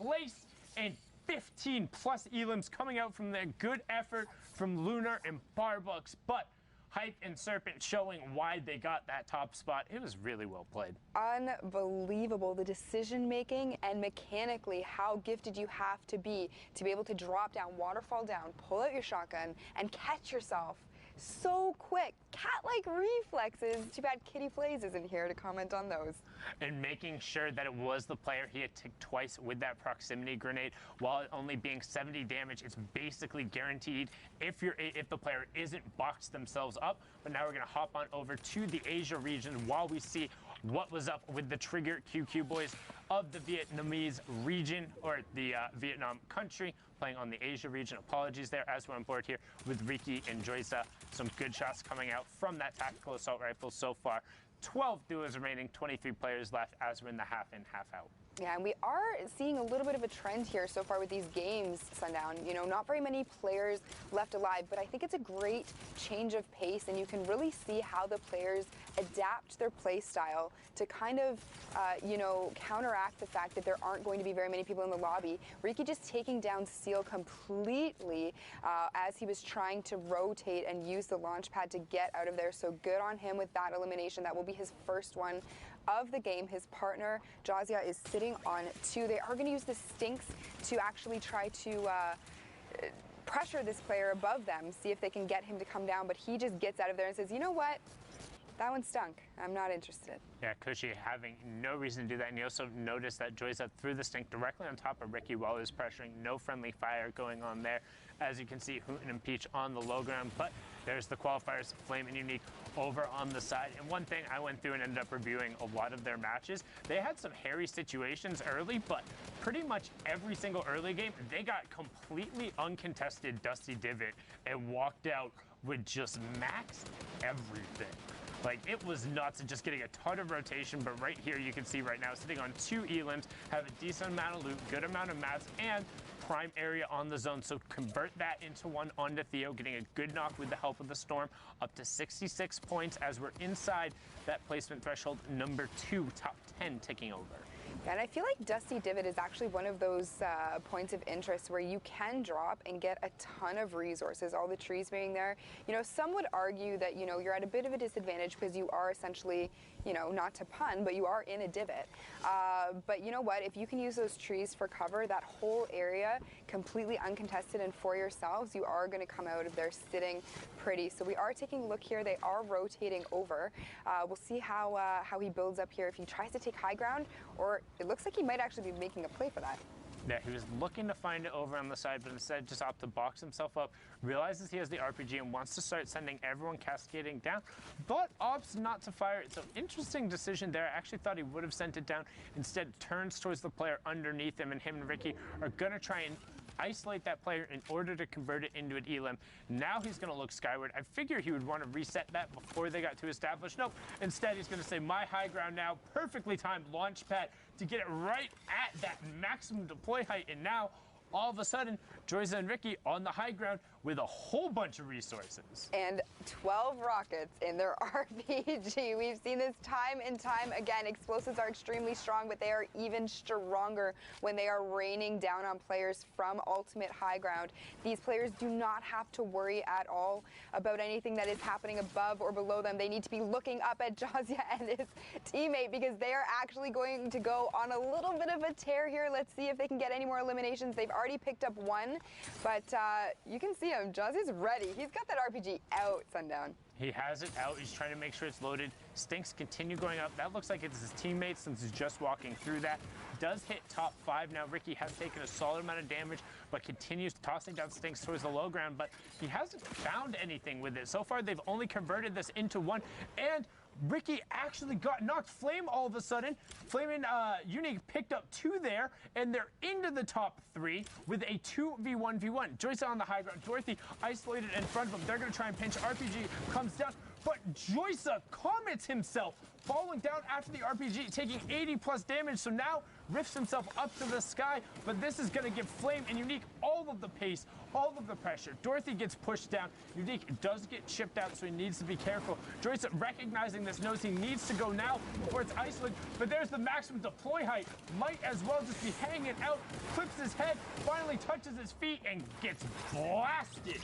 place and 15+ elims coming out from their good effort from Lunar and Barbucks, but Hype and Serpent showing why they got that top spot. It was really well played. Unbelievable. The decision making and mechanically how gifted you have to be able to drop down, waterfall down, pull out your shotgun, and catch yourself so quick. Cat-like reflexes. Too bad Kitty Plays isn't here to comment on those. And making sure that it was the player he had ticked twice with that proximity grenade. While it only being 70 damage, it's basically guaranteed if the player isn't boxed themselves up. But now we're going to hop on over to the Asia region while we see what was up with the Trigger QQ boys of the Vietnamese region, or the Vietnam country, playing on the Asia region. Apologies there as we're on board here with Ricky and Joysa. Some good shots coming out from that tactical assault rifle so far. 12 duos remaining, 23 players left as we're in the half in, half out. Yeah, and we are seeing a little bit of a trend here so far with these games, Sundown. You know, not very many players left alive, but I think it's a great change of pace, and you can really see how the players adapt their play style to kind of, you know, counteract the fact that there aren't going to be very many people in the lobby. Ricky just taking down Seal completely as he was trying to rotate and use the launch pad to get out of there. So good on him with that elimination. That will be his first one of the game. His partner, Jazia, is sitting on 2. They are going to use the Stinks to actually try to pressure this player above them, see if they can get him to come down, but he just gets out of there and says, you know what? That one stunk. I'm not interested. Yeah, Cushy having no reason to do that. And you also noticed that Joysa threw the stink directly on top of Ricky while he was pressuring. No friendly fire going on there. As you can see, Hooten and Peach on the low ground, but there's the qualifiers, Flame and Unique over on the side. And one thing I went through and ended up reviewing a lot of their matches, they had some hairy situations early, but pretty much every single early game, they got completely uncontested Dusty Divot and walked out with just max everything. Like, it was nuts and just getting a ton of rotation, but right here you can see right now, sitting on 2 elims, have a decent amount of loot, good amount of mats, and prime area on the zone. So convert that into one onto Theo, getting a good knock with the help of the Storm, up to 66 points as we're inside that placement threshold number 2, top 10 ticking over. And I feel like Dusty Divot is actually one of those points of interest where you can drop and get a ton of resources, all the trees being there. You know, some would argue that, you know, you're at a bit of a disadvantage because you are essentially, you know, not to pun, but you are in a divot. But you know what? If you can use those trees for cover, that whole area completely uncontested and for yourselves, you are going to come out of there sitting pretty. So we are taking a look here. They are rotating over. We'll see how he builds up here. If he tries to take high ground, or it looks like he might actually be making a play for that. Yeah, he was looking to find it over on the side, but instead just opted to box himself up, realizes he has the RPG and wants to start sending everyone cascading down, but opts not to fire it. So interesting decision there. I actually thought he would have sent it down. Instead turns towards the player underneath him, and him and Ricky are going to try and isolate that player in order to convert it into an elim. Now he's going to look skyward. I figure he would want to reset that before they got too established. Nope. Instead, he's going to say, my high ground now. Perfectly timed launch pad to get it right at that maximum deploy height. And now, all of a sudden, Joyza and Ricky on the high ground with a whole bunch of resources. And 12 rockets in their RPG. We've seen this time and time again. Explosives are extremely strong, but they are even stronger when they are raining down on players from ultimate high ground. These players do not have to worry at all about anything that is happening above or below them. They need to be looking up at Jazia and his teammate because they are actually going to go on a little bit of a tear here. Let's see if they can get any more eliminations. They've already picked up one, but you can see him. Jazia's ready. He's got that RPG out, Sundown. He has it out. He's trying to make sure it's loaded. Stinks continue going up. That looks like it's his teammates since he's just walking through that. Does hit top 5. Now Ricky has taken a solid amount of damage, but continues tossing down Stinks towards the low ground, but he hasn't found anything with it. So far, they've only converted this into one, and Ricky actually got knocked Flame all of a sudden. Flame and Unique picked up 2 there, and they're into the top 3 with a 2v1v1. Joyce on the high ground. Dorothy isolated in front of them. They're going to try and pinch. RPG comes down, but Joyza commits himself, falling down after the RPG, taking 80+ damage. So now rifts himself up to the sky, but this is going to give Flame and Unique all of the pace, all of the pressure. Dorothy gets pushed down. Unique does get chipped out, so he needs to be careful. Joyce, recognizing this, knows he needs to go now before it's isolated, but there's the maximum deploy height. Might as well just be hanging out, clips his head, finally touches his feet, and gets blasted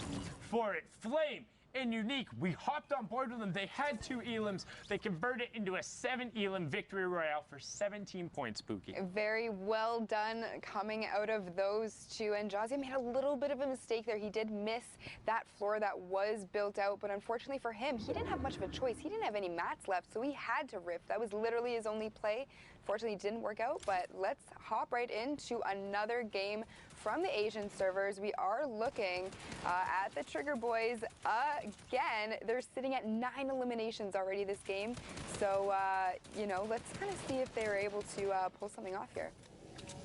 for it. Flame and Unique, we hopped on board with them. They had 2 elims. They converted into a 7 elim victory royale for 17 points, Spooky. Very well done coming out of those 2. And Jazia made a little bit of a mistake there. He did miss that floor that was built out, but unfortunately for him, he didn't have much of a choice. He didn't have any mats left, so he had to rift. That was literally his only play. Fortunately, it didn't work out, but let's hop right into another game from the Asian servers. We are looking at the Trigger Boys again. They're sitting at 9 eliminations already this game. So, you know, let's kind of see if they're able to pull something off here.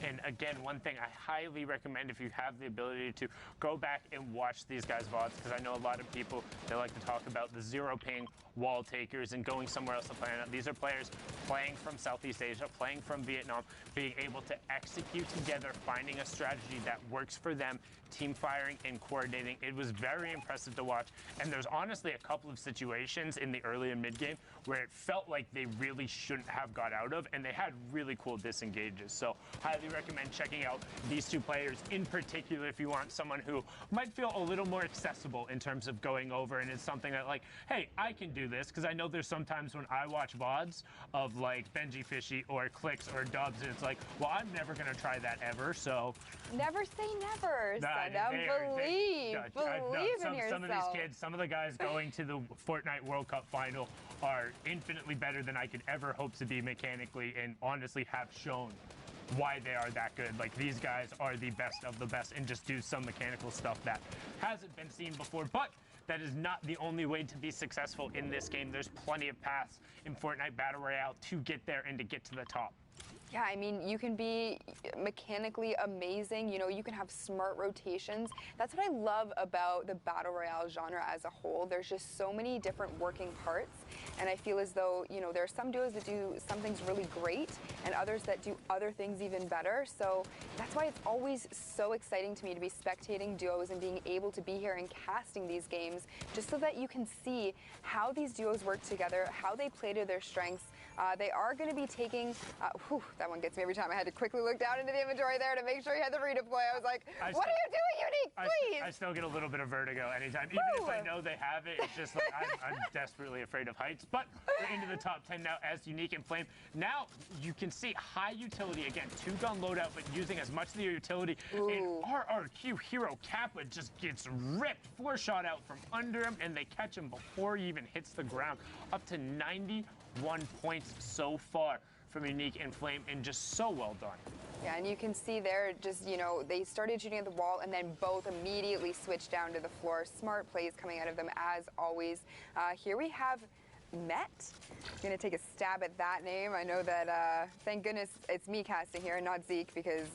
And again, one thing I highly recommend if you have the ability to go back and watch these guys' VODs, because I know a lot of people, they like to talk about the 0 ping wall takers and going somewhere else to play. These are players playing from Southeast Asia, playing from Vietnam, being able to execute together, finding a strategy that works for them, team firing and coordinating. It was very impressive to watch. And there's honestly a couple of situations in the early and mid game where it felt like they really shouldn't have got out of, and they had really cool disengages. So highly recommend checking out these 2 players in particular if you want someone who might feel a little more accessible in terms of going over, and it's something that like, hey, I can do this, because I know there's sometimes when I watch VODs of like Benji Fishy or Clicks or Dubs, and it's like, well, I'm never going to try that ever, so. Never say never, Sundown. Believe in yourself. Some of these kids, some of the guys going to the Fortnite World Cup final are infinitely better than I could ever hope to be mechanically, and honestly have shown why they are that good. Like, these guys are the best of the best and just do some mechanical stuff that hasn't been seen before. But that is not the only way to be successful in this game. There's plenty of paths in Fortnite Battle Royale to get there and to get to the top. Yeah, I mean, you can be mechanically amazing. You know, you can have smart rotations. That's what I love about the Battle Royale genre as a whole. There's just so many different working parts, and I feel as though, you know, there are some duos that do some things really great and others that do other things even better. So that's why it's always so exciting to me to be spectating duos and being able to be here and casting these games, just so that you can see how these duos work together, how they play to their strengths. They are going to be taking, that one gets me every time. I had to quickly look down into the inventory there to make sure he had the redeploy. I was like, what are you doing, Unique? Please! I still get a little bit of vertigo anytime. Even if I know they have it, it's just like, I'm desperately afraid of heights. But we're into the top 10 now as Unique and Flame. Now you can see high utility. Again, 2-gun loadout, but using as much of the utility. And RRQ Hero Kappa just gets ripped. 4-shot out from under him, and they catch him before he even hits the ground. Up to 91 points so far from Unique and Flame, and just so well done. Yeah, and you can see there, just, you know, they started shooting at the wall and then both immediately switched down to the floor. Smart plays coming out of them as always. Here we have Met. I'm gonna take a stab at that name. I know that, thank goodness it's me casting here and not Zeke because...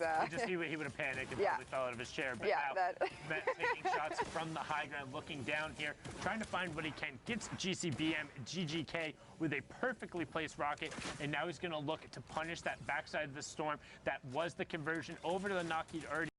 he would have panicked and Yeah. probably fell out of his chair. But Yeah, now, that- Met taking shots from the high ground, looking down here, trying to find what he can. Gets GCBM, GGK with a perfectly placed rocket, and now he's gonna look to punish that backside of the storm. That was the conversion over to the knock he'd already